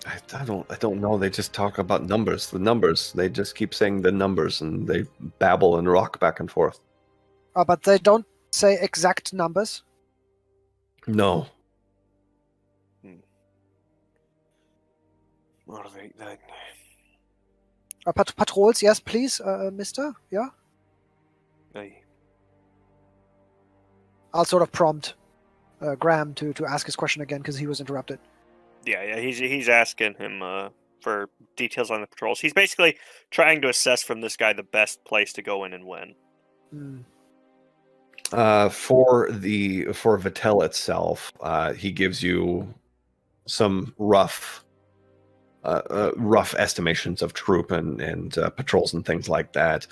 I don't know. They just talk about numbers. The numbers. They just keep saying the numbers, and they babble and rock back and forth. But they don't say exact numbers. No. All right then. Patrols, yes, please, mister. Yeah. Aye. I'll sort of prompt Graham to ask his question again because he was interrupted. Yeah. He's asking him for details on the patrols. He's basically trying to assess from this guy the best place to go in and when. For Vittel itself, he gives you some rough estimations of troop and patrols and things like that.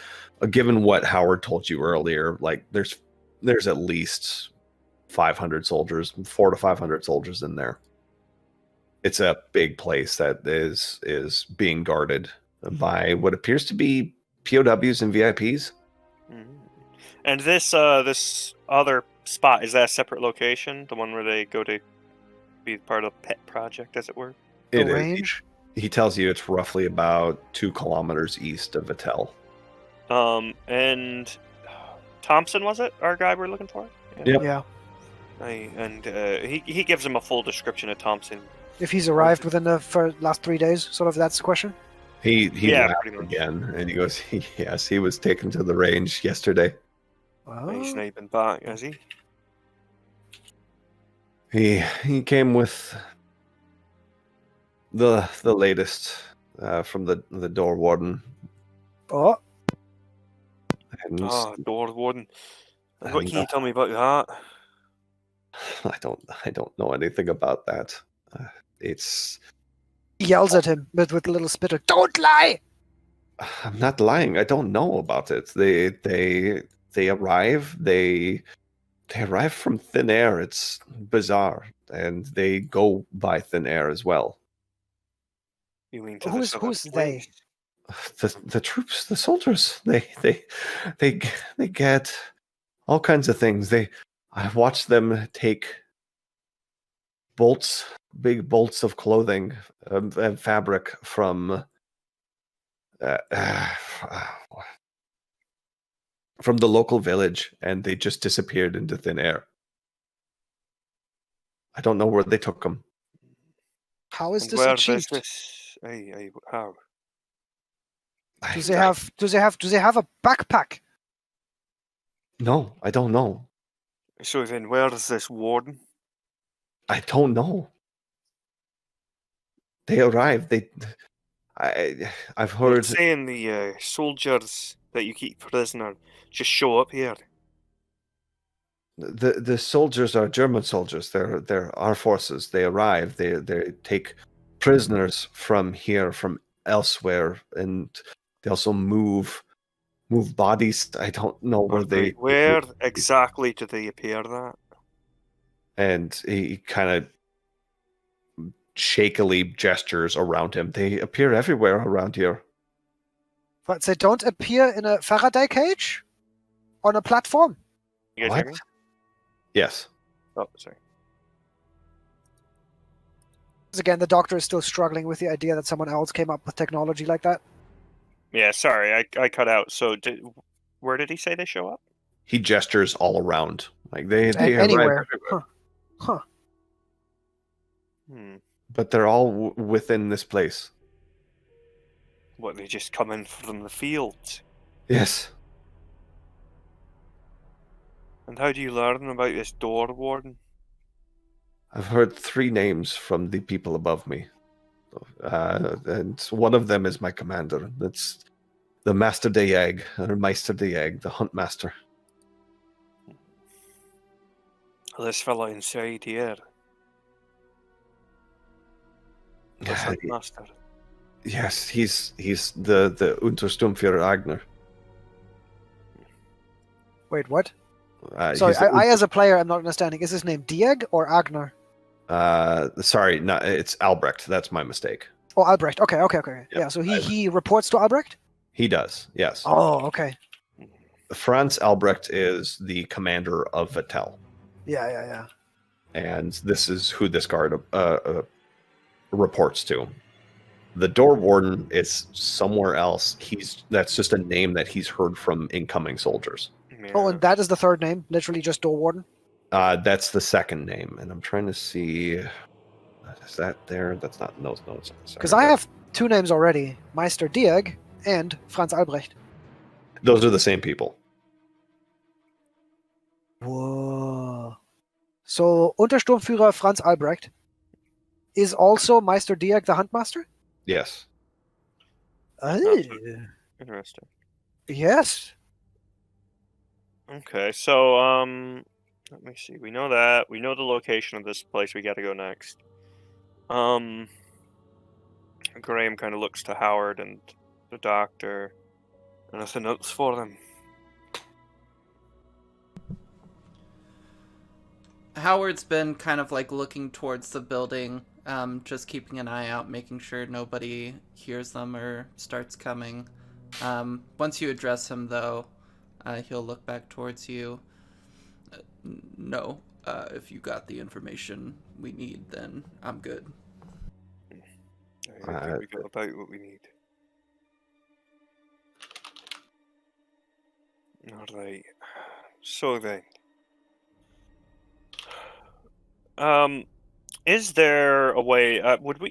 Given what Howard told you earlier, like there's at least 500 soldiers, 400 to 500 soldiers in there. It's a big place that is being guarded by what appears to be POWs and VIPs. And this other spot, is that a separate location? The one where they go to be part of the pet project, as it were? The range? He tells you it's roughly about 2 kilometers east of Vittel. And Thompson, was it? Our guy we're looking for? Yeah. And he gives him a full description of Thompson. If he's arrived within the last 3 days, sort of that's the question? He laughed pretty much. again, and he goes, yes, he was taken to the range yesterday. Wow. He's not been back, has he? He came with the latest from the door warden. Oh. And door warden. and, What can you tell me about that? I don't know anything about that. It's He yells at him with a little spitter. Don't lie! I'm not lying. I don't know about it. They arrive. They arrive from thin air. It's bizarre, and they go by thin air as well. You mean to Who's this other they? place? The troops, the soldiers. They get all kinds of things. I watched them take big bolts of clothing and fabric from from the local village, and they just disappeared into thin air. I don't know where they took them. How is And this where achieved? is this? How? Do they have a backpack? No, I don't know. So then, where is this warden? I don't know. They arrived. I've heard You're saying the soldiers that you keep prisoner just show up here. the soldiers are German soldiers. They're our forces. They arrive. They take prisoners from here, from elsewhere, and they also move bodies. I don't know where they. Where exactly do they appear that? And he kind of shakily gestures around him. They appear everywhere around here. But they don't appear in a Faraday cage? On a platform? You guys What? hear me? Yes. Oh, sorry. Again, the doctor is still struggling with the idea that someone else came up with technology like that. Yeah, sorry, I cut out. So, where did he say they show up? He gestures all around. Like they arrive Anywhere. everywhere. Huh. But they're all within this place. What, they just come in from the fields? Yes. And how do you learn about this door warden? I've heard 3 names from the people above me. And one of them is my commander. That's the Master de Jäg, or Meister de Jäg, the Hunt Master. This fella inside here. The Hunt Master. Yes, he's the Untersturmführer Agner. Wait, what? Sorry, Sorry, I as a player am not understanding. Is his name Dieg or Agner? Sorry, it's Albrecht. That's my mistake. Oh, Albrecht. Okay. Yeah, so he reports to Albrecht? He does, yes. Oh, okay. Franz Albrecht is the commander of Vattel. Yeah. And this is who this guard reports to. The door warden is somewhere else. That's just a name that he's heard from incoming soldiers. Yeah. Oh, and that is the third name? Literally just door warden? That's the second name, and I'm trying to see. Is that there? That's not no. Because I have 2 names already: Meister Dieg and Franz Albrecht. Those are the same people. Whoa. So Untersturmführer Franz Albrecht is also Meister Dieg the Huntmaster? Yes. Oh. Interesting. Yes. Okay, so let me see. We know that. We know the location of this place we gotta go next. Graham kind of looks to Howard and the doctor. Anything else for them? Howard's been kind of like looking towards the building, just keeping an eye out, making sure nobody hears them or starts coming. Once you address him, though, he'll look back towards you. No, if you got the information we need, then I'm good. I think we got about what we need. Alright. So then. Is there a way,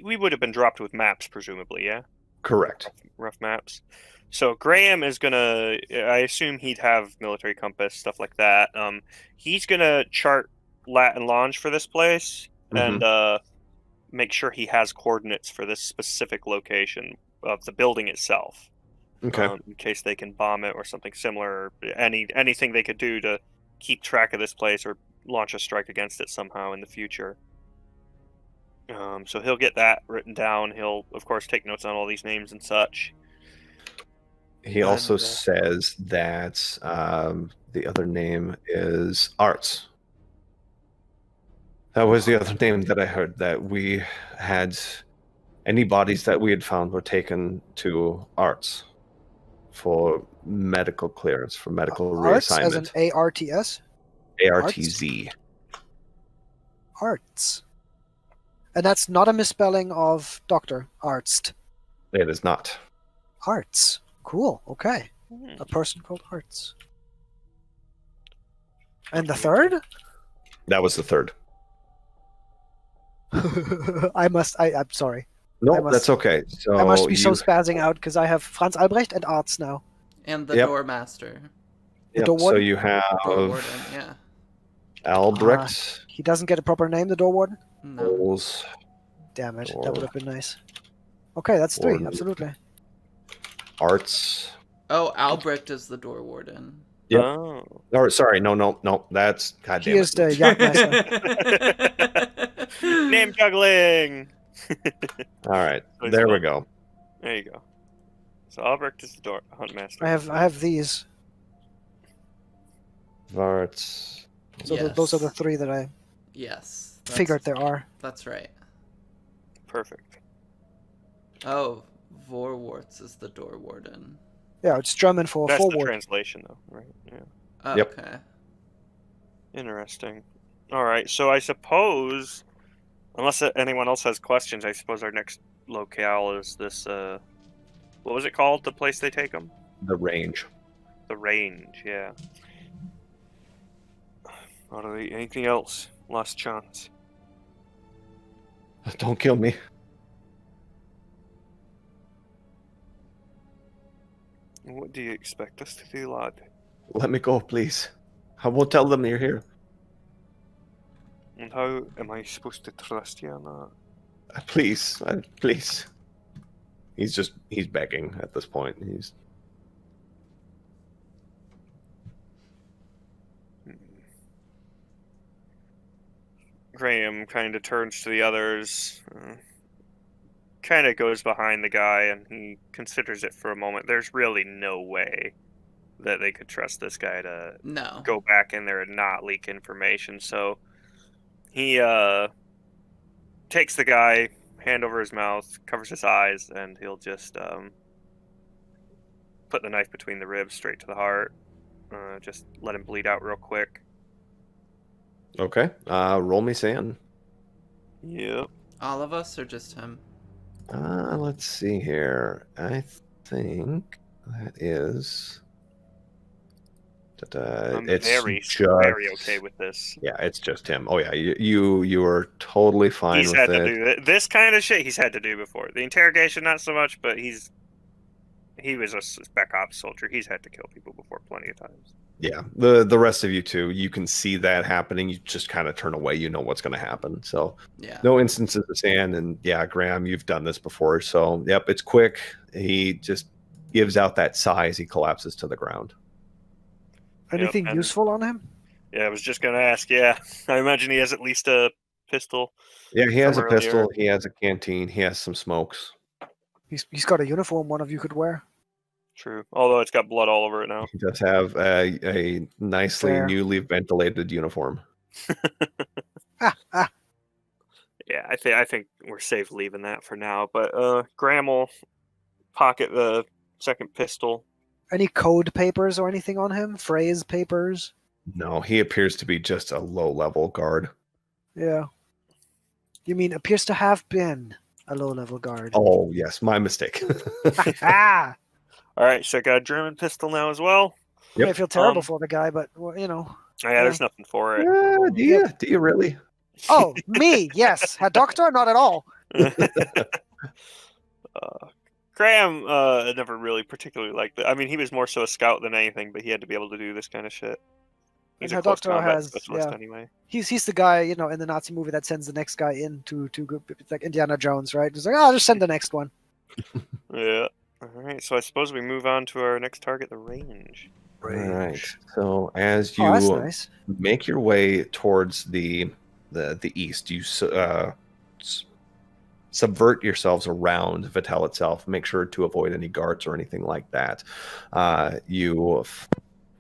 we would have been dropped with maps, presumably, yeah? Correct. Rough maps. So Graham is gonna, I assume he'd have military compass, stuff like that. He's gonna chart lat and longe for this place, and make sure he has coordinates for this specific location of the building itself. Okay. In case they can bomb it or something similar, anything they could do to keep track of this place or launch a strike against it somehow in the future. So he'll get that written down. He'll, of course, take notes on all these names and such. He also And, says that the other name is Arts. That was the other name that I heard, that we had any bodies that we had found were taken to Arts for medical clearance, for medical Arts as reassignment. an ARTS? ARTZ. Arts. And that's not a misspelling of doctor. Artst. It is not. Arts. Cool. Okay. Hmm. A person called Arts. And the third? That was the third. I'm sorry. No, I must- that's okay. So I must be so you- spazzing out because I have Franz Albrecht and Arts now. And the Yep. doormaster. Yep, door so warden? you have Door warden, yeah. Albrecht, He doesn't get a proper name, the door warden? No. Bowles, Damn it. Door That would have been nice. Okay, that's three. warden. Absolutely. Arts. Oh, Albrecht is the door warden. Yep. Oh. Or sorry, no. That's He goddamn is the Jagdmeister. Name juggling. All right, So he's there we fine. go. There you go. So Albrecht is the door hunt master. I have these. Arts. So Yes. those are the three that I Yes. figured there are. That's right. Perfect. Oh, Vorwarts is the door warden. Yeah, it's German for That's the forward. translation, though, right? Yeah. Oh, Yep. Okay. Interesting. All right. So I suppose, unless anyone else has questions, I suppose our next locale is this. What was it called? The place they take them? The range. The range. Yeah. Anything else? Last chance. Don't kill me. What do you expect us to do, lad? Let me go, please. I won't tell them you're here. And how am I supposed to trust you on that? Please, please. He's begging at this point. He's Graham kind of turns to the others, kind of goes behind the guy, and he considers it for a moment. There's really no way that they could trust this guy to No. go back in there and not leak information. So he takes the guy, hand over his mouth, covers his eyes, and he'll just put the knife between the ribs straight to the heart. Just let him bleed out real quick. okay. Roll me sand. Yep. All of us or just him? Let's see here. I think that is. I'm It's very just, okay with this. Yeah, it's just him. Oh yeah, you are totally fine He's with had it. to do this kind of shit. He's had to do before. The interrogation, not so much, but he was a spec ops soldier. He's had to kill people before plenty of times. Yeah, the rest of you too. You can see that happening. You just kind of turn away. You know what's going to happen. So Yeah. no instances of sand. And yeah, Graham, you've done this before. So yep, it's quick. He just gives out that sigh as he collapses to the ground. Anything and- useful on him? Yeah, I was just gonna ask. Yeah, I imagine he has at least a pistol. Yeah, he has a From earlier. pistol. He has a canteen. He has some smokes. He's got a uniform one of you could wear. True, although it's got blood all over it now. He does have a nicely Fair. newly ventilated uniform. Ah, Yeah, I think we're safe leaving that for now. But Graham will pocket the second pistol. any code papers or anything on him? Phrase papers? No, he appears to be just a low-level guard. Yeah. You mean appears to have been a low-level guard? Oh, yes, my mistake. Ah! All right, so I got a German pistol now as well. Yep. I feel terrible Um, for the guy, but well, you know. Yeah, there's nothing for it. Yeah, do you? Do you really? Oh, me? Yes. Herr Doctor? Not at all. Graham never really particularly liked it. I mean, he was more so a scout than anything, but he had to be able to do this kind of shit. He's And a her close doctor combat has- specialist yeah. anyway. He's the guy, you know, in the Nazi movie that sends the next guy in to go. It's like Indiana Jones, right? He's like, oh, I'll just send the next one. Yeah. All right, so I suppose we move on to our next target, the range. All right. Range. So as Oh, that's you nice. make your way towards the east, you subvert yourselves around Vitel itself. Make sure to avoid any guards or anything like that.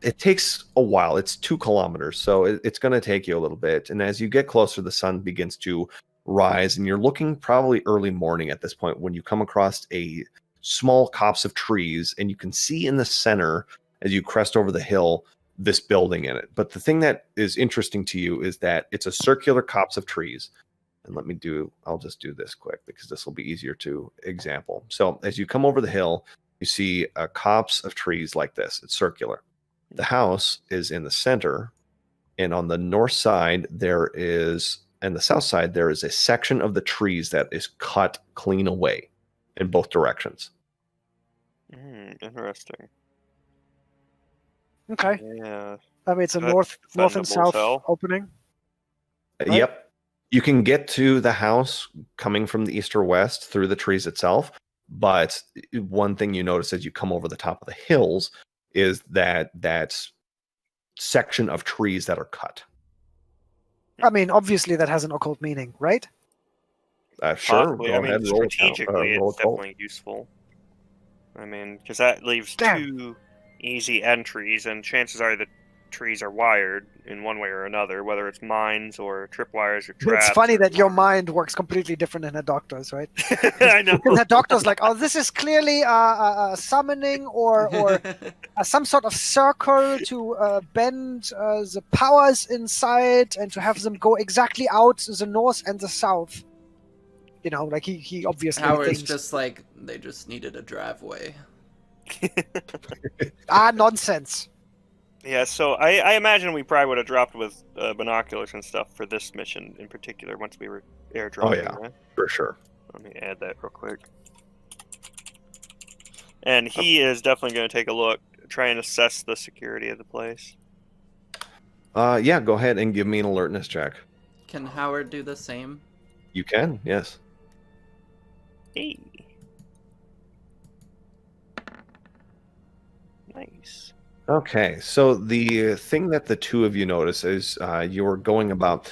It takes a while. It's 2 kilometers, so it's going to take you a little bit. And as you get closer, the sun begins to rise, and you're looking probably early morning at this point when you come across a small copse of trees, and you can see in the center as you crest over the hill this building in it. But the thing that is interesting to you is that it's a circular copse of trees. And I'll just do this quick because this will be easier to example. So as you come over the hill, you see a copse of trees like this. It's circular. The house is in the center, and on the north side and the south side, there is a section of the trees that is cut clean away in both directions. Interesting. Okay. Yeah. I mean, it's a That's north and defendable south as hell. opening. Right? Yep. You can get to the house coming from the east or west through the trees itself, but one thing you notice as you come over the top of the hills is that section of trees that are cut. I mean, obviously that has an occult meaning, right? Sure. Possibly. Go I mean, ahead. Roll strategically, roll it's a call. definitely useful. I mean, because that leaves Damn. 2 easy entries, and chances are the trees are wired in one way or another, whether it's mines or tripwires or traps. It's funny or that your wires. mind works completely different than a doctor's, right? I know. And the doctor's like, oh, this is clearly a summoning or some sort of circle to bend the powers inside and to have them go exactly out to the north and the south. You know, like he obviously Howard's thinks, just like, they just needed a driveway. nonsense. Yeah, so I imagine we probably would have dropped with binoculars and stuff for this mission in particular once we were airdropping. Oh, yeah. Right? For sure. Let me add that real quick. And he is definitely going to take a look, try and assess the security of the place. Yeah, go ahead and give me an alertness check. Can Howard do the same? You can, yes. Hey. Nice. Okay, so the thing that the two of you notice is you're going about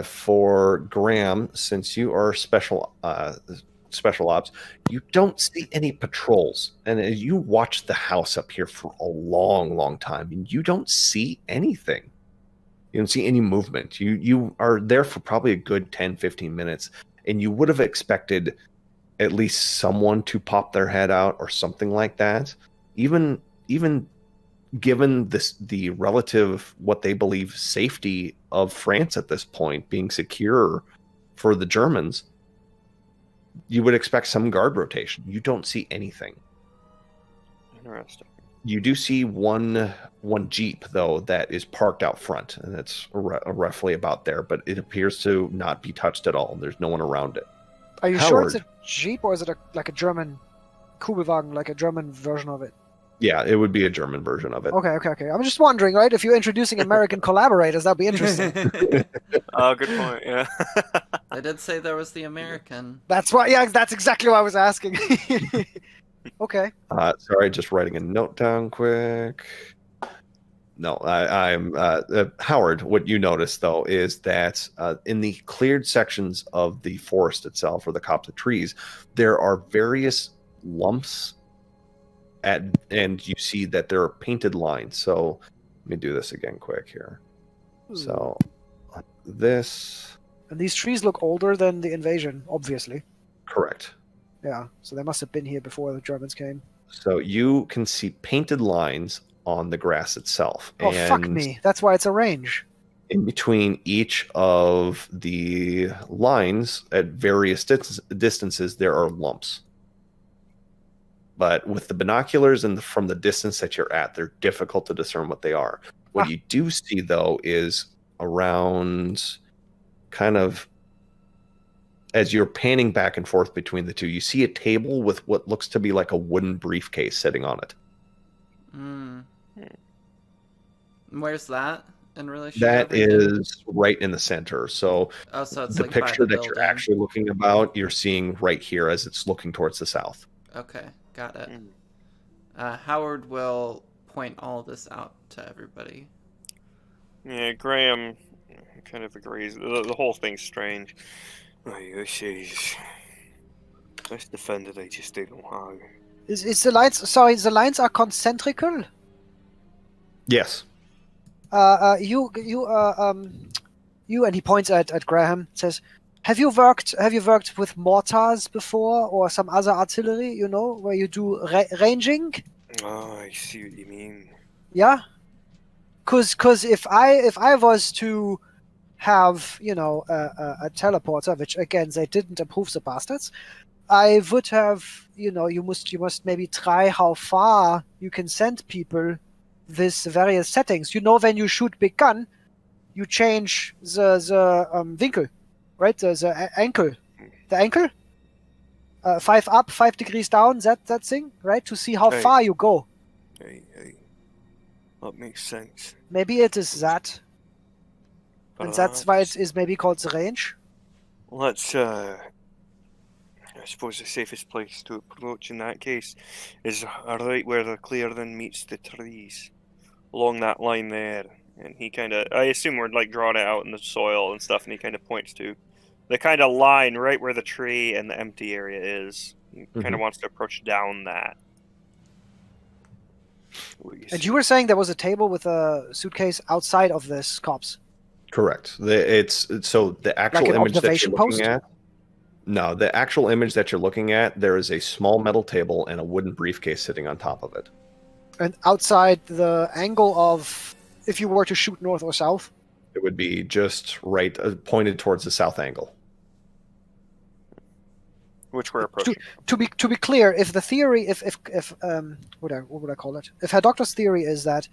for Graham, since you are special ops, you don't see any patrols, and as you watch the house up here for a long time, and you don't see anything. You don't see any movement. You are there for probably a good 10-15 minutes, and you would have expected at least someone to pop their head out or something like that. Even given the relative, what they believe, safety of France at this point, being secure for the Germans, you would expect some guard rotation. You don't see anything. Interesting. You do see one Jeep, though, that is parked out front, and it's roughly about there, but it appears to not be touched at all. There's no one around it. Are you sure it's Howard. a Jeep or is it like a German Kugelwagen, like a German version of it? Yeah, it would be a German version of it. Okay. I'm just wondering, right? If you're introducing American collaborators, that'd be interesting. Oh, good point. Yeah. I did say there was the American. That's why. Yeah, that's exactly what I was asking. Okay. Sorry, just writing a note down quick. No, I'm Howard. What you notice, though, is that in the cleared sections of the forest itself, or the copse of trees, there are various lumps and you see that there are painted lines. So let me do this again quick here. So this... And these trees look older than the invasion, obviously. Correct. Yeah, so they must have been here before the Germans came. So you can see painted lines on the grass itself. Oh, and fuck me. That's why it's a range. in between each of the lines at various distances, there are lumps. But with the binoculars and from the distance that you're at, they're difficult to discern what they are. What you do see, though, is around kind of as you're panning back and forth between the two, you see a table with what looks to be like a wooden briefcase sitting on it. Where's that in relation? That to everything? is right in the center. So, so it's the like by picture the that you're building. actually looking about, you're seeing right here as it's looking towards the south. Okay, got it. Howard will point all of this out to everybody. Yeah, Graham kind of agrees. The whole thing's strange. This defender they just don't have. Is the lines? Sorry, the lines are concentrical. Yes. You, and he points at Graham. Says, Have you worked with mortars before, or some other artillery? You know, where you do ranging? Oh, I see what you mean. Yeah. Cause if I was to have a teleporter, which again they didn't approve, the bastards, I would have you must maybe try how far you can send people with various settings. When you shoot big gun, you change the winkel, right? The ankle. 5 up, 5 degrees down. That thing, right? To see how Hey. far you go. Hey, that makes sense. Maybe it is that, and that's why it Perhaps. is maybe called the range. Let's, I suppose the safest place to approach in that case is right where the clearing meets the trees. Along that line there. And he kind of, I assume we're like drawing it out in the soil and stuff, and he kind of points to the kind of line right where the tree and the empty area is. He kind of wants to approach down that. And you were saying there was a table with a suitcase outside of this copse. Correct. So the actual an image that you're observation looking post? at. No, the actual image that you're looking at, there is a small metal table and a wooden briefcase sitting on top of it. And outside the angle of, if you were to shoot north or south? It would be just right, pointed towards the south angle. Which we're approaching. To be clear, if the theory, if what would I call it? If her doctor's theory is that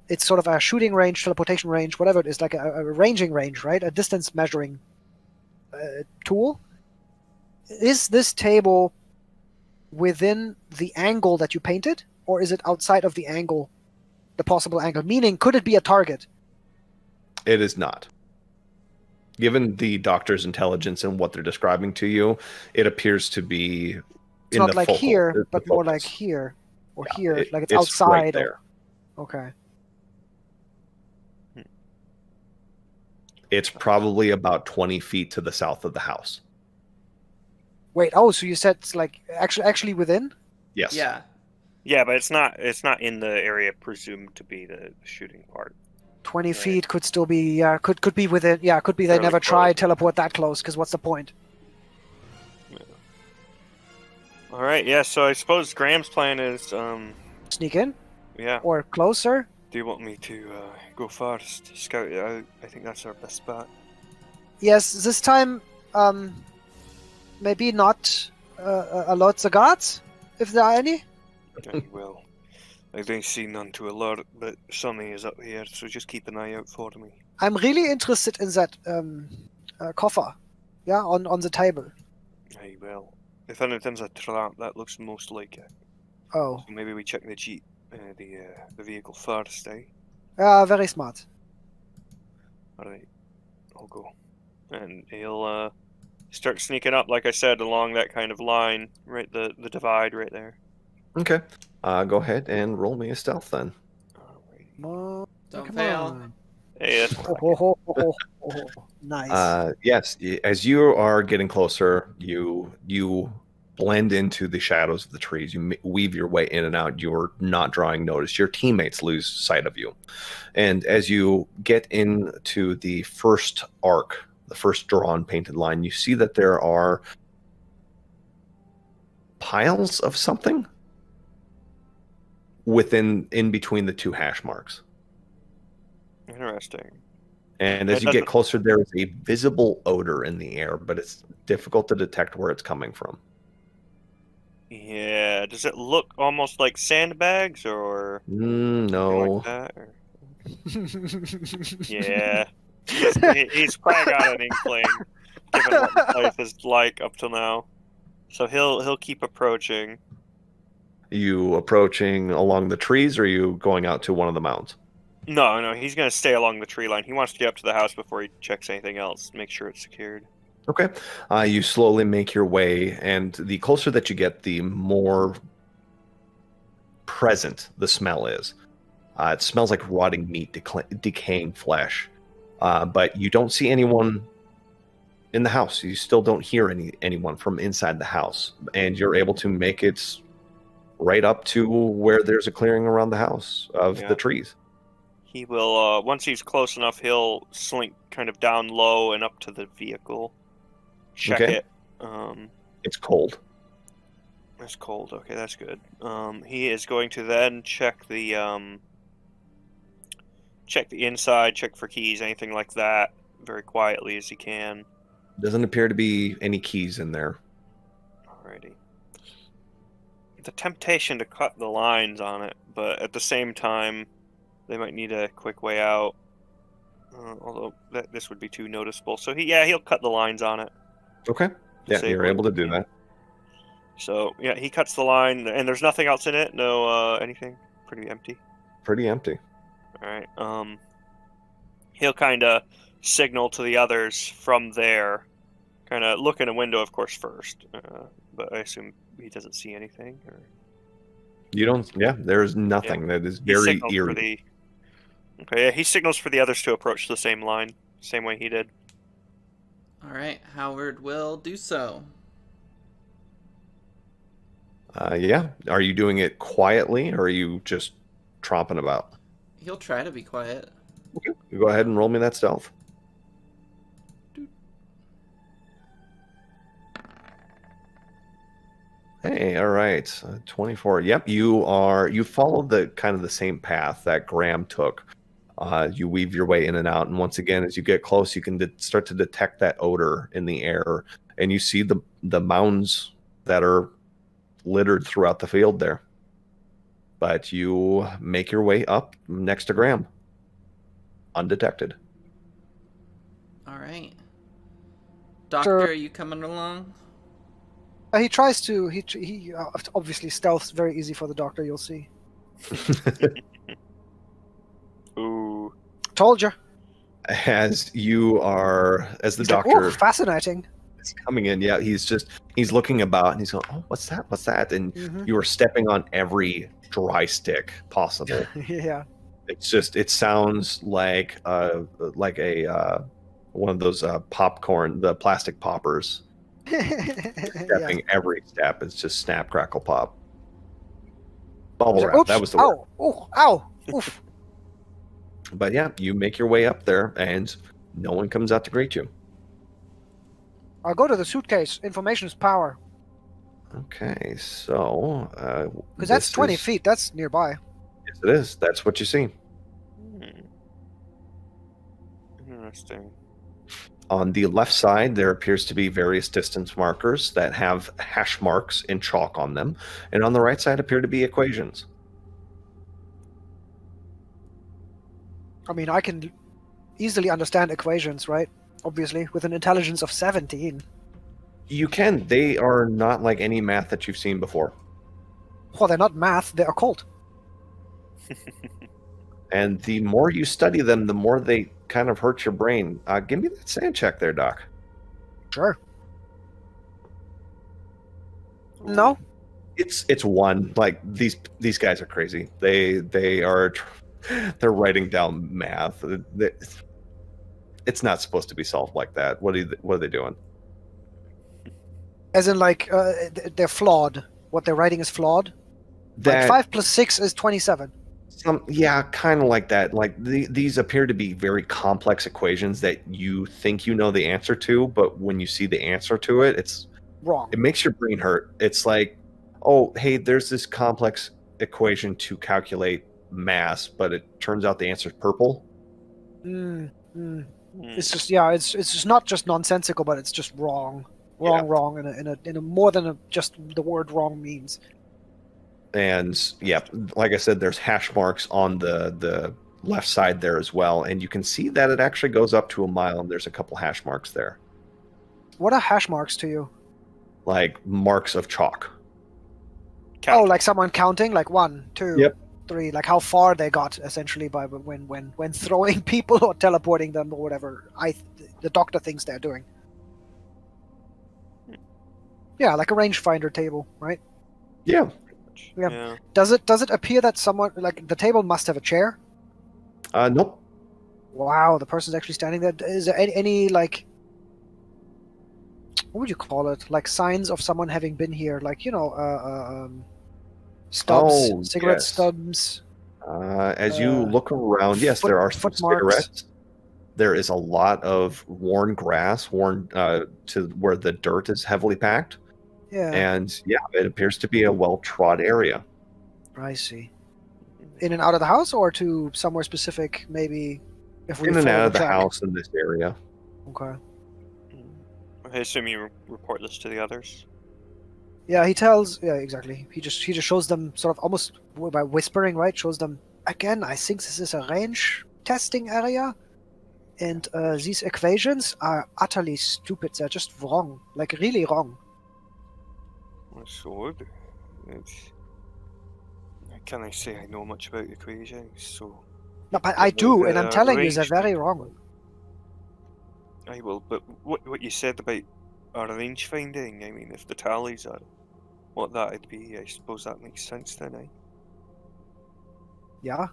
it's sort of a shooting range, teleportation range, whatever it is, like a ranging range, right? A distance measuring tool. Is this table within the angle that you painted, or is it outside of the angle, the possible angle? Meaning, could it be a target? It is not. Given the doctor's intelligence and what they're describing to you, it appears to be It's not like here, but more like here or here, like it's outside. Right there. Okay. It's probably about 20 feet to the south of the house. Wait. Oh, so you said it's like actually within? Yes. Yeah. Yeah, but it's not in the area presumed to be the shooting part. 20 Right. feet could still be, could be within, could be they Fairly never close. tried teleport that close, because what's the point? All right, yeah. So I suppose Graham's plan is, Sneak in? yeah. Or closer? Do you want me to go first, scout it out? I think that's our best spot. Yes, this time, maybe not a lot of guards, if there are any. Very well. I don't see none to alert, but Sonny is up here, so just keep an eye out for me. I'm really interested in that coffer, on the table. Aye, well, if anything's a trap, that looks most like it. Oh, So maybe we check the jeep, the vehicle first, eh? very smart. All right, I'll go, and he'll start sneaking up, like I said, along that kind of line, right the divide right there. Okay. Go ahead and roll me a stealth then. Alright. Come on, Don't come fail. on. Hey, that's Nice. Yes, as you are getting closer, you blend into the shadows of the trees. You weave your way in and out. You're not drawing notice. Your teammates lose sight of you. And as you get into the first arc, the first drawn painted line, you see that there are piles of something in between the two hash marks. interesting. And as you get closer, there is a visible odor in the air, but it's difficult to detect where it's coming from. Yeah, does it look almost like sandbags or something No. like that? Or... Yeah, he's probably got an inkling, given what the place is like up till now. So he'll keep approaching. You approaching along the trees, or are you going out to one of the mounds? No, he's gonna stay along the tree line. He wants to get up to the house before he checks anything else. Make sure it's secured. Okay. You slowly make your way, and the closer that you get, the more present the smell is. It smells like rotting meat, decaying flesh. But you don't see anyone in the house. You still don't hear anyone from inside the house. And you're able to make it right up to where there's a clearing around the house of the trees. He will, once he's close enough, he'll slink kind of down low and up to the vehicle. Check it. It's cold. It's cold. Okay, that's good. He is going to then check the inside, check for keys, anything like that, very quietly as he can. Doesn't appear to be any keys in there. Alrighty. The temptation to cut the lines on it, but at the same time, they might need a quick way out. Although this would be too noticeable. So he'll cut the lines on it. Okay. Yeah, you're able to do that. So yeah, he cuts the line, and there's nothing else in it. No anything. Pretty empty. Pretty empty. All right. He'll kind of signal to the others from there. Kind of look in a window, of course, first. But I assume he doesn't see anything. Or... You don't. Yeah, there's nothing. That is very eerie. Okay, yeah, he signals for the others to approach the same line, same way he did. All right, Howard will do so. Yeah. Are you doing it quietly, or are you just tromping about? He'll try to be quiet. Okay. You go ahead and roll me that stealth. Hey, all right, 24. Yep, you follow the kind of the same path that Graham took. You weave your way in and out, and once again, as you get close, you can start to detect that odor in the air, and you see the mounds that are littered throughout the field there. But you make your way up next to Graham, undetected. All right. Doctor, are you coming along? He tries to. He obviously stealth's very easy for the doctor. You'll see. Ooh. Told you. As the He's doctor like, ooh, fascinating. is coming in, yeah, he's looking about and he's going, oh, what's that? What's that? And you are stepping on every dry stick possible. Yeah. It sounds like a one of those popcorn, the plastic poppers. Stepping every step. It's just snap, crackle, pop. Bubble wrap. Oops, that was the word. Ow! Oof. But yeah, you make your way up there, and no one comes out to greet you. I'll go to the suitcase. Information is power. Okay, so because that's 20 feet. That's nearby. Yes, it is. That's what you see. Interesting. On the left side, there appears to be various distance markers that have hash marks in chalk on them. And on the right side appear to be equations. I mean, I can easily understand equations, right? Obviously, with an intelligence of 17. You can. They are not like any math that you've seen before. Well, they're not math, they're occult. And the more you study them, the more they kind of hurt your brain. Give me that sand check there, Doc. Sure. No? It's one. Like these guys are crazy. They're writing down math. It's not supposed to be solved like that. What are they doing? As in, like, they're flawed. What they're writing is flawed? Like 5 plus 6 is 27. Yeah, kind of like that. Like these appear to be very complex equations that you think you know the answer to, but when you see the answer to it, it's wrong. It makes your brain hurt. It's like, oh, hey, there's this complex equation to calculate mass, but it turns out the answer is purple. It's just it's just not just nonsensical, but it's just wrong, wrong in a more than just the word wrong means. And yeah, like I said, there's hash marks on the left side there as well, and you can see that it actually goes up to a mile, and there's a couple hash marks there. What are hash marks to you? Like marks of chalk. Count. Oh, like someone counting, like 1, 2, Yep. 3, like how far they got essentially by when throwing people or teleporting them or whatever. The doctor thinks they're doing. Yeah, like a rangefinder table, right? Yeah. much. Yeah. Yeah. Does it appear that someone, like, the table must have a chair? Nope. Wow, the person's actually standing there. Is there any like, what would you call it? Like signs of someone having been here, like, stubs, Oh, cigarette yes. stubs, As you look around, yes, there are some footmarks. cigarettes. There is a lot of worn grass, worn to where the dirt is heavily packed. Yeah, And yeah, it appears to be a well-trod area. I see. In and out of the house, or to somewhere specific, maybe. If we In and follow out of the track? house in this area. Okay. I assume you report this to the others. Yeah, he tells. Yeah, exactly. He just shows them sort of almost by whispering, right? Shows them again. I think this is a range testing area, and these equations are utterly stupid. They're just wrong, like really wrong. That's odd. Can I say I know much about equations? So No, but I do, and I'm telling you, they're range very thing. wrong. I will, but what you said about our range finding, I mean, if the tallies are what that'd be, I suppose that makes sense then, eh? Yeah.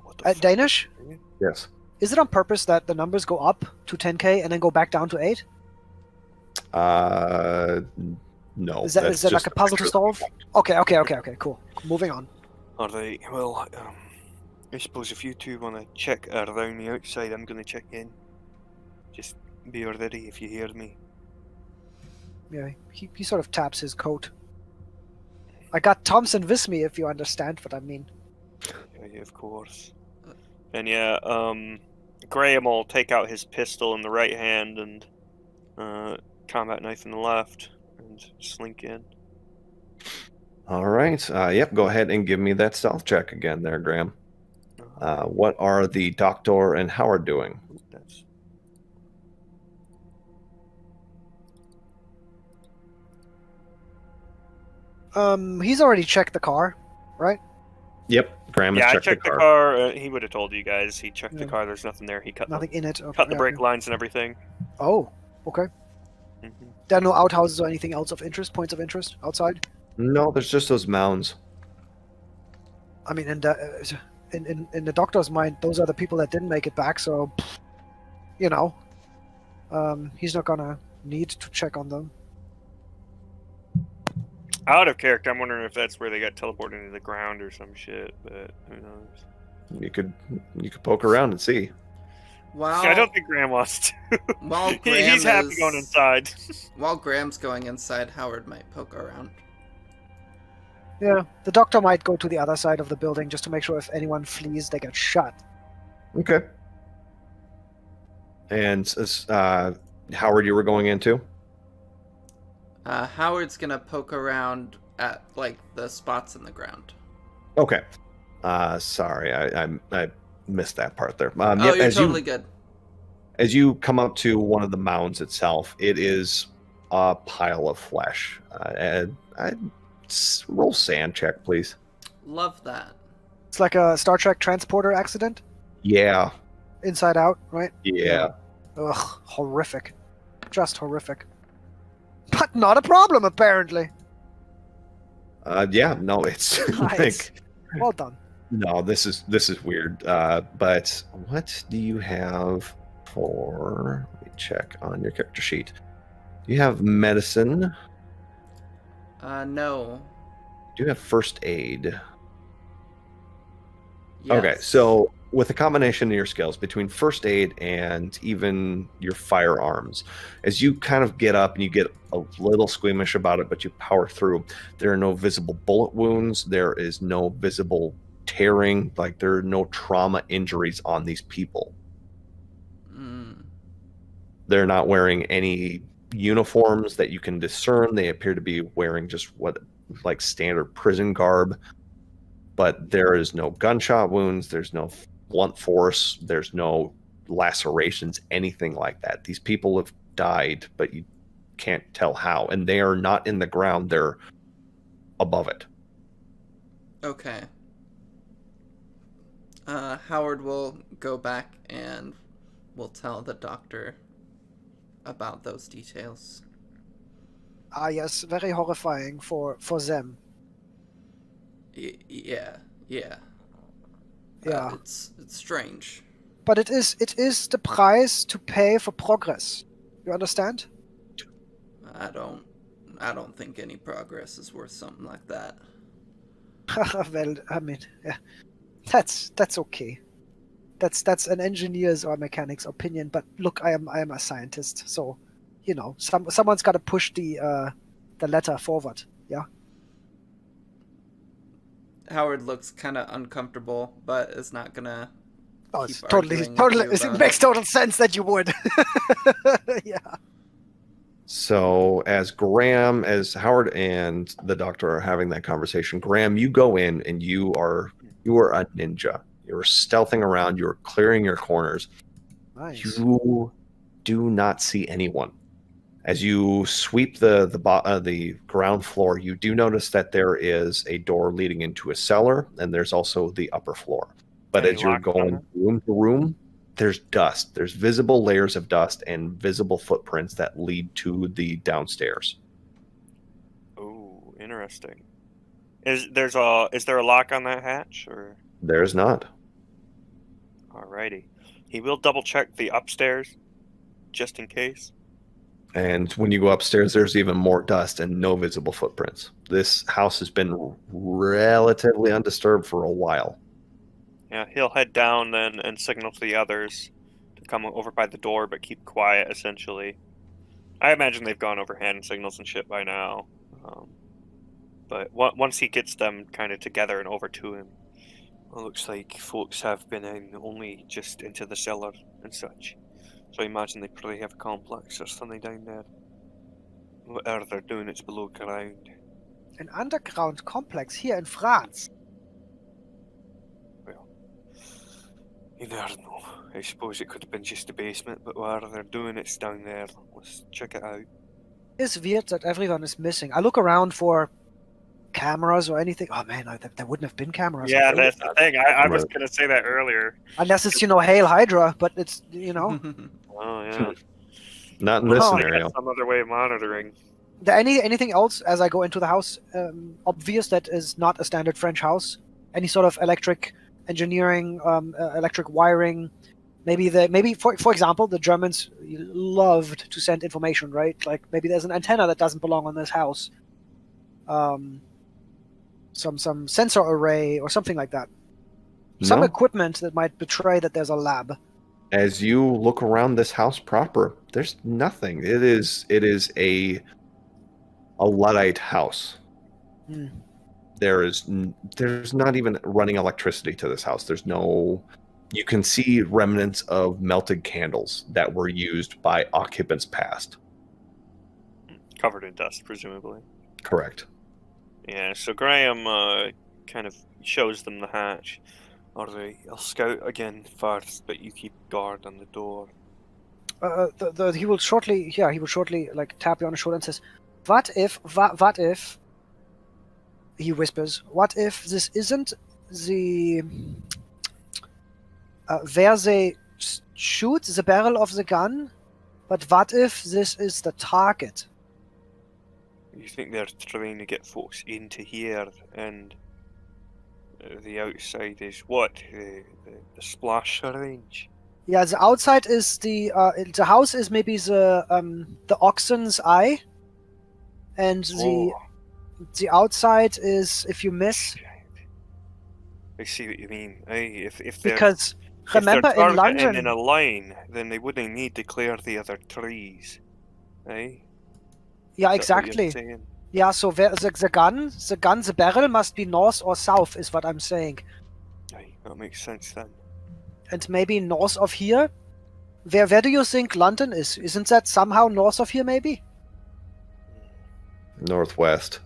What the fuck? Danish? Yes. Is it on purpose that the numbers go up to 10k and then go back down to 8? No. Is that that's like just a puzzle to picture. solve? Okay, cool. Moving on. Alright, well, I suppose if you two want to check around the outside, I'm going to check in. Just be ready if you hear me. Yeah, he sort of taps his coat. I got Thompson with me, if you understand what I mean. Yeah, of course. And yeah, Graham will take out his pistol in the right hand and combat knife in the left and slink in. All right. Yep. Go ahead and give me that stealth check again there, Graham. What are the Doctor and Howard doing? That's He's already checked the car, right? Yep. Graham has I checked checked the the car. car. He would have told you guys. He checked the Yeah. car. There's nothing there. He cut Nothing in it. Okay, cut the yeah, brake okay. lines and everything. Oh, okay. Mm-hmm. There are no outhouses or anything else of interest, points of interest outside? No, there's just those mounds. I mean, in the Doctor's mind, those are the people that didn't make it back, so, he's not gonna need to check on them. Out of character, I'm wondering if that's where they got teleported into the ground or some shit, but who knows? You could poke around and see. While, See, I don't think Graham wants to. while He's Graham happy going inside. While Graham's going inside, Howard might poke around. Yeah, the Doctor might go to the other side of the building just to make sure if anyone flees, they get shot. Okay. And Howard, you were going into? Howard's gonna poke around at like the spots in the ground. Okay. Sorry, I missed that part there. Oh, yep, you're totally good. As you come up to one of the mounds itself, it is a pile of flesh. Roll sand check, please. Love that. It's like a Star Trek transporter accident, Yeah. inside out, right? Yeah. Ugh, horrific. Just horrific. But not a problem, apparently. Yeah. No, it's Nice. like Well done. no. This is weird. But what do you have for? Let me check on your character sheet. Do you have medicine? No. Do you have first aid? Yes. Okay, so with a combination of your skills between first aid and even your firearms, as you kind of get up and you get a little squeamish about it, but you power through, there are no visible bullet wounds. There is no visible tearing. Like, there are no trauma injuries on these people. They're not wearing any uniforms that you can discern. They appear to be wearing just like standard prison garb. But there is no gunshot wounds, there's no blunt force, there's no lacerations, anything like that. These people have died, but you can't tell how. And they are not in the ground, they're above it. Okay. Howard will go back and will tell the Doctor about those details. Ah, yes, very horrifying for them. Yeah. Yeah. It's strange. But it is the price to pay for progress. You understand? I don't think any progress is worth something like that. Well, I mean, yeah, that's okay. That's an engineer's or mechanic's opinion. But look, I am a scientist, so you know, someone's got to push the letter forward. Yeah. Howard looks kind of uncomfortable, but is not gonna Oh, keep it's totally. arguing with you It about makes total sense that you would. Yeah. So as Howard and the doctor are having that conversation, Graham, you go in and you are a ninja. You're stealthing around. You're clearing your corners. Nice. You do not see anyone. As you sweep the ground floor, you do notice that there is a door leading into a cellar, and there's also the upper floor. But Any as you're locks on going it? room to room, there's dust. There's visible layers of dust and visible footprints that lead to the downstairs. Oh, interesting. Is there a lock on that hatch, or? There's not. Alrighty. He will double check the upstairs, just in case. And when you go upstairs, there's even more dust and no visible footprints. This house has been relatively undisturbed for a while. Yeah, he'll head down then and signal to the others to come over by the door, but keep quiet, essentially. I imagine they've gone over hand signals and shit by now. But once he gets them kind of together and over to him, it looks like folks have been in only just into the cellar and such. So I imagine they probably have a complex or something down there. Whatever they're doing, it's below ground. An underground complex here in France. Well, you never know. I suppose it could have been just a basement, but whatever they're doing, it's down there. Let's check it out. It's weird that everyone is missing. I look around for cameras or anything. Oh man, there wouldn't have been cameras. Yeah, that's the thing. I was going to say that earlier. Unless it's, Hail Hydra, but it's, Oh, yeah. Not in this Oh, scenario. Some other way of monitoring. Anything else as I go into the house obvious that is not a standard French house? Any sort of electric engineering, electric wiring? Maybe for example, the Germans loved to send information, right? Like maybe there's an antenna that doesn't belong on this house. Some sensor array or something like that. Some No. equipment that might betray that there's a lab. As you look around this house proper, there's nothing. It is a Luddite house. Hmm. There's not even running electricity to this house. You can see remnants of melted candles that were used by occupants past. Covered in dust, presumably. Correct. Yeah, so Graham kind of shows them the hatch. Alright, I'll scout again first, but you keep guard on the door. He will shortly like tap you on the shoulder and says, what if, he whispers, what if this isn't the, where they shoot the barrel of the gun, but what if this is the target? You think they're trying to get folks into here, and the outside is what? The splash range? Yeah, the outside is the house is maybe the oxen's eye, and the outside is if you miss. I see what you mean. If they're, Because remember if they're in targeting London, in a line, then they wouldn't need to clear the other trees, eh? yeah, Is that what you're exactly. saying? Yeah, so the barrel must be north or south, is what I'm saying. Aye, that makes sense then. And maybe north of here. Where do you think London is? Isn't that somehow north of here, maybe? Northwest.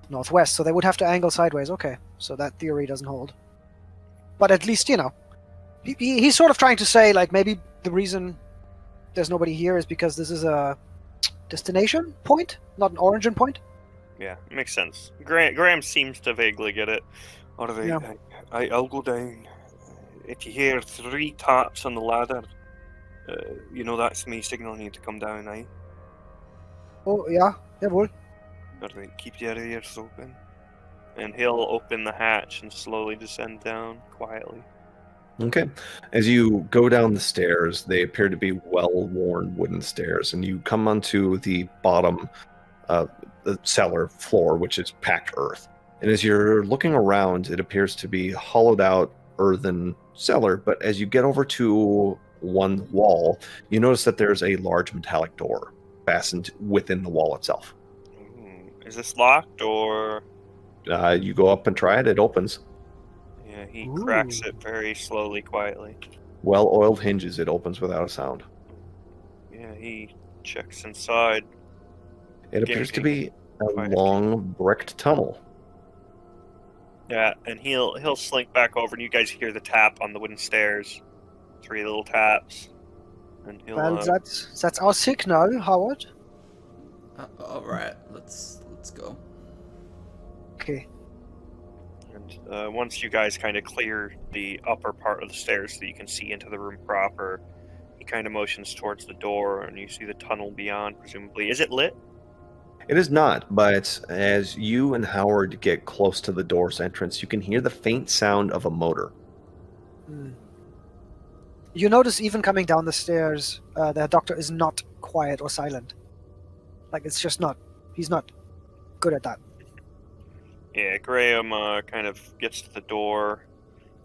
Northwest, so they would have to angle sideways. Okay, so that theory doesn't hold. But at least, he's sort of trying to say, like, maybe the reason there's nobody here is because this is a destination point, not an origin point. Yeah, makes sense. Graham seems to vaguely get it. Alright, Yeah. I'll go down. If you hear 3 taps on the ladder, that's me signaling you to come down, eh? Oh, yeah. Yeah, boy. Alright, keep your ears open. And he'll open the hatch and slowly descend down quietly. Okay. As you go down the stairs, they appear to be well-worn wooden stairs, and you come onto the bottom the cellar floor, which is packed earth. And as you're looking around, it appears to be hollowed out earthen cellar, but as you get over to one wall, you notice that there's a large metallic door fastened within the wall itself. Ooh, is this locked or? You go up and try it, it opens. Yeah, he cracks it very slowly, quietly. Well-oiled hinges, it opens without a sound. Yeah, he checks inside. It appears to be a Quiet. long bricked tunnel. Yeah, and he'll slink back over, and you guys hear the tap on the wooden stairs. 3 little taps, and he'll. Well, that's our signal, Howard. All right, let's go. Okay. And once you guys kind of clear the upper part of the stairs so that you can see into the room proper, he kind of motions towards the door, and you see the tunnel beyond, presumably. Is it lit? It is not, but as you and Howard get close to the door's entrance, you can hear the faint sound of a motor. You notice even coming down the stairs, the doctor is not quiet or silent. Like, it's just not. He's not good at that. Yeah, Graham kind of gets to the door.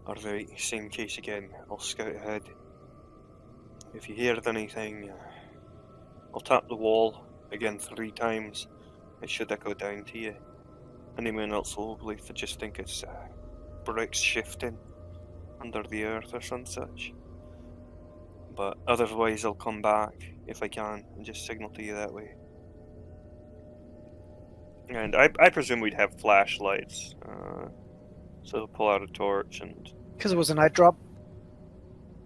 Alright, same case again. I'll scout ahead. If you hear anything, I'll tap the wall again 3 times. It should echo down to you. Anyone else will believe they just think it's bricks shifting under the earth or some such. But otherwise, I'll come back if I can and just signal to you that way. And I presume we'd have flashlights, so he'll pull out a torch and. Because it was a night drop.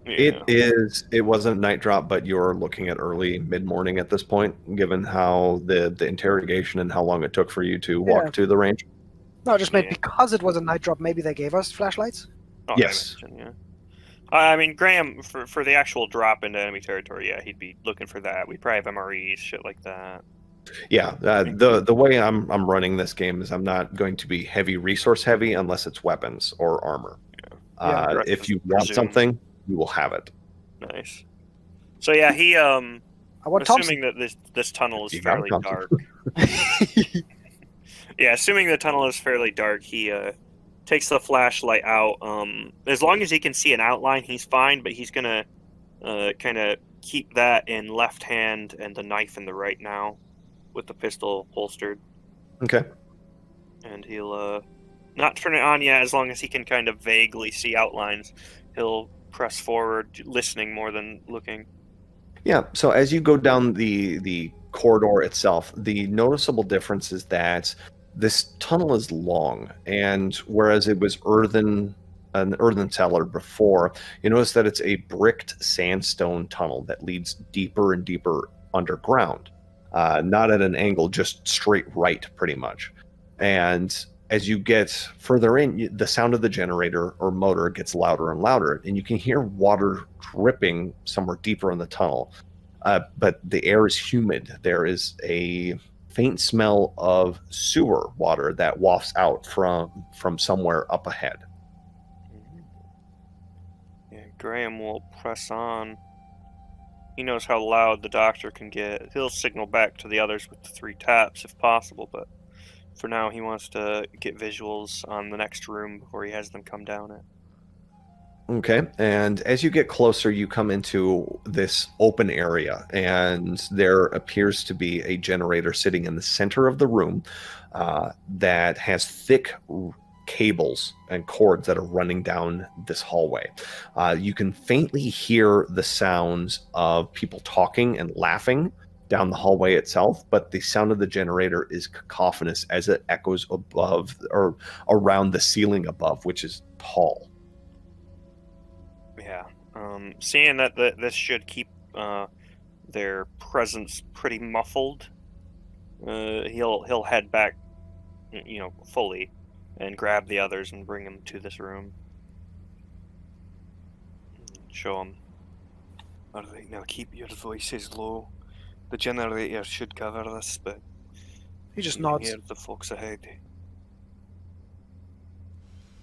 Yeah. It wasn't night drop, but you're looking at early mid-morning at this point, given how the interrogation and how long it took for you to walk to the range. No, just maybe Yeah. because it was a night drop, maybe they gave us flashlights. Oh, Yes. I imagine, yeah. I mean, Graham, for the actual drop into enemy territory, yeah, he'd be looking for that. We'd probably have MREs, shit like that. Yeah, the way I'm running this game is I'm not going to be heavy resource heavy unless it's weapons or armor. Yeah, if you want something, you will have it. Nice. So yeah, he I want assuming that this tunnel is You got fairly Thompson. dark. Yeah, assuming the tunnel is fairly dark, he takes the flashlight out. As long as he can see an outline, he's fine. But he's gonna kind of keep that in left hand and the knife in the right now, with the pistol holstered. Okay. And he'll not turn it on yet. As long as he can kind of vaguely see outlines, he'll press forward, listening more than looking. Yeah, so as you go down the corridor itself, the noticeable difference is that this tunnel is long, and whereas it was an earthen cellar before, you notice that it's a bricked sandstone tunnel that leads deeper and deeper underground. Not at an angle, just straight right, pretty much. And as you get further in, the sound of the generator or motor gets louder and louder, and you can hear water dripping somewhere deeper in the tunnel. But the air is humid. There is a faint smell of sewer water that wafts out from somewhere up ahead. Yeah, Graham will press on. He knows how loud the doctor can get. He'll signal back to the others with the 3 taps if possible, but for now he wants to get visuals on the next room before he has them come down it. Okay, and as you get closer, you come into this open area, and there appears to be a generator sitting in the center of the room that has thick cables and cords that are running down this hallway. You can faintly hear the sounds of people talking and laughing down the hallway itself, but the sound of the generator is cacophonous as it echoes above or around the ceiling above, which is tall. Yeah. Seeing that this should keep their presence pretty muffled, he'll head back, fully, and grab the others and bring them to this room. Show them. All right, now keep your voices low. The generator should cover this, but He just You nods. hear the folks ahead.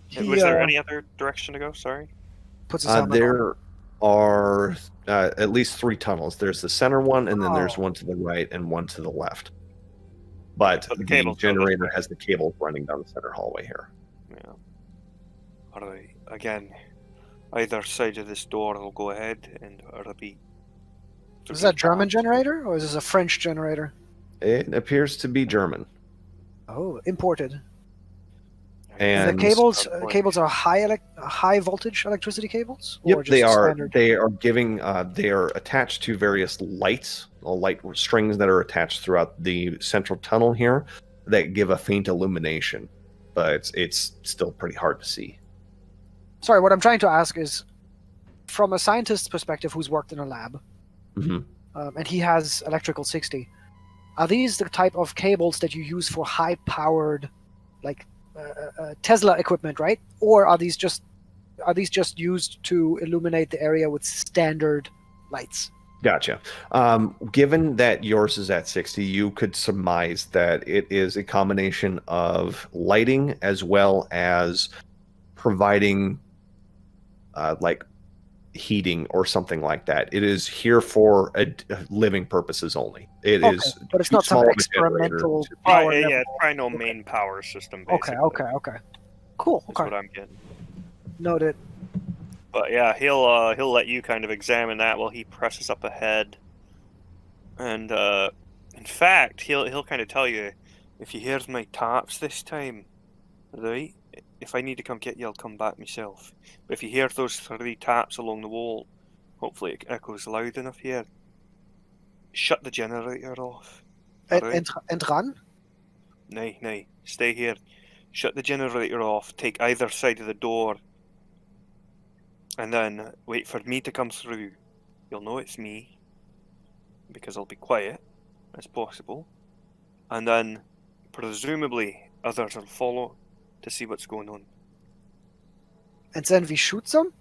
He Was there any other direction to go? Sorry. puts his helmet on. There are at least 3 tunnels. There's the center one, and then there's Oh. one to the right and one to the left. But But the the cables go this generator way. has the cables running down the center hallway here. Yeah. Alright, again, either side of this door will go ahead, and it'll be... Is that a German generator or is this a French generator? It appears to be German. Oh, imported. And the cables are high voltage electricity cables? Or Yep, just they are. standard? They are giving. They are attached to various lights, light strings that are attached throughout the central tunnel here that give a faint illumination, but it's still pretty hard to see. Sorry, what I'm trying to ask is, from a scientist's perspective who's worked in a lab, hmm and he has electrical 60, are these the type of cables that you use for high-powered, like Tesla equipment, right? Or are these just used to illuminate the area with standard lights? Gotcha. Given that yours is at 60, you could surmise that it is a combination of lighting as well as providing like heating or something like that. It is here for living purposes only. It Okay, is but it's too not some small of a generator experimental to- power Yeah, level. it's probably no main power system, basically. Okay. Cool. Is Okay. what I'm getting. Noted. But yeah, he'll let you kind of examine that while he presses up ahead. And in fact, he'll kind of tell you, if you hear my taps this time, right? If I need to come get you, I'll come back myself. But if you hear those 3 taps along the wall, hopefully it echoes loud enough here. Shut the generator off. Alright? And run? Nay, stay here. Shut the generator off, take either side of the door, and then wait for me to come through. You'll know it's me, because I'll be quiet as possible. And then, presumably, others will follow to see what's going on. And then we shoot them?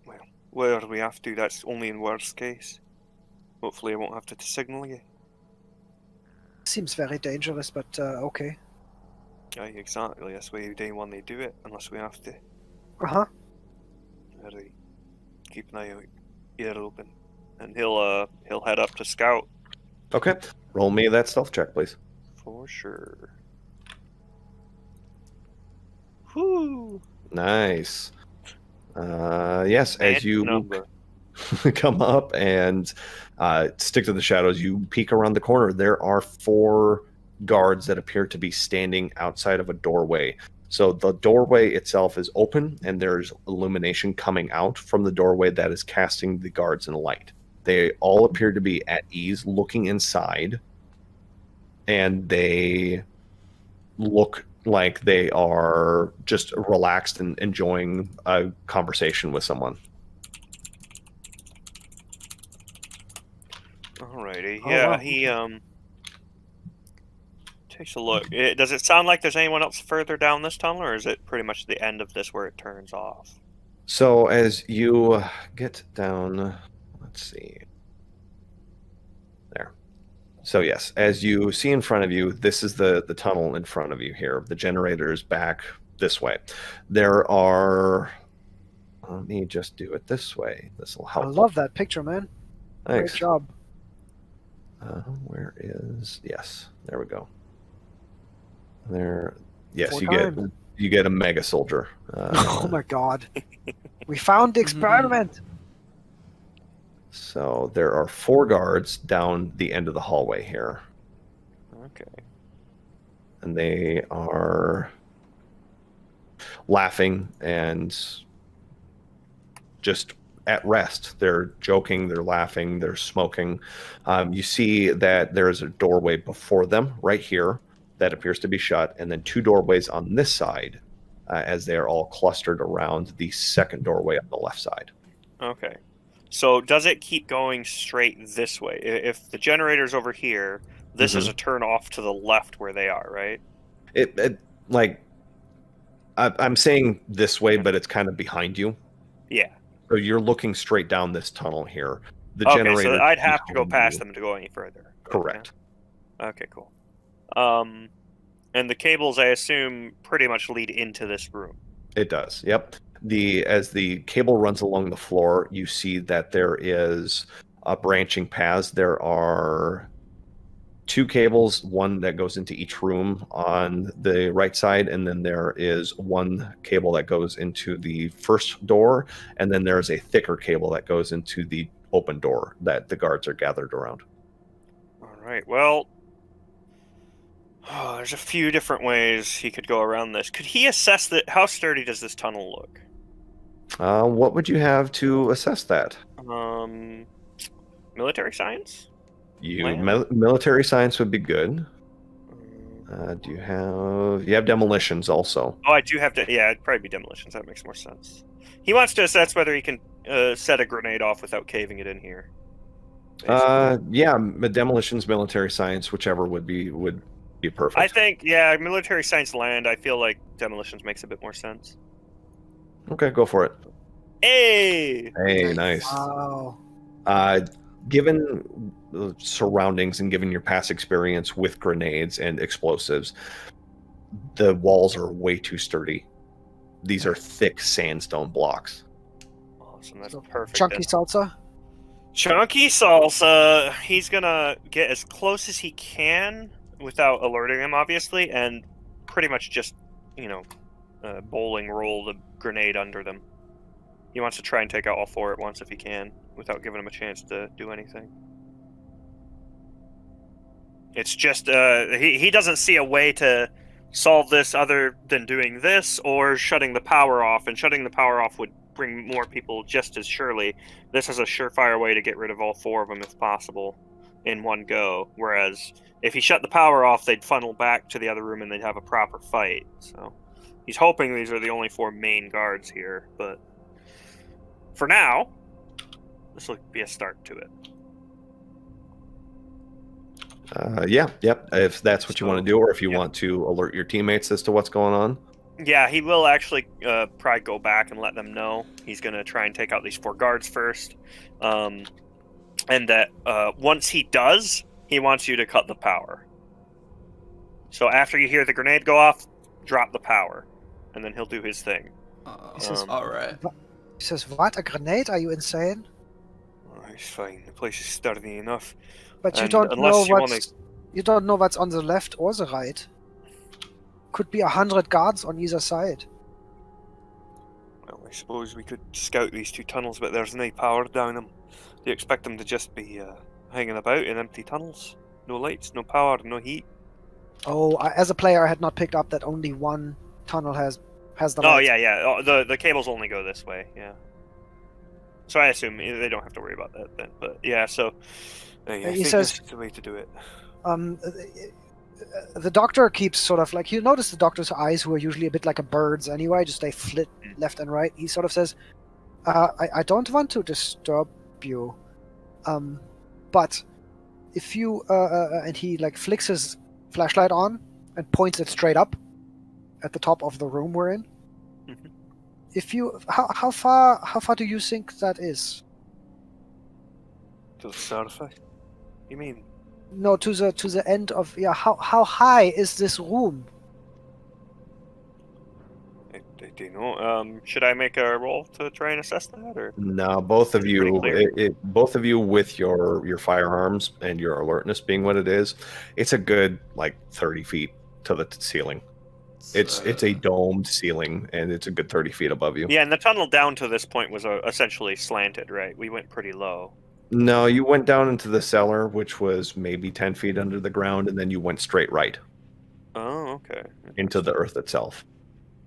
Well, where we have to, that's only in worst case. Hopefully I won't have to signal you. Seems very dangerous, but okay. Aye, exactly. That's why day one they do it, unless we have to. Uh-huh. Alright. Keep an eye out. Ear open. And he'll head up to scout. Okay. Roll me that stealth check, please. For sure. Whoo! Nice. Yes, as Bad you number. come up and stick to the shadows, you peek around the corner. There are 4 guards that appear to be standing outside of a doorway. So the doorway itself is open, and there's illumination coming out from the doorway that is casting the guards in light. They all appear to be at ease looking inside, and they look like they are just relaxed and enjoying a conversation with someone. Alrighty. Oh, Yeah, wow, he takes a look. Does it sound like there's anyone else further down this tunnel, or is it pretty much the end of this where it turns off? So as you get down, let's see. There. So yes, as you see in front of you, this is the tunnel in front of you here. The generator is back this way. There are... Let me just do it this way. This will I help. love that picture, man. Thanks. Great job. Where is... Yes, there we go. There... Yes, 4 you get a mega soldier. Oh my god. We found the experiment! So there are 4 guards down the end of the hallway here. Okay. And they are laughing and just at rest. They're joking, they're laughing, they're smoking. You see that there's a doorway before them right here that appears to be shut, and then 2 doorways on this side as they are all clustered around the second doorway on the left side. Okay. So does it keep going straight this way? If the generator's over here, this is a turn off to the left where they are, right? It like I'm saying this way, but it's kind of behind you. Yeah. So you're looking straight down this tunnel here. The Okay, generator. so I'd have to go behind past you. them to go any further. Correct. Okay, cool. And the cables, I assume, pretty much lead into this room. It does. Yep. As the cable runs along the floor, you see that there is branching paths. There are 2 cables, one that goes into each room on the right side, and then there is 1 cable that goes into the first door, and then there's a thicker cable that goes into the open door that the guards are gathered around. All right. Well, there's a few different ways he could go around this. Could he assess that? How sturdy does this tunnel look? What would you have to assess that? Military science? Military science would be good. Do you have demolitions also? Oh, I do have to. Yeah, it'd probably be demolitions. That makes more sense. He wants to assess whether he can set a grenade off without caving it in here. Yeah, demolitions, military science, whichever would be perfect. I think, yeah, military science land. I feel like demolitions makes a bit more sense. Okay, go for it. Hey, nice. Wow. Given the surroundings and given your past experience with grenades and explosives, the walls are way too sturdy. These are thick sandstone blocks. Awesome, that's perfect. Chunky salsa. Chunky salsa. He's gonna get as close as he can without alerting him, obviously, and pretty much just, bowling roll the grenade under them. He wants to try and take out all 4 at once if he can, without giving them a chance to do anything. It's just, he doesn't see a way to solve this other than doing this or shutting the power off, and shutting the power off would bring more people just as surely. This is a surefire way to get rid of all 4 of them if possible in one go, whereas if he shut the power off, they'd funnel back to the other room and they'd have a proper fight. So he's hoping these are the only 4 main guards here, but for now, this will be a start to it. Yep. If that's what you want to do, or if you want to alert your teammates as to what's going on. Yeah, he will actually probably go back and let them know. He's going to try and take out these 4 guards first. And that once he does, he wants you to cut the power. So after you hear the grenade go off, drop the power. And then he'll do his thing. He says, All right. He says, "What? A grenade? Are you insane?" Oh, it's fine. The place is sturdy enough. But you And don't unless know you you don't know what's on the left or the right. Could be 100 guards on either side. Well, I suppose we could scout these 2 tunnels, but there's no power down them. Do you expect them to just be hanging about in empty tunnels? No lights, no power, no heat? Oh, as a player, I had not picked up that only one tunnel has the Oh, lights. yeah. Oh, the cables only go this way, yeah. So I assume they don't have to worry about that then. But yeah, so I think says- that's the way to do it. The doctor keeps sort of like, you notice the doctor's eyes, who are usually a bit like a bird's anyway, just they flit left and right. He sort of says, I don't want to disturb you, but if you and he like flicks his flashlight on and points it straight up at the top of the room we're in. Mhm. If you how far do you think that is? To the surface? You mean? No, to the end of, yeah. How high is this room? I do know. Should I make a roll to try and assess that, or? No, both of Pretty you, clear. both of you with your firearms and your alertness being what it is, it's a good 30 feet to the ceiling. It's a domed ceiling, and it's a good 30 feet above you. Yeah, and the tunnel down to this point was essentially slanted, right? We went pretty low. No, you went down into the cellar, which was maybe 10 feet under the ground, and then you went straight right Oh, okay. into the earth itself.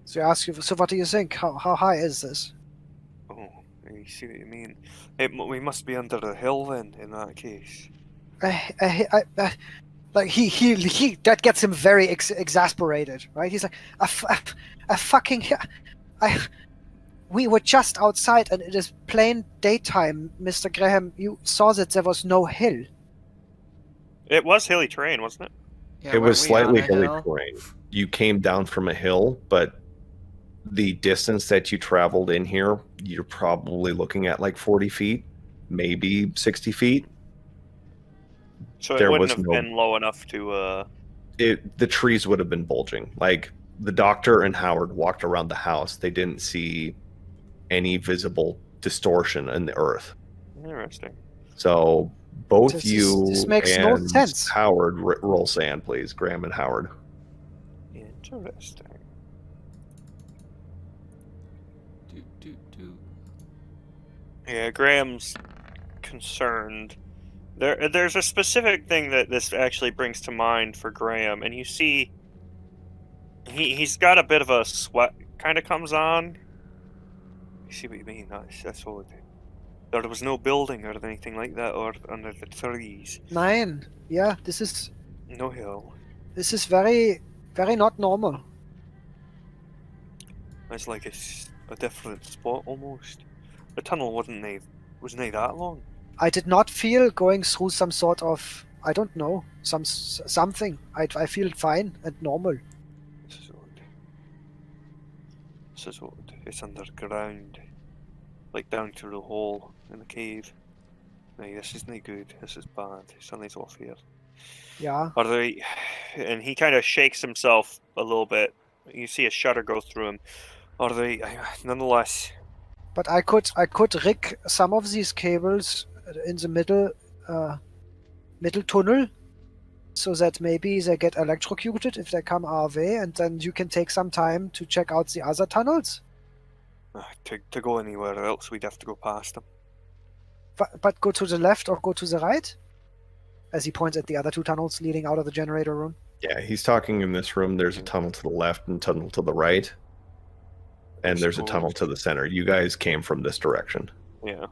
So I ask you, so what do you think? How high is this? Oh, I see what you mean. We must be under the hill then, in that case. Like he that gets him very exasperated, right? He's like, a fucking, we were just outside and it is plain daytime, Mr. Graham. You saw that there was no hill. It was hilly terrain, wasn't it? Yeah, It was weren't we slightly on a hilly hill? terrain. You came down from a hill, but the distance that you traveled in here, you're probably looking at 40 feet, maybe 60 feet. So it There wouldn't was have no- been low enough to the trees would have been bulging. Like, the doctor and Howard walked around the house. They didn't see any visible distortion in the earth. Interesting. So both This makes and no sense. Howard roll sand, please. Graham and Howard. Interesting. Yeah, Graham's concerned. There's a specific thing that this actually brings to mind for Graham, and you see he's got a bit of a sweat kind of comes on. You see what you mean? That's what there was no building or anything like that or under the trees. Nein. Yeah, this is No hill. This is very, very not normal. It's like it's a different spot almost. The tunnel wasn't that long. I did not feel going through some sort of, I don't know, something. I feel fine and normal. This is odd. This is odd. It's underground. Like down through the hole in the cave. No, this isn't good. This is bad. Something's off here. Yeah. Are they? And he kind of shakes himself a little bit. You see a shudder go through him. Are they? Nonetheless. But I could rig some of these cables in the middle tunnel, so that maybe they get electrocuted if they come our way, and then you can take some time to check out the other tunnels. To go anywhere else, we'd have to go past them. But go to the left or go to the right? As he points at the other two tunnels leading out of the generator room. Yeah, he's talking in this room. There's a tunnel to the left and a tunnel to the right. And there's a tunnel to the center. You guys came from this direction. Yeah.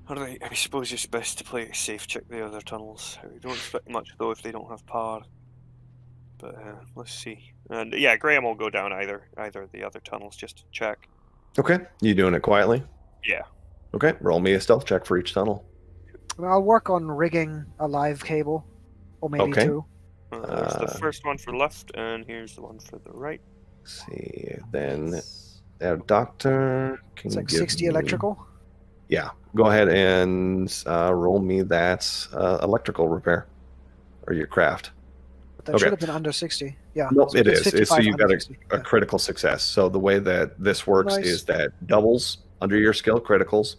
Alright, I suppose it's best to play it safe, check the other tunnels. We don't expect much though if they don't have power. But let's see. And yeah, Graham will go down either of the other tunnels just to check. Okay. You doing it quietly? Yeah. Okay. Roll me a stealth check for each tunnel. I'll work on rigging a live cable. Or maybe two. There's the first one for left, and here's the one for the right. Let's see. Then, Doctor, can It's you like give 60 me... electrical. Yeah. Go ahead and roll me that electrical repair. Or your craft. But that should have been under 60. Yeah. Nope, so it is. So 55 you got under a 60. critical success. So the way that this works Nice. is that doubles under your skill criticals,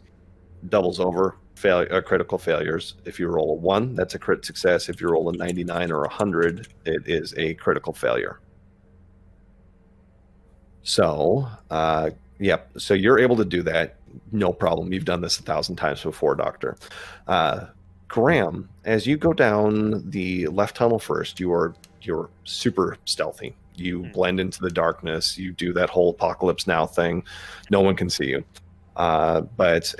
doubles over critical failures. If you roll a 1, that's a crit success. If you roll a 99 or 100, it is a critical failure. So, yep. So you're able to do that. No problem. You've done this 1,000 times before, Doctor. Graham, as you go down the left tunnel first, you're super stealthy. You blend into the darkness. You do that whole Apocalypse Now thing. No one can see you. But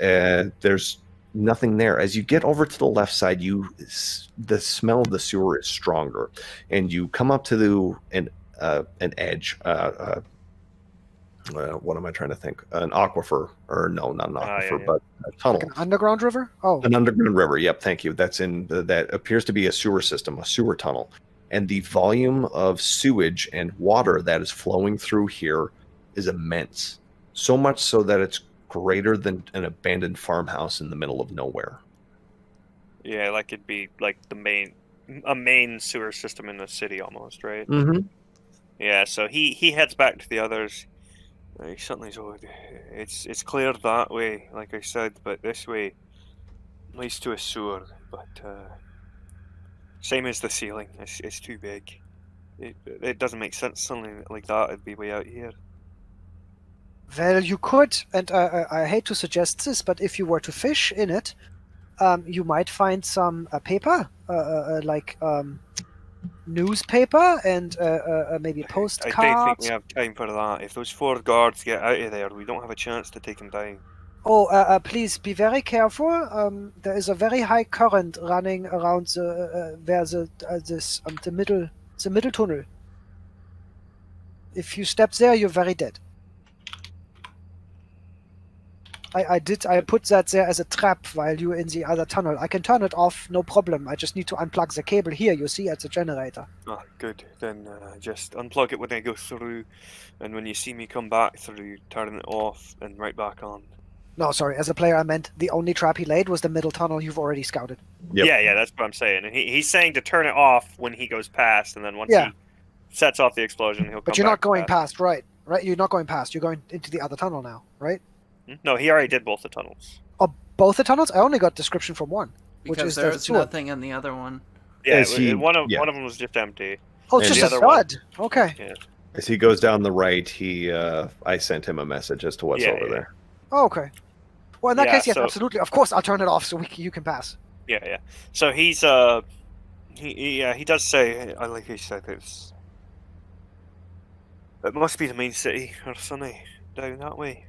there's nothing there. As you get over to the left side, the smell of the sewer is stronger, and you come up to an edge. What am I trying to think? An aquifer, or no, not an aquifer, but a tunnel. Like an underground river? Oh. An underground river. Yep, thank you. That appears to be a sewer system, a sewer tunnel. And the volume of sewage and water that is flowing through here is immense. So much so that it's greater than an abandoned farmhouse in the middle of nowhere. Yeah, like it'd be like a main sewer system in the city almost, right? Mm-hmm. Yeah, so he heads back to the others. Something's odd. It's clear that way, like I said, but this way leads to a sewer. But same as the ceiling, it's too big. It doesn't make sense. Something like that would be way out here. Well, you could, and I hate to suggest this, but if you were to fish in it, you might find some paper, like newspaper and maybe postcards. I don't think we have time for that. If those 4 guards get out of there, we don't have a chance to take them down. Oh, please be very careful. There is a very high current running around the middle tunnel. If you step there, you're very dead. I put that there as a trap while you're in the other tunnel. I can turn it off, no problem. I just need to unplug the cable here, you see, at the generator. Ah, good. Then just unplug it when I go through, and when you see me come back through, turn it off and right back on. No, sorry. As a player, I meant the only trap he laid was the middle tunnel you've already scouted. Yep. Yeah, that's what I'm saying. And he's saying to turn it off when he goes past, and then once Yeah. he sets off the explosion, he'll come But you're back not going past. past, right? Right? You're not going past. You're going into the other tunnel now, right? No, he already did both the tunnels. Oh, both the tunnels? I only got description from one, which Because is there the was sewer. nothing in the other one. Yeah, As he- one of yeah. them was just empty. Oh, And it's the just a other one- thud. Okay. As he goes down the right, I sent him a message as to what's over there. Oh, okay. Well, in that Yeah, case, yes, so- absolutely. Of course, I'll turn it off so you can pass. Yeah. So he's he does say, I like he said this. It must be the main city or Sunny down that way.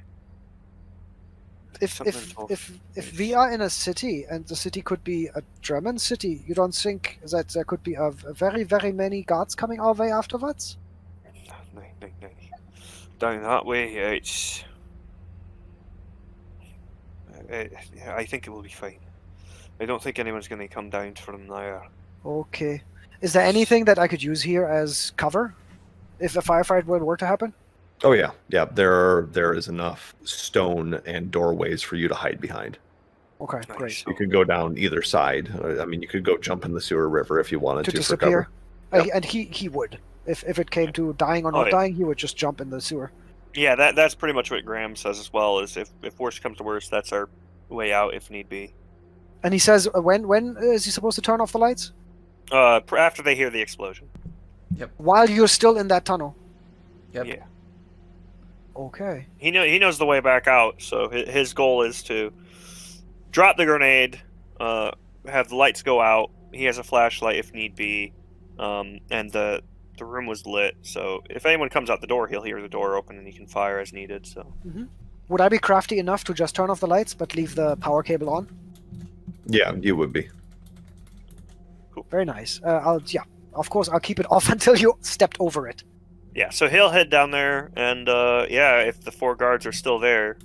If Something off. if we are in a city and the city could be a German city, you don't think that there could be a very, very many guards coming our way afterwards? No. Down that way, it's. I think it will be fine. I don't think anyone's going to come down from there. Okay. Is there anything that I could use here as cover if a firefight were to happen? Oh yeah. There is enough stone and doorways for you to hide behind. Okay, Nice. great. You could go down either side. I mean, you could go jump in the sewer river if you wanted To to for disappear? cover. And he would. If it came to dying or Oh, not yeah. dying, he would just jump in the sewer. Yeah, that's pretty much what Graham says as well. Is if worst comes to worst, that's our way out if need be. And he says, when is he supposed to turn off the lights? After they hear the explosion. While you're still in that tunnel. Yep. Yeah. Okay. He knows the way back out. So his goal is to drop the grenade, have the lights go out. He has a flashlight if need be, and the room was lit. So if anyone comes out the door, he'll hear the door open and he can fire as needed. So Would I be crafty enough to just turn off the lights but leave the power cable on? Yeah, you would be. Very nice. Of course, I'll keep it off until you stepped over it. yeah, so he'll head down there, and if the 4 guards are still there.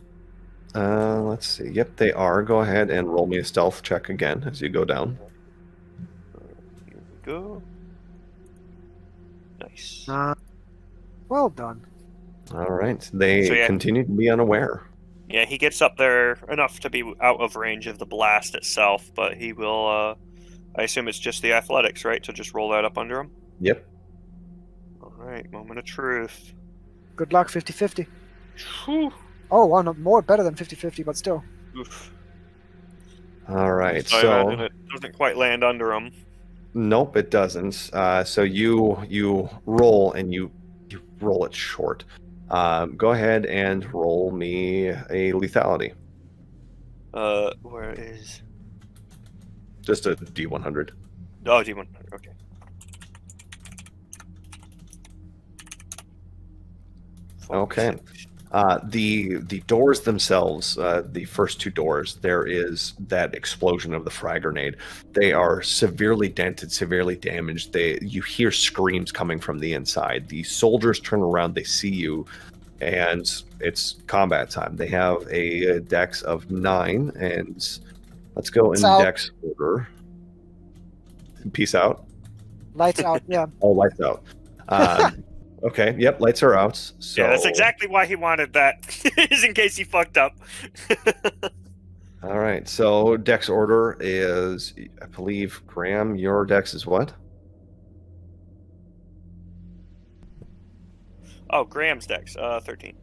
Let's see. Yep, they are. Go ahead and roll me a stealth check again as you go down. Here we go. Nice. Well done. All right. They So, yeah. continue to be unaware. Yeah, he gets up there enough to be out of range of the blast itself, but he will. I assume it's just the athletics, right? To just roll that up under him. Yep. All right, moment of truth. Good luck, 50-50. Whew. Oh, wow, no, more better than 50-50, but still. Oof. All right. So I So imagine it doesn't quite land under him. nope, it doesn't. So you roll and you roll it short. Go ahead and roll me a lethality. Where is? Just a D100. Oh, D1. Okay. Okay. The doors themselves, the first 2 doors, there is that explosion of the frag grenade. They are severely dented, severely damaged. You hear screams coming from the inside. The soldiers turn around, they see you, and it's combat time. They have a dex of 9, and let's go in Peace out. dex order. Peace out. Lights out, yeah. Oh, lights out. Okay, yep, lights are out. So Yeah, that's exactly why he wanted that. Is in case he fucked up. All right, so dex order is, I believe, Graham, your dex is what? Oh, Graham's dex, 13.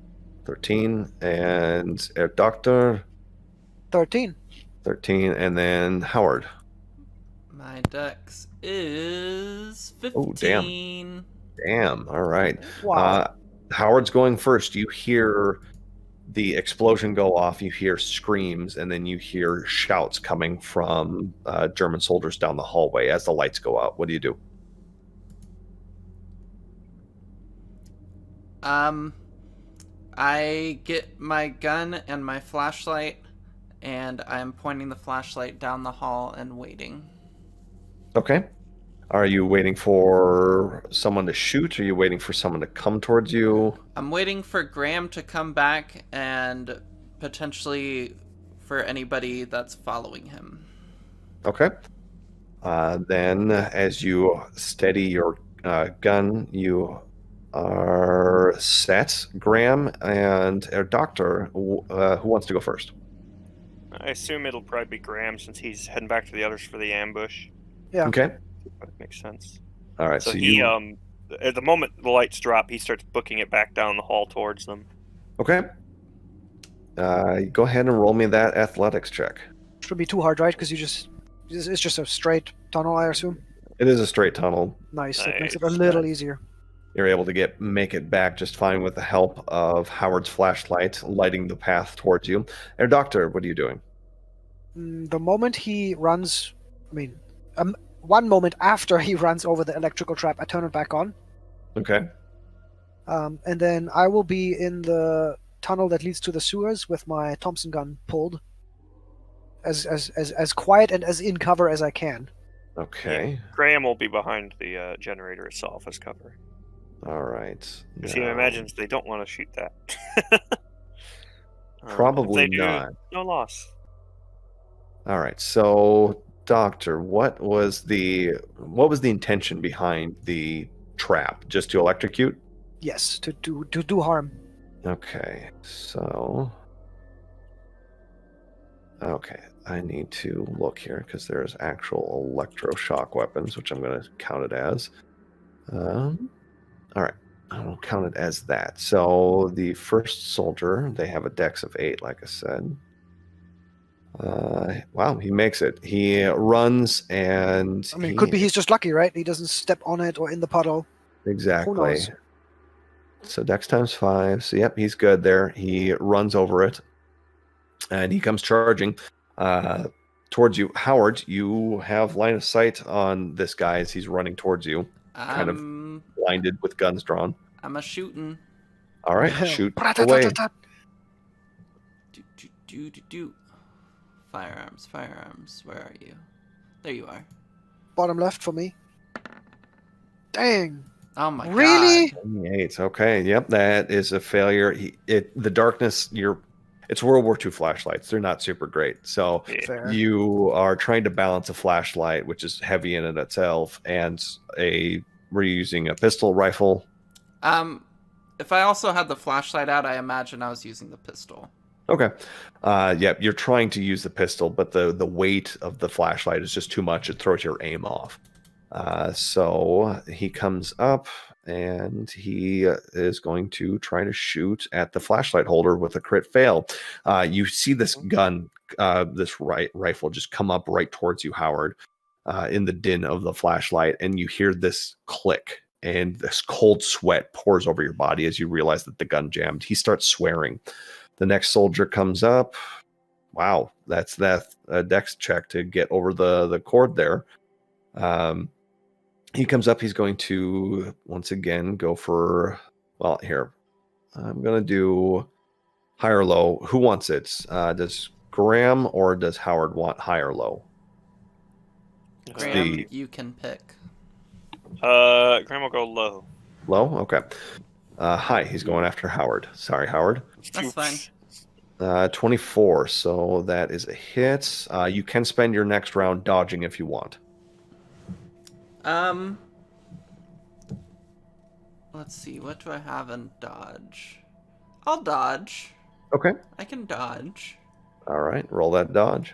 13, and Doctor, 13. 13, and then Howard. My dex is 15. Oh, damn. Damn, all right. Wow. Howard's going first. You hear the explosion go off, you hear screams, and then you hear shouts coming from German soldiers down the hallway as the lights go out. What do you do? I get my gun and my flashlight, and I'm pointing the flashlight down the hall and waiting. Okay. Are you waiting for someone to shoot? Or are you waiting for someone to come towards you? I'm waiting for Graham to come back and potentially for anybody that's following him. Okay. Then, as you steady your gun, you are set. Graham and Doctor, who wants to go first? I assume it'll probably be Graham since he's heading back to the others for the ambush. Yeah. Okay. That makes sense. All right. So So he, you. at the moment the lights drop, he starts booking it back down the hall towards them. Okay. Go ahead and roll me that athletics check. Should be too hard, right? Because it's just a straight tunnel, I assume. It is a straight tunnel. Nice. It makes it a Nice. little easier. You're able to make it back just fine with the help of Howard's flashlight lighting the path towards you. And Doctor, what are you doing? The moment he runs, one moment after he runs over the electrical trap, I turn it back on. Okay. And then I will be in the tunnel that leads to the sewers with my Thompson gun pulled, as quiet and as in cover as I can. Okay. Graham will be behind the generator itself as cover. All right. Because he imagines they don't want to shoot that. Probably if they do, not. no loss. All right. So, Doctor, what was the intention behind the trap? Just to electrocute? Yes, to do harm. Okay. So, okay, I need to look here because there's actual electroshock weapons, which I'm going to count it as. All right, I'll count it as that. So the first soldier, they have a dex of 8, like I said. Wow, he makes it. He runs and It could be he's just lucky, right? He doesn't step on it or in the puddle. Exactly. Who knows? So dex times 5. So yep, he's good there. He runs over it, and he comes charging towards you. Howard, you have line of sight on this guy as he's running towards you, kind of blinded with guns drawn. I'm a shooting. All right, shoot away. Do. Firearms. Where are you? There you are. Bottom left for me. Dang. Oh my Really? god. 28. Okay, yep, that is a failure. The darkness, it's World War II flashlights. They're not super great. So Fair. you are trying to balance a flashlight, which is heavy in it itself, and we're using a pistol rifle. If I also had the flashlight out, I imagine I was using the pistol. Okay. Yep, you're trying to use the pistol, but the weight of the flashlight is just too much. It throws your aim off. So he comes up and he is going to try to shoot at the flashlight holder with a crit fail. You see this gun, this rifle just come up right towards you, Howard, in the din of the flashlight, and you hear this click, and this cold sweat pours over your body as you realize that the gun jammed. He starts swearing. The next soldier comes up. Wow, that's that dex check to get over the cord there. He comes up. He's going to once again go for, well, here. I'm going to do high or low. Who wants it? Does Graham or does Howard want high or low? Graham, you can pick. Graham will go low. Low? Okay. High. He's going after Howard. Sorry, Howard. That's fine. 24. So that is a hit. You can spend your next round dodging if you want. Let's see. What do I have in dodge? I'll dodge. Okay. I can dodge. All right. Roll that dodge.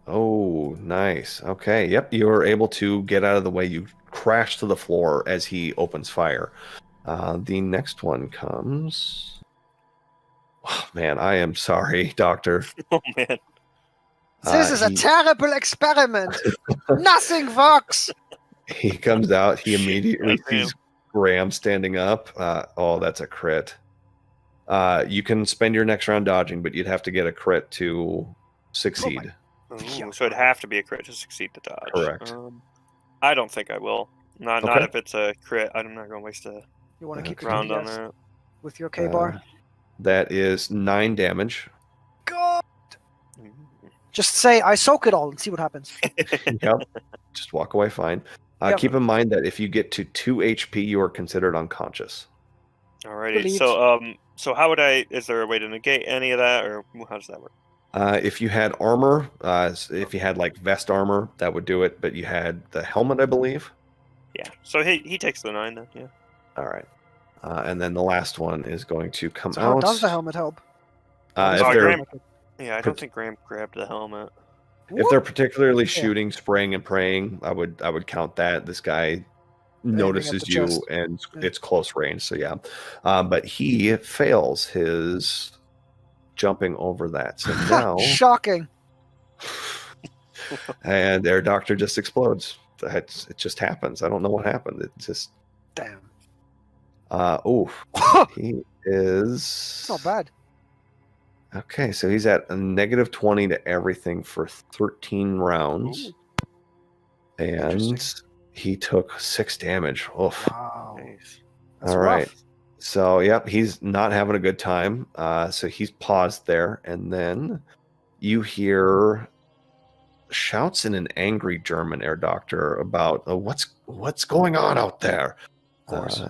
Oh, nice. Okay. Yep. You're able to get out of the way. You crash to the floor as he opens fire. The next one comes. Oh, man, I am sorry, Doctor. Oh, man. This is a terrible experiment. Nothing works. He comes out. He immediately sees Graham standing up. Oh, that's a crit. You can spend your next round dodging, but you'd have to get a crit to succeed. Ooh, so it'd have to be a crit to succeed the dodge. Correct. I don't think I will. Not if it's a crit. I'm not going to waste a You want to keep round your on DPS that. with your K-bar? That is 9 damage. God. Just say, I soak it all and see what happens. Yep. Just walk away fine. Yep. Keep in mind that if you get to 2 HP, you are considered unconscious. Alrighty. Believed. So how would I? Is there a way to negate any of that, or how does that work? If you had armor, if you had like vest armor, that would do it. But you had the helmet, I believe. Yeah. So he takes the 9 then. Yeah. All right. And then the last one is going to come So how out. does the helmet help? If Oh, they're Graham. Yeah, I don't think Graham grabbed the helmet. if they're particularly shooting, spraying, and praying, I would count that. This guy notices the you, chest. and Yeah. it's close range. So yeah, but he fails his jumping over that. So now, Shocking. and their doctor just explodes. It just happens. I don't know what happened. It just Damn. he is. It's not bad. Okay, so he's at a -20 to everything for 13 rounds. And Interesting. he took 6 damage. Oof. Wow. Nice. That's All rough. right. So, yep, he's not having a good time. So he's paused there. And then you hear shouts in an angry German air doctor about what's going on out there. Of course.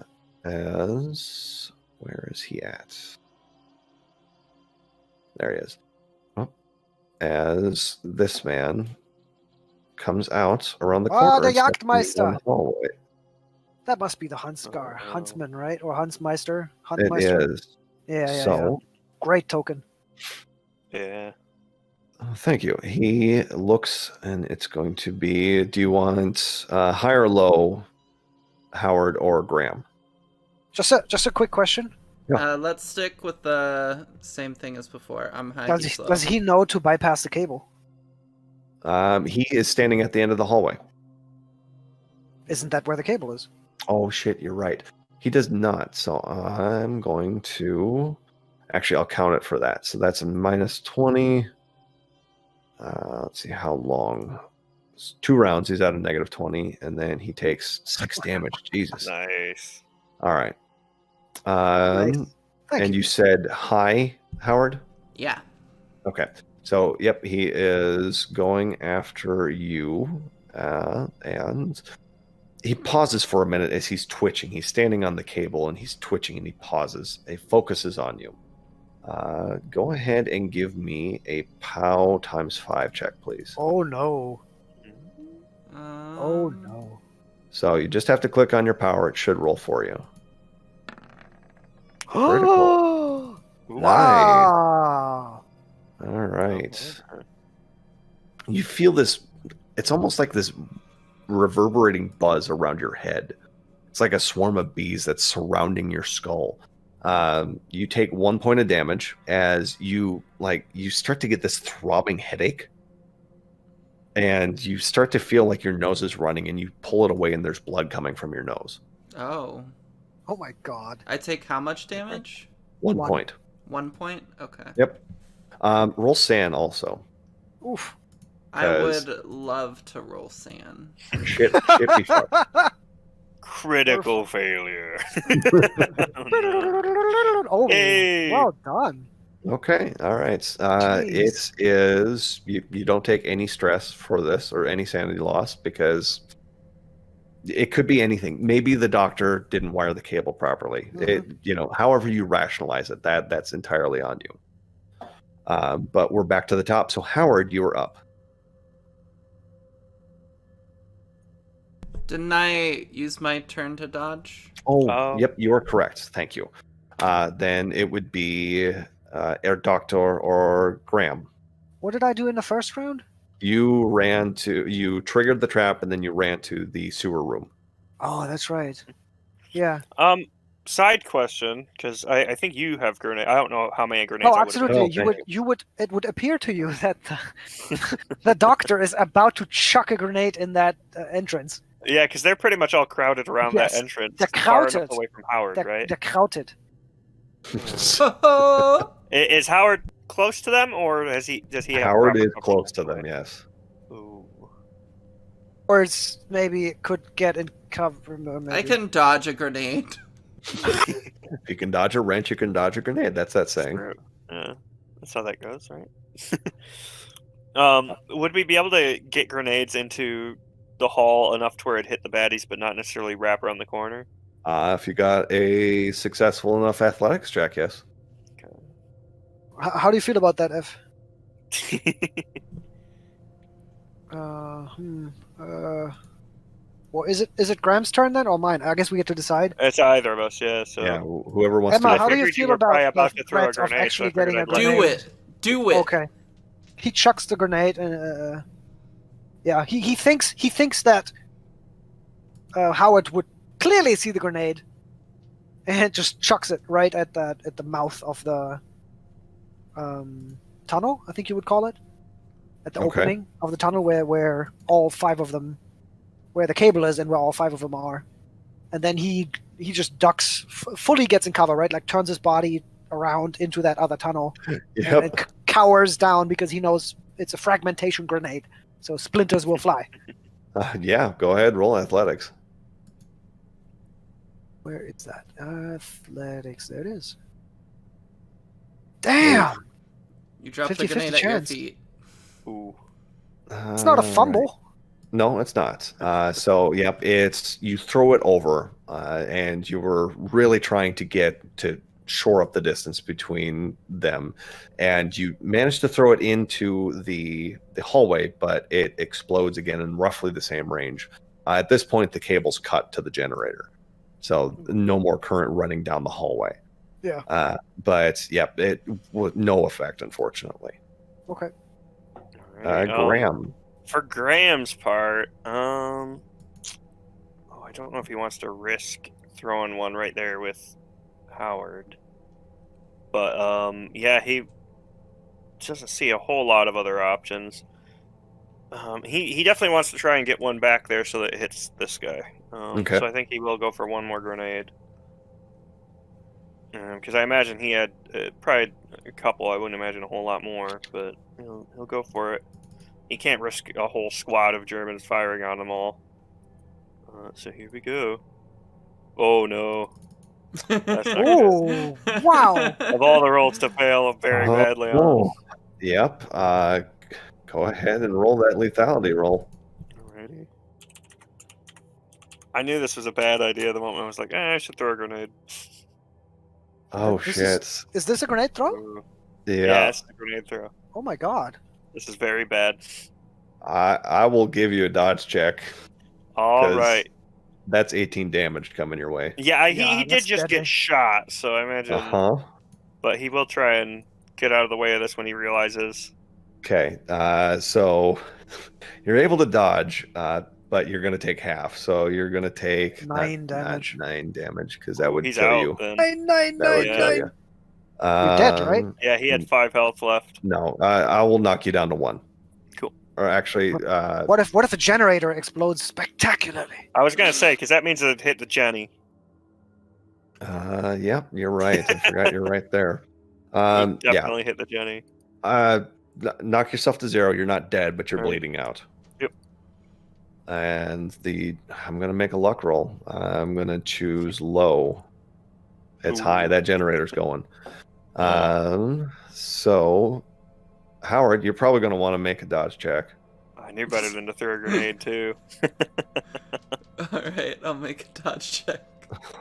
Where is he at? There he is. Oh, as this man comes out around the corner. Der and steps into Jagdmeister. the hallway. That must be the Huntsman, right? Or Huntsmeister? It Huntmeister? is. Yeah, yeah, So, yeah. Great token. Yeah. thank you. He looks, and it's going to be, do you want high or low, Howard or Graham? Just a quick question. Let's stick with the same thing as before. I'm high. he's low. Does he know to bypass the cable? He is standing at the end of the hallway. Isn't that where the cable is? Oh, shit, you're right. He does not. So I'm going to... Actually, I'll count it for that. So that's a -20. Let's see how long. It's 2 rounds. He's at a -20, and then he takes 6 damage. Jesus. Nice. All right. Nice. Thank And you. you said hi, Howard? Yeah. Okay. So, yep, he is going after you, and he pauses for a minute as he's twitching. He's standing on the cable, and he's twitching, and he pauses. He focuses on you. Go ahead and give me a POW ×5 check, please. Oh no. Oh Um, no. So you just have to click on your power. It should roll for you. Oh. Nice. Wow. All right. You feel this, it's almost like this reverberating buzz around your head. It's like a swarm of bees that's surrounding your skull. You take 1 point of damage as you start to get this throbbing headache, and you start to feel like your nose is running, and you pull it away and there's blood coming from your nose. Oh. Oh my god. I take how much damage? 1 One. point. 1 point? Okay. Yep. Roll SAN also. Oof. I would love to roll sand. Shit be fucked. Critical failure. Oh, Hey. well done. Okay, all right. Jeez. It is you don't take any stress for this or any sanity loss because it could be anything. Maybe the doctor didn't wire the cable properly. However you rationalize it, that's entirely on you. But we're back to the top. So Howard, you were up. Didn't I use my turn to dodge? Oh. Yep, you are correct. Thank you. Then it would be Air Doctor or Graham. What did I do in the first round? You triggered the trap and then you ran to the sewer room. Oh, that's right. Yeah. Side question, because I think you have grenade. I don't know how many grenades. Oh, I would've absolutely. had. It would appear to you that the doctor is about to chuck a grenade in that entrance. Yeah, because they're pretty much all crowded around Yes, that entrance. they're far enough crowded. away from Howard, right? They're crowded. Is Howard close to them, or does he have Howard proper is cover close to away? them, yes. Ooh. Or it's maybe it could get in cover. Maybe. I can dodge a grenade. If you can dodge a wrench, you can dodge a grenade. That's that saying. True. Yeah, that's how that goes, right? Would we be able to get grenades into the hall enough to where it hit the baddies, but not necessarily wrap around the corner? If you got a successful enough athletics check, yes. How do you feel about that, F? Well, is it Graham's turn then, or mine? I guess we get to decide. It's either of us, yeah. So Yeah, whoever wants Emma, to. how do you figured you feel were probably about about the to throw a threat of grenade, so I actually figured getting a I'd let grenade? Do it. Do it. Okay. He chucks the grenade, and yeah, he thinks that Howard would clearly see the grenade, and just chucks it right at the mouth of the tunnel. I think you would call it, at the Okay. opening of the tunnel where all 5 of them, where the cable is, and where all 5 of them are. And then he just ducks, fully gets in cover, right? Like turns his body around into that other tunnel, Yep. and cowers down because he knows it's a fragmentation grenade, so splinters will fly. Yeah, go ahead, roll athletics. Where is that? Athletics. There it is. Damn! You dropped the 50-50 grenade at your chance. feet. Ooh. It's not a fumble. No, it's not. So, yep, it's you throw it over, and you were really trying to get to shore up the distance between them, and you managed to throw it into the hallway, but it explodes again in roughly the same range. At this point, the cable's cut to the generator, so no more current running down the hallway. Yeah. But yep, it was no effect, unfortunately. Okay. Alright, Graham. For Graham's part, I don't know if he wants to risk throwing one right there with Howard. But yeah, he doesn't see a whole lot of other options. He definitely wants to try and get one back there so that it hits this guy. Okay. So I think he will go for one more grenade. Because I imagine he had probably a couple. I wouldn't imagine a whole lot more, but he'll go for it. He can't risk a whole squad of Germans firing on them all. So here we go. Oh no. That's not good. Oh, wow. Of all the rolls to fail very badly on. Oh, yep. Go ahead and roll that lethality roll. Alrighty. I knew this was a bad idea the moment I was like, I should throw a grenade. Oh This shit. Is this a grenade throw? Ooh. Yeah. it's a grenade throw. Oh my god. This is very bad. I will give you a dodge check. All 'Cause right. That's 18 damage coming your way. Yeah, Yeah, he did that's just deadly. get shot, so I imagine. Uh-huh. But he will try and get out of the way of this when he realizes. Okay. So you're able to dodge, but you're going to take half. So you're going to take 9 damage. 9 damage, because that would He's kill out you. then. Nine. That would Yeah. kill you. You're dead, right? Yeah, he had 5 health left. No, I will knock you down to 1. Cool. Or actually, What if a generator explodes spectacularly? I was gonna say because that means it hit the Jenny. yeah, you're right. I forgot you're right there. It Yeah. definitely hit the Jenny. Knock yourself to 0. You're not dead, but you're Alright. bleeding out. Yep. And I'm gonna make a luck roll. I'm gonna choose low. It's Ooh. high. That generator's going. So Howard, you're probably gonna want to make a dodge check. I knew better than to throw a grenade too. Alright, I'll make a dodge check.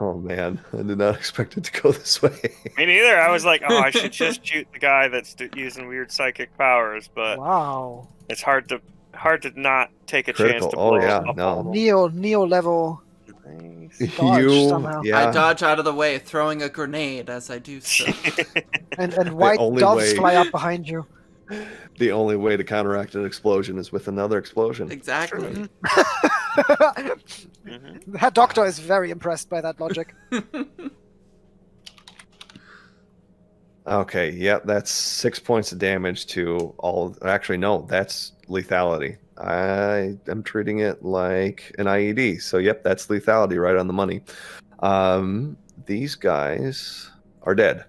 Oh man, I did not expect it to go this way. Me neither. I was like, oh, I should just shoot the guy that's using weird psychic powers, but Wow. it's hard to not take a Critical. chance to Oh, blow yeah, up no. all of them. Neo level. Nice. Dodge somehow. yeah. I dodge out of the way, throwing a grenade as I do so. And white only doves way- fly up behind you. The only way to counteract an explosion is with another explosion. Exactly. Mhm. That doctor is very impressed by that logic. Okay, yeah, that's 6 points of damage to all. Actually, no, that's lethality. I am treating it like an IED. So, yep, that's lethality right on the money. These guys are dead.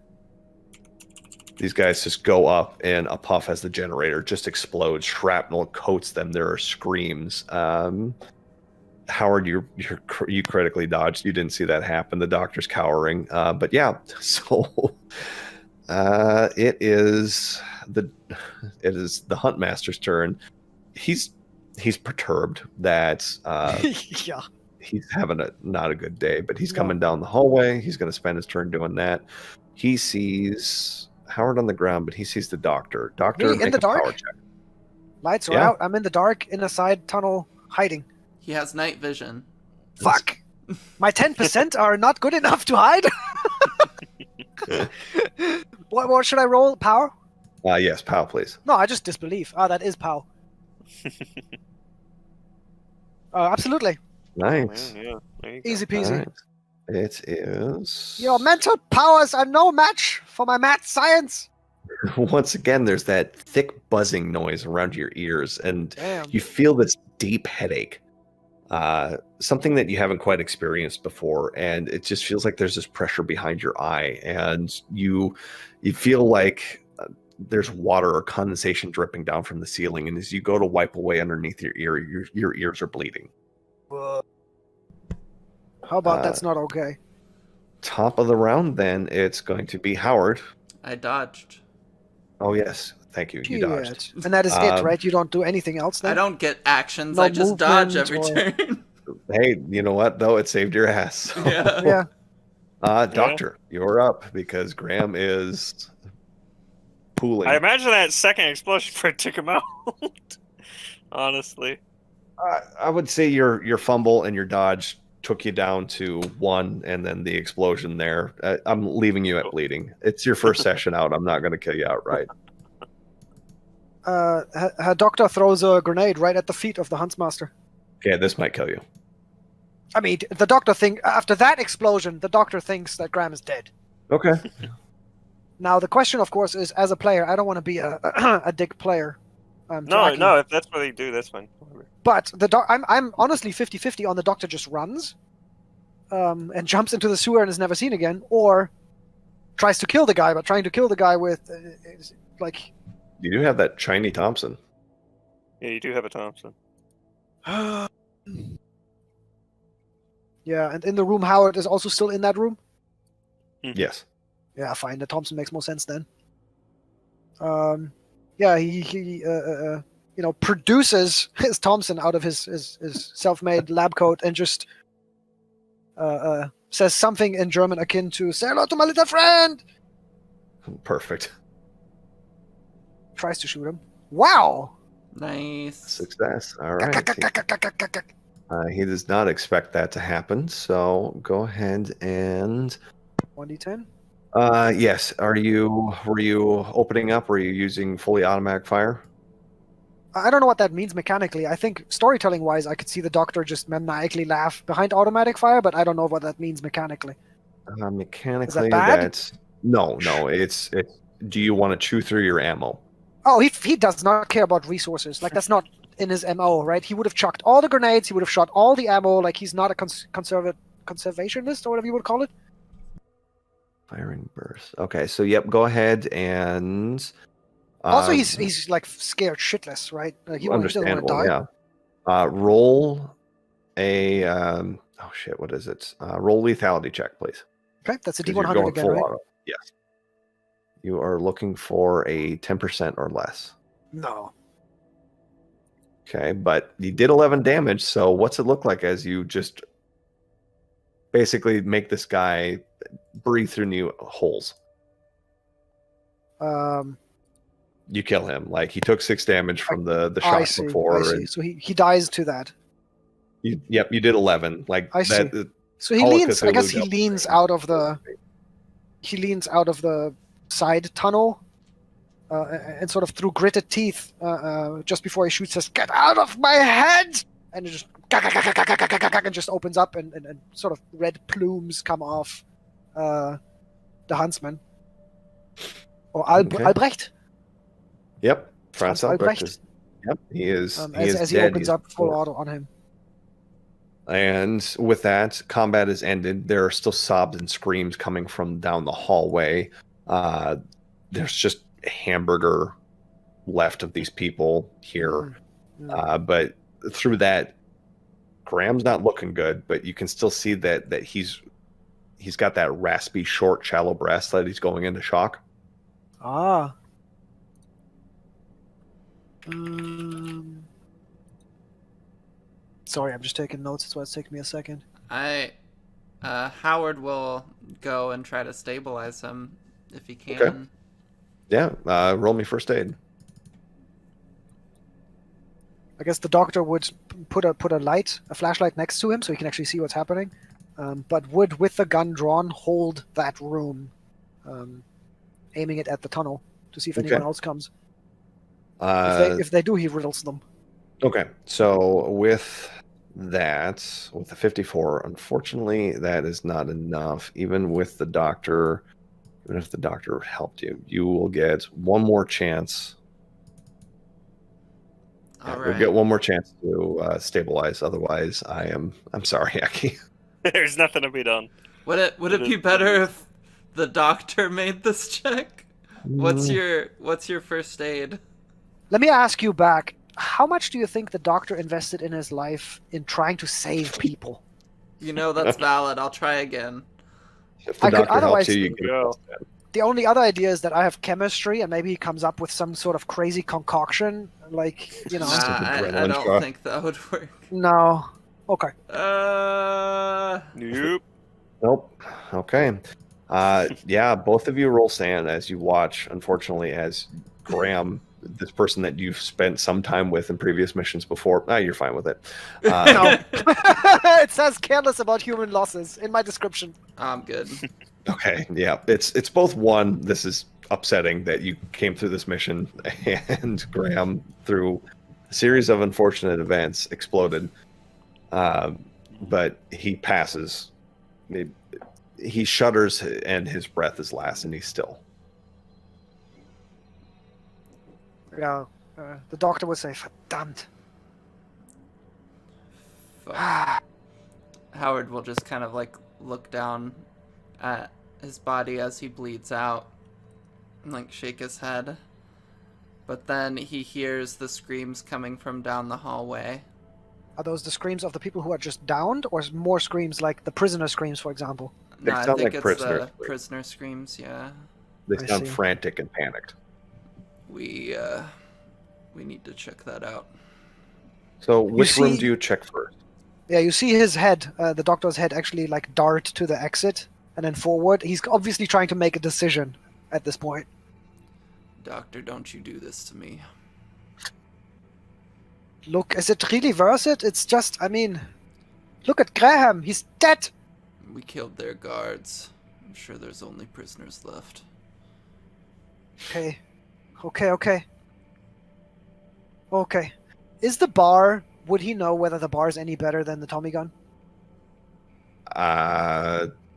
These guys just go up in a puff as the generator just explodes. Shrapnel coats them. There are screams. Howard, you critically dodged. You didn't see that happen. The doctor's cowering. But yeah, so it is the Huntmaster's turn. He's perturbed that Yeah. he's having not a good day, but he's No. coming down the hallway. He's going to spend his turn doing that. He sees Howard on the ground, but he sees the doctor. Doctor, Me in make the a power dark? check. Lights are Yeah. out. I'm in the dark in a side tunnel hiding. He has night vision. Fuck! My 10% are not good enough to hide? What should I roll? Power? Yes, POW, please. No, I just disbelieve. That is POW. Absolutely. Nice. Yeah, there you go. Easy peasy. Alright. It is. Your mental powers are no match for my math science. Once again, there's that thick buzzing noise around your ears, and Damn. you feel this deep headache. Something that you haven't quite experienced before, and it just feels like there's this pressure behind your eye, and you feel like there's water or condensation dripping down from the ceiling, and as you go to wipe away underneath your ear, your ears are bleeding. How about that's not okay? Top of the round, then it's going to be Howard. I dodged. Oh yes, thank you. You dodged. Shit. And that is it, right? You don't do anything else then? I don't get actions. No I just dodge every movement turn. Hey, you know what though? It saved your ass. Yeah. Yeah. Doctor, you're up because Graham is pooling. I imagine that second explosion probably took him out. Honestly. I would say your fumble and your dodge took you down to 1, and then the explosion there. I'm leaving you at bleeding. It's your first session out. I'm not going to kill you outright. Her doctor throws a grenade right at the feet of the Huntsmaster. Okay, this might kill you. I mean, the doctor after that explosion, the doctor thinks that Graham is dead. Okay. Now, the question, of course, is as a player, I don't want to be a dick player. No, if that's what they do, that's fine. Whatever. But I'm honestly 50-50 on the doctor just runs and jumps into the sewer and is never seen again, or tries to kill the guy, but trying to kill the guy with, like... You do have that shiny Thompson. Yeah, you do have a Thompson. Yeah, and in the room, Howard is also still in that room? Yes. Yeah, fine. The Thompson makes more sense then. Yeah, he produces his Thompson out of his self-made lab coat and just says something in German akin to "Say hello to my little friend." Perfect. Tries to shoot him. Wow. Nice. Success. All right. He does not expect that to happen, so go ahead and 1d10. Yes. Were you opening up? Were you using fully automatic fire? I don't know what that means mechanically. I think storytelling-wise, I could see the doctor just maniacally laugh behind automatic fire, but I don't know what that means mechanically. Mechanically, Is that bad? that's no. It's. Do you want to chew through your ammo? Oh, he does not care about resources. Like, that's not in his MO, right? He would have chucked all the grenades. He would have shot all the ammo. Like, he's not a conservationist or whatever you would call it. Firing burst. Okay, so yep. Go ahead and. Also, he's like scared shitless, right? Like, he doesn't want to understandable. die. Yeah. Roll a. Oh shit! What is it? Roll lethality check, please. Okay, that's a 'Cause you're D100 going again, full right? auto. Yes. You are looking for a 10% or less. No. Okay, but you did 11 damage, so what's it look like as you just basically make this guy breathe through new holes? You kill him. Like, he took 6 damage from the I shot see. before. I see. And So he dies to that. you did 11. Like, I see. that. So he Call it leans. I Cthulhu guess he Devil. leans out of the. He leans out of the side tunnel, and sort of through gritted teeth, just before he shoots, says, "Get out of my head!" And it just and just opens up, and sort of red plumes come off the huntsman. Or Okay. Albrecht. Yep. Franz Albrecht Albrecht. is. Yep. He is. As he dead. opens He's up full dead. auto on him. And with that, combat is ended. There are still sobs and screams coming from down the hallway. There's just a hamburger left of these people here. But through that, Graham's not looking good, but you can still see that he's got that raspy, short, shallow breath that he's going into shock. Ah. Sorry, I'm just taking notes. That's why it's taking me a second. Howard will go and try to stabilize him if he can. Okay. Yeah, roll me first aid. I guess the doctor would put a flashlight next to him so he can actually see what's happening, but would, with the gun drawn, hold that room, aiming it at the tunnel to see if anyone else comes. If they do, he riddles them. Okay, so with that, with the 54, unfortunately, that is not enough. Even with the doctor, even if the doctor helped you, you will get one more chance. All You'll right. get one more chance to stabilize. Otherwise, I'm sorry, Aki. There's nothing to be done. Would it be better if the doctor made this check? What's your first aid? Let me ask you back. How much do you think the doctor invested in his life in trying to save people? You know, that's valid. I'll try again. If the I could doctor helps otherwise- you, you get a Go. plus 10. The only other idea is that I have chemistry, and maybe he comes up with some sort of crazy concoction, like, you know. Nah, Stupid I adrenaline don't shot. think that would work. No. Okay. Nope. Nope. Okay. Yeah, both of you roll sand as you watch, unfortunately, as Graham, this person that you've spent some time with in previous missions before, you're fine with it. No. It says careless about human losses in my description. I'm good. Okay, yeah, it's both one. This is upsetting that you came through this mission, and Graham, through a series of unfortunate events, exploded. But he passes. He shudders, and his breath is last, and he's still. Yeah. The doctor would say, "Verdammt." Fuck. Howard will just kind of like look down at his body as he bleeds out and like shake his head. But then he hears the screams coming from down the hallway. Are those the screams of the people who are just downed, or more screams like the prisoner screams, for example? They No, I sound think like it's prisoner the screams. prisoner screams, yeah. They I sound see. frantic and panicked. We need to check that out. So, which room see- do you check first? Yeah, you see his head, the doctor's head, actually like dart to the exit and then forward. He's obviously trying to make a decision at this point. Doctor, don't you do this to me. Look, is it really worth it? It's just, I mean, look at Graham. He's dead. We killed their guards. I'm sure there's only prisoners left. Okay. Okay. Is the bar, would he know whether the bar is any better than the Tommy gun?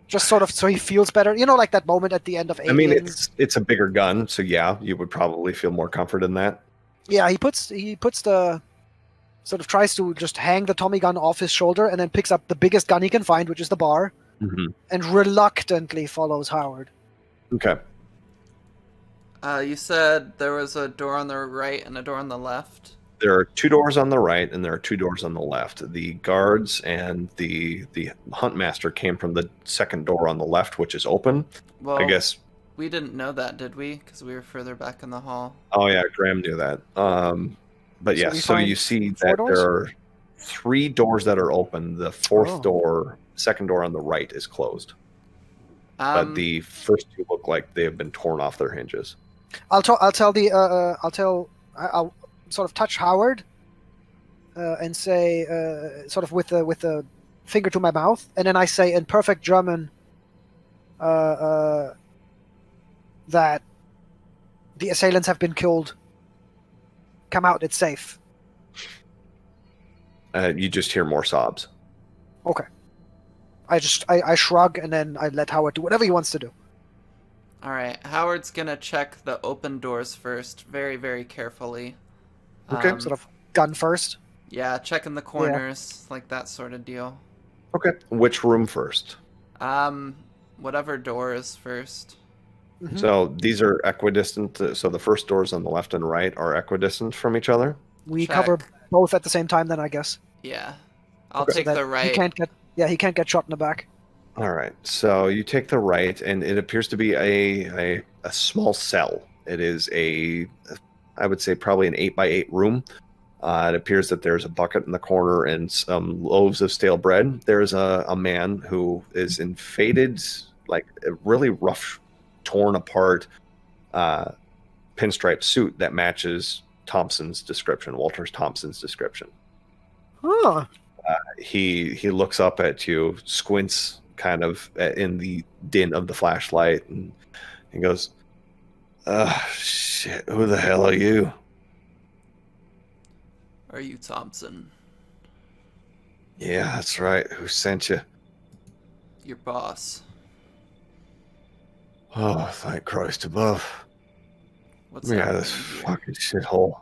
Just sort of so he feels better. You know, like that moment at the end of Aliens? I mean, it's a bigger gun, so yeah, you would probably feel more comfort in that. Yeah, he puts the sort of tries to just hang the Tommy gun off his shoulder and then picks up the biggest gun he can find, which is the bar, and reluctantly follows Howard. Okay. You said there was a door on the right and a door on the left. There are 2 doors on the right, and there are 2 doors on the left. The guards and the huntmaster came from the second door on the left, which is open. Well, I guess. we didn't know that, did we? Because we were further back in the hall. Oh yeah, Graham knew that. But So yeah, we so you find see 4 that doors? there are 3 doors that are open. The fourth Oh. door, second door on the right, is closed. But the first 2 look like they have been torn off their hinges. I'll sort of touch Howard and say, sort of with the finger to my mouth, and then I say in perfect German that the assailants have been killed. Come out, it's safe. You just hear more sobs. Okay. I shrug and then I let Howard do whatever he wants to do. Alright, Howard's gonna check the open doors first, very, very carefully. Okay. Sort of gun first. Yeah, checking the corners, like that sort of deal. Okay. Which room first? Whatever door is first. Mhm. So these are equidistant. So the first doors on the left and right are equidistant from each other. We Check. cover both at the same time then, I guess. Yeah. I'll Okay. take So that the right. he can't get shot in the back. All right. So you take the right, and it appears to be a small cell. It is I would say probably an 8x8 room. It appears that there's a bucket in the corner and some loaves of stale bread. There's a man who is in faded, like a really rough, torn apart pinstripe suit that matches Thompson's description, Walter Thompson's description. Huh. He looks up at you, squints kind of in the din of the flashlight, and he goes, shit, who the hell are you? Are you Thompson? Yeah, that's right. Who sent you? Your boss. Oh, thank Christ above. What's Yeah, happening this here? fucking shithole.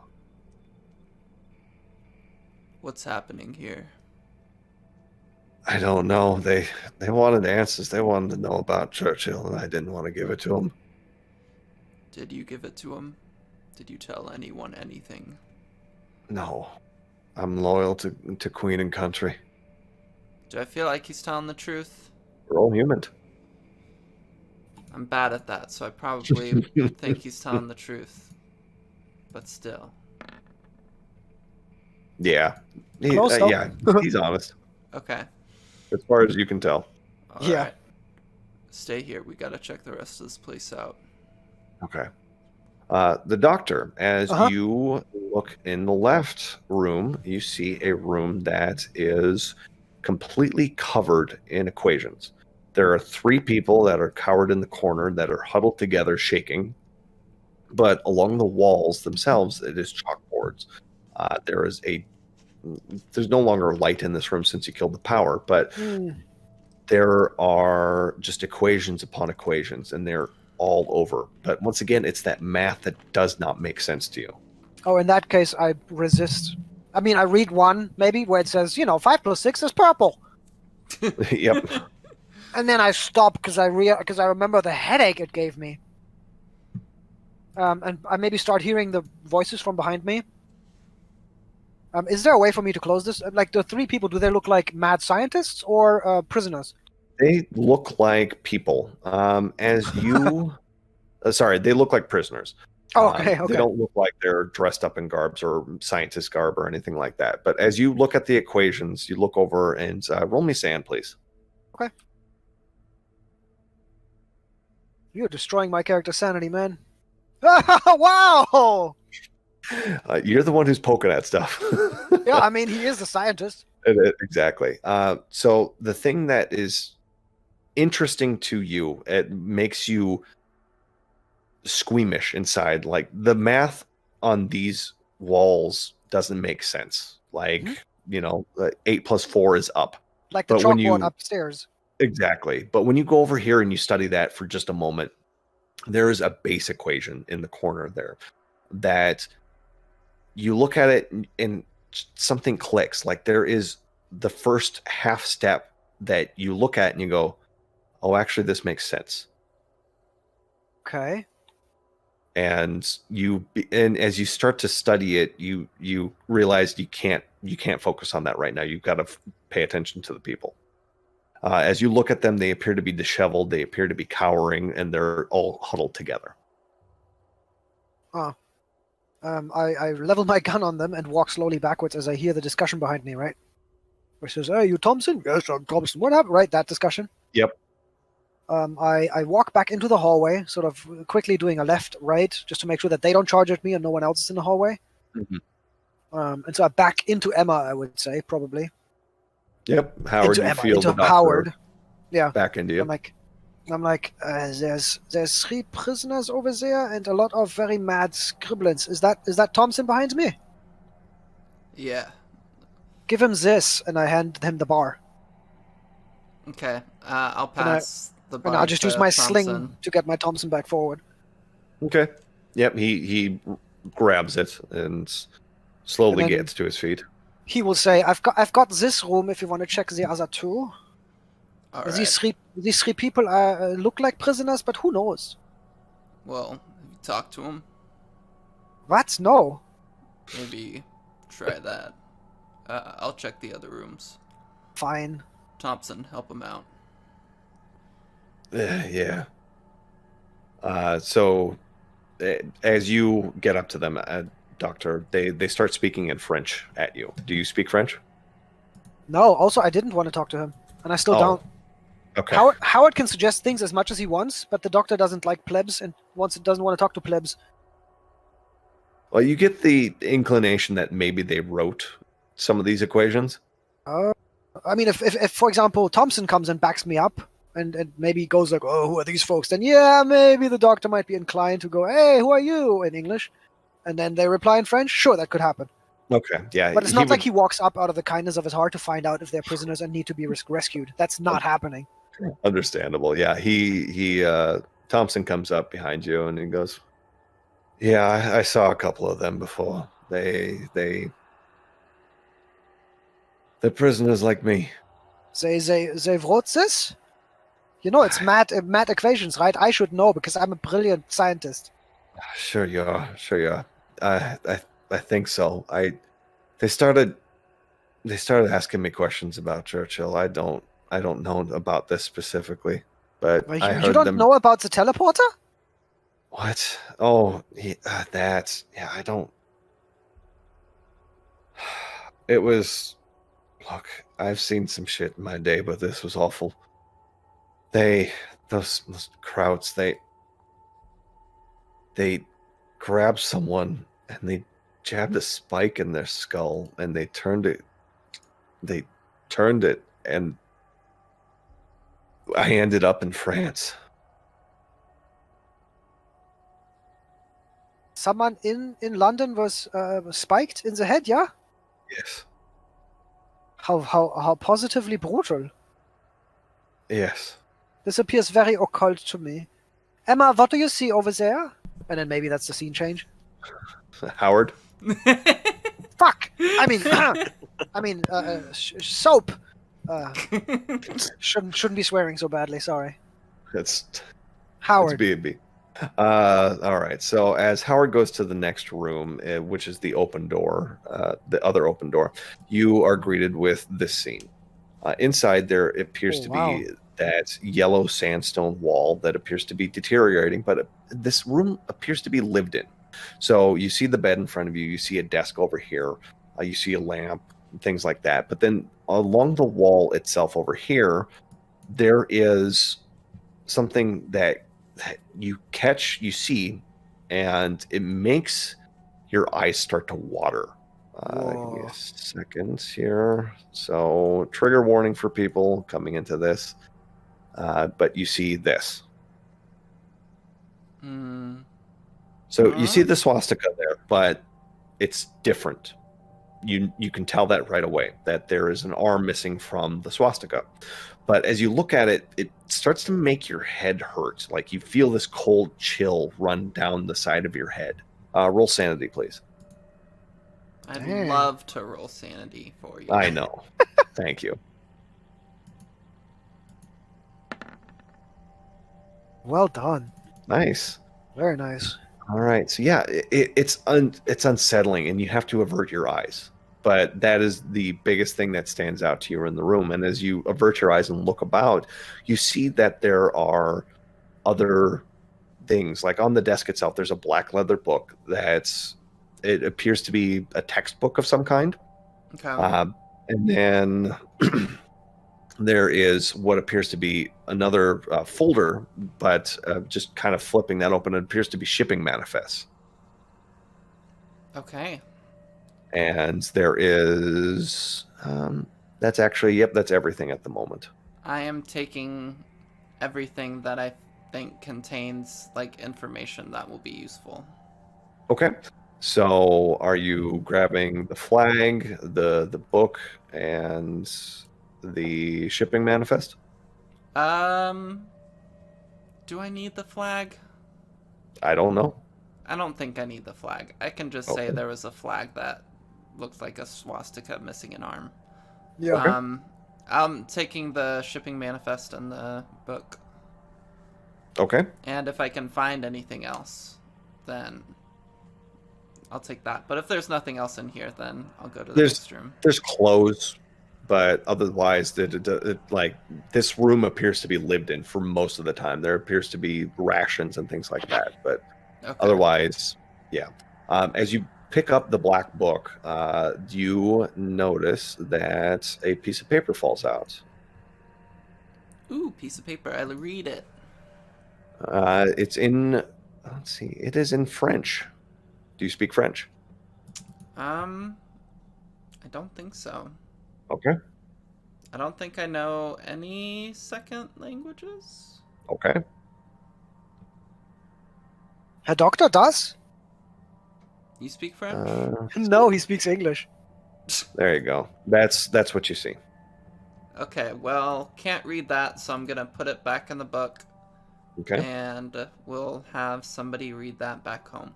What's happening here? I don't know. They wanted answers. They wanted to know about Churchill, and I didn't want to give it to them. Did you give it to him? Did you tell anyone anything? No. I'm loyal to Queen and country. Do I feel like he's telling the truth? We're all human. I'm bad at that, so I probably think he's telling the truth. But still. Yeah. Close up. Yeah, he's honest. Okay. As far as you can tell. All Yeah. right. Stay here. We gotta check the rest of this place out. Okay. The doctor, as you look in the left room, you see a room that is completely covered in equations. There are 3 people that are cowered in the corner that are huddled together, shaking. But along the walls themselves, it is chalkboards. There's no longer light in this room since you killed the power, but there are just equations upon equations, and they're all over. But once again, it's that math that does not make sense to you. Oh, in that case, I resist. I mean, I read one, maybe, where it says, 5 plus 6 is purple. Yep. And then I stop because I remember the headache it gave me. And I maybe start hearing the voices from behind me. Is there a way for me to close this? Like, the 3 people, do they look like mad scientists or prisoners? They look like people. As you... sorry, they look like prisoners. Oh, okay. They don't look like they're dressed up in garbs or scientist garb or anything like that. But as you look at the equations, you look over and roll me sand, please. Okay. You're destroying my character's sanity, man. Wow! You're the one who's poking at stuff. Yeah, I mean, he is the scientist. Exactly. So the thing that is interesting to you, it makes you squeamish inside. Like, the math on these walls doesn't make sense. Like, 8 plus 4 is up. Like the But when chalkboard you- upstairs. Exactly. But when you go over here and you study that for just a moment, there is a base equation in the corner there that you look at it and something clicks. Like, there is the first half step that you look at and you go, oh, actually, this makes sense. Okay. And as you start to study it, you realize you can't focus on that right now. You've got to pay attention to the people. As you look at them, they appear to be disheveled. They appear to be cowering, and they're all huddled together. I level my gun on them and walk slowly backwards as I hear the discussion behind me, right? Where it says, hey, you Thompson? Yes, I'm Thompson. What happened? Right, that discussion. Yep. I walk back into the hallway, sort of quickly doing a left, right, just to make sure that they don't charge at me and no one else is in the hallway. Mm-hmm. And so I back into Emma, I would say, probably. Yep. Howard, into you Emma, feel into the doctor Howard. Yeah. back into you. I'm like, there's 3 prisoners over there and a lot of very mad scribblings. Is that Thompson behind me? Yeah. Give him this, and I hand him the bar. Okay. I'll pass the bar And I'll just to use my Thompson. sling to get my Thompson back forward. Okay. Yep. He grabs it and slowly And then- gets to his feet. He will say, I've got this room if you want to check the other 2. All right. These 3 people look like prisoners, but who knows? Well, have you talked to him? What? No. Maybe try that. I'll check the other rooms. Fine. Thompson, help him out. Yeah. So as you get up to them, Doctor, they start speaking in French at you. Do you speak French? No, also, I didn't want to talk to him. And I still Oh, don't. Okay. Howard can suggest things as much as he wants, but the doctor doesn't like plebs and doesn't want to talk to plebs. Well, you get the inclination that maybe they wrote some of these equations. I mean, if for example Thompson comes and backs me up and maybe goes like, "Oh, who are these folks?" Then yeah, maybe the doctor might be inclined to go, "Hey, who are you?" in English, and then they reply in French. Sure, that could happen. Okay, yeah. But it's not like he walks up out of the kindness of his heart to find out if they're prisoners and need to be rescued. That's not happening. Understandable. Yeah, he Thompson comes up behind you and he goes, "Yeah, I saw a couple of them before. They're prisoners like me." They wrote this. You know, it's math equations, right? I should know because I'm a brilliant scientist. Sure you are. Sure you are. I think so. They started asking me questions about Churchill. I don't know about this specifically, but Well, I you heard don't them. know about the teleporter? What? Oh, that's yeah. I don't. It was. Look, I've seen some shit in my day, but this was awful. Those Krauts, they grabbed someone and they jabbed a spike in their skull and they turned it, and I ended up in France. Someone in London was spiked in the head, yeah? Yes. How positively brutal. Yes. This appears very occult to me. Emma, what do you see over there? And then maybe that's the scene change. Howard. Fuck! Soap. Shouldn't be swearing so badly. Sorry. It's Howard. B&B. All right. So as Howard goes to the next room, which is the open door, the other open door, you are greeted with this scene. Inside there appears to be that yellow sandstone wall that appears to be deteriorating, but this room appears to be lived in. So you see the bed in front of you, you see a desk over here, you see a lamp, things like that. But then along the wall itself over here, there is something that you see, and it makes your eyes start to water. Give me a second here. So trigger warning for people coming into this. But you see this. So you see the swastika there, but it's different. You can tell that right away, that there is an arm missing from the swastika. But as you look at it, it starts to make your head hurt. Like you feel this cold chill run down the side of your head. Roll sanity, please. I'd love to roll sanity for you. I know. Thank you. Well done. Nice. Very nice. All right. So yeah, it's unsettling, and you have to avert your eyes. But that is the biggest thing that stands out to you in the room. And as you avert your eyes and look about, you see that there are other things. Like on the desk itself, there's a black leather book it appears to be a textbook of some kind. Okay. And then there is what appears to be another folder, but just kind of flipping that open, it appears to be shipping manifests. Okay. And there is that's everything at the moment. I am taking everything that I think contains like information that will be useful. Okay. So are you grabbing the flag, the book, and the shipping manifest? Do I need the flag? I don't know. I don't think I need the flag. I can just say there was a flag that looks like a swastika missing an arm. Yeah. Okay. I'm taking the shipping manifest and the book. Okay. And if I can find anything else, then I'll take that. But if there's nothing else in here, then I'll go to the next room. There's clothes, but otherwise, this room appears to be lived in for most of the time. There appears to be rations and things like that, but otherwise, yeah. As you pick up the black book, you notice that a piece of paper falls out. Ooh, piece of paper. I'll read it. It's in. Let's see. It is in French. Do you speak French? I don't think so. Okay. I don't think I know any second languages. Okay. Herr Doctor does? You speak French? No, he speaks English. There you go. That's what you see. Okay, well, can't read that, so I'm gonna put it back in the book. Okay. And we'll have somebody read that back home.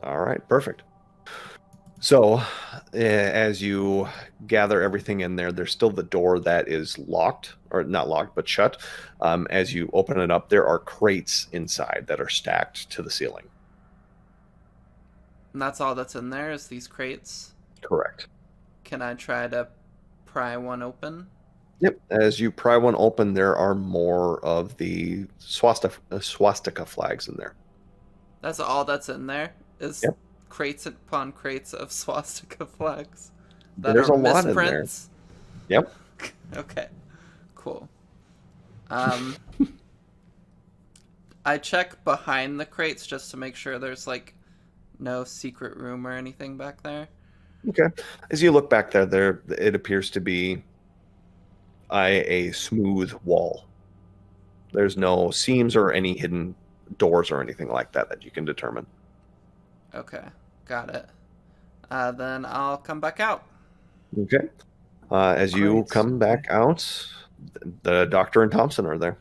All right. Perfect. So, as you gather everything in there, there's still the door that is locked, or not locked, but shut. As you open it up, there are crates inside that are stacked to the ceiling. And that's all that's in there is these crates. Correct. Can I try to pry one open? Yep. As you pry one open, there are more of the swastika flags in there. That's all that's in there? Is Yep. crates upon crates of swastika flags that There's are a lot in there. misprints? Yep. Okay, cool. I check behind the crates just to make sure there's like no secret room or anything back there. Okay. As you look back there it appears to be a smooth wall. There's no seams or any hidden doors or anything like that you can determine. Okay, got it. Then I'll come back out. Okay. As you Great. come back out, the doctor and Thompson are there.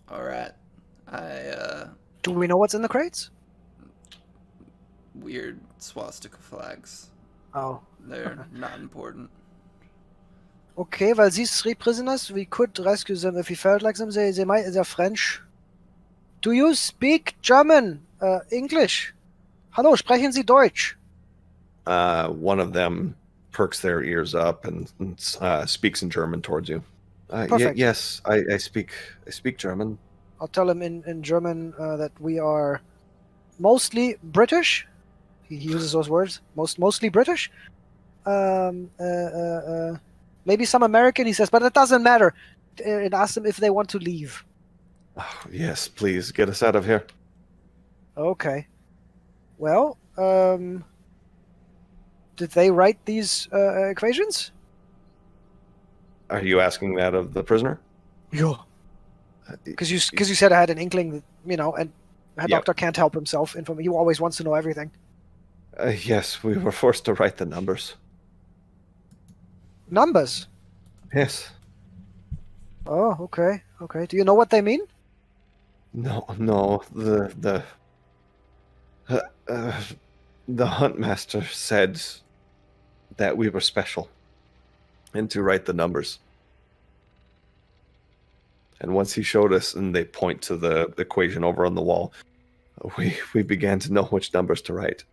All right. Do we know what's in the crates? Weird swastika flags. Oh. They're not important. Okay, well, these 3 prisoners, we could rescue them if we felt like them. They're French. Do you speak German? English? Hallo, sprechen Sie Deutsch? One of them perks their ears up and speaks in German towards you. Perfect. Yes, I speak German. I'll tell him in German that we are mostly British. He uses those words. Mostly British. Maybe some American, he says, but it doesn't matter. And ask them if they want to leave. Oh, yes, please get us out of here. Okay. Well, did they write these equations? Are you asking that of the prisoner? Yeah. Because you said I had an inkling, that, and Herr Yep. Doctor can't help himself. He always wants to know everything. Yes, we were forced to write the numbers. Numbers? Yes. Oh, okay. Okay. Do you know what they mean? No. The hunt master said that we were special, and to write the numbers. And once he showed us, and they point to the equation over on the wall, we began to know which numbers to write.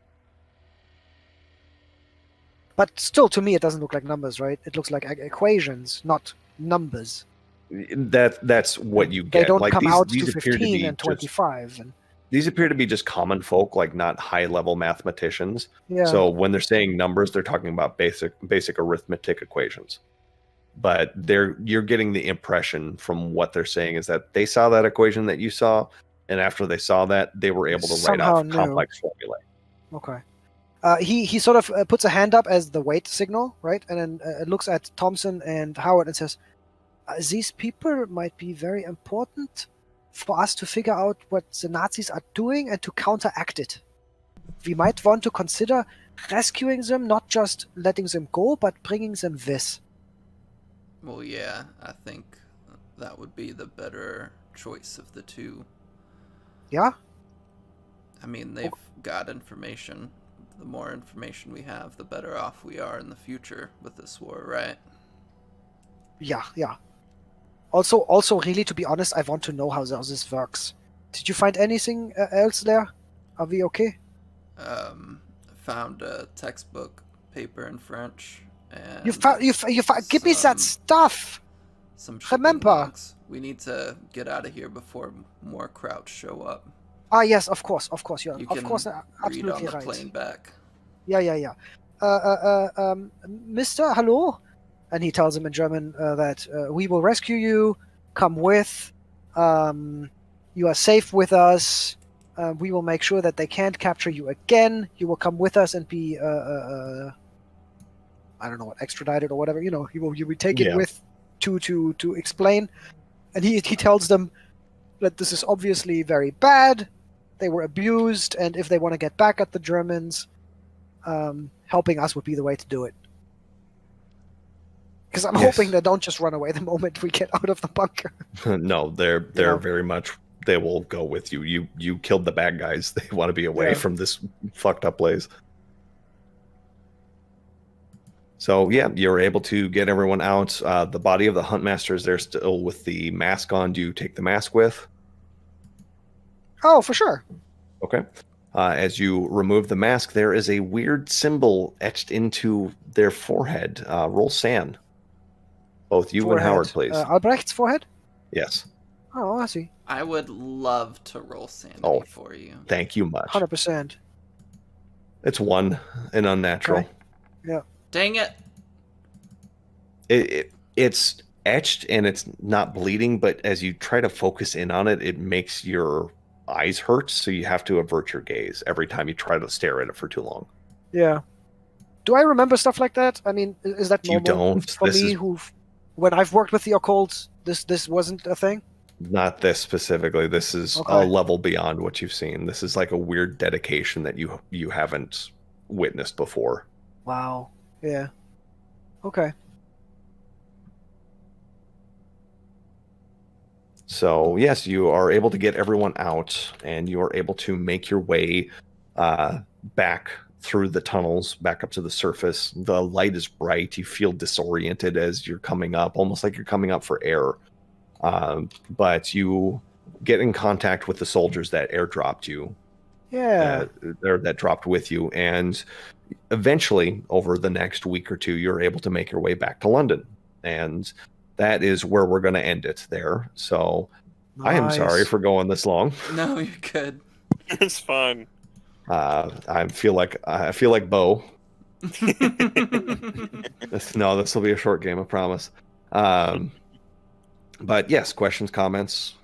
But still, to me, it doesn't look like numbers, right? It looks like equations, not numbers. That's what you get. They don't like, come these, out these to appear 15 be and 25. these appear to be just common folk, like not high-level mathematicians. Yeah. So when they're saying numbers, they're talking about basic arithmetic equations. But you're getting the impression from what they're saying is that they saw that equation that you saw, and after they saw that, they were able to write Somehow off knew. complex formulae. Okay. He sort of puts a hand up as the wait signal, right? And then looks at Thompson and Howard and says, these people might be very important for us to figure out what the Nazis are doing and to counteract it. We might want to consider rescuing them, not just letting them go, but bringing them this. Well, yeah, I think that would be the better choice of the two. Yeah? I mean, they've got information. The more information we have, the better off we are in the future with this war, right? Yeah. Also, really, to be honest, I want to know how this works. Did you find anything else there? Are we okay? Found a textbook paper in French. And You found. Give me that stuff. Some shipping Remember. logs. We need to get out of here before more crowds show up. Ah, yes, of course. You're You of can course read on absolutely the right. plane back. Yeah. Mister, hello? And he tells him in German that we will rescue you. Come with. You are safe with us. We will make sure that they can't capture you again. You will come with us and be, I don't know what, extradited or whatever. You will be taken with to explain. And he tells them that this is obviously very bad. They were abused, and if they want to get back at the Germans, helping us would be the way to do it. Because I'm hoping they don't just run away the moment we get out of the bunker. No, they're very much. They will go with you. You killed the bad guys. They want to be away from this fucked up place. So yeah, you're able to get everyone out. The body of the Huntmaster is there still with the mask on. Do you take the mask with? Oh, for sure. Okay. As you remove the mask, there is a weird symbol etched into their forehead. Roll SAN. Both you and Howard, please. Albrecht's forehead? Yes. Oh, I see. I would love to roll sanity for you. Thank you much. 100%. It's 1 and unnatural. Okay. Yeah. Dang it. It's etched and it's not bleeding, but as you try to focus in on it, it makes your eyes hurt, so you have to avert your gaze every time you try to stare at it for too long. Yeah. Do I remember stuff like that? I mean, is that normal? You don't. For me, when I've worked with the occult, this wasn't a thing? Not this specifically. This is a level beyond what you've seen. This is like a weird dedication that you haven't witnessed before. Wow. Yeah. Okay. So yes, you are able to get everyone out, and you are able to make your way back through the tunnels, back up to the surface. The light is bright. You feel disoriented as you're coming up, almost like you're coming up for air. But you get in contact with the soldiers that airdropped you. Yeah. That dropped with you. And eventually, over the next week or two, you're able to make your way back to London. And that is where we're going to end it there. So I am sorry for going this long. No, you're good. It's fine. I feel like Bo. No, this will be a short game, I promise. But yes, questions, comments.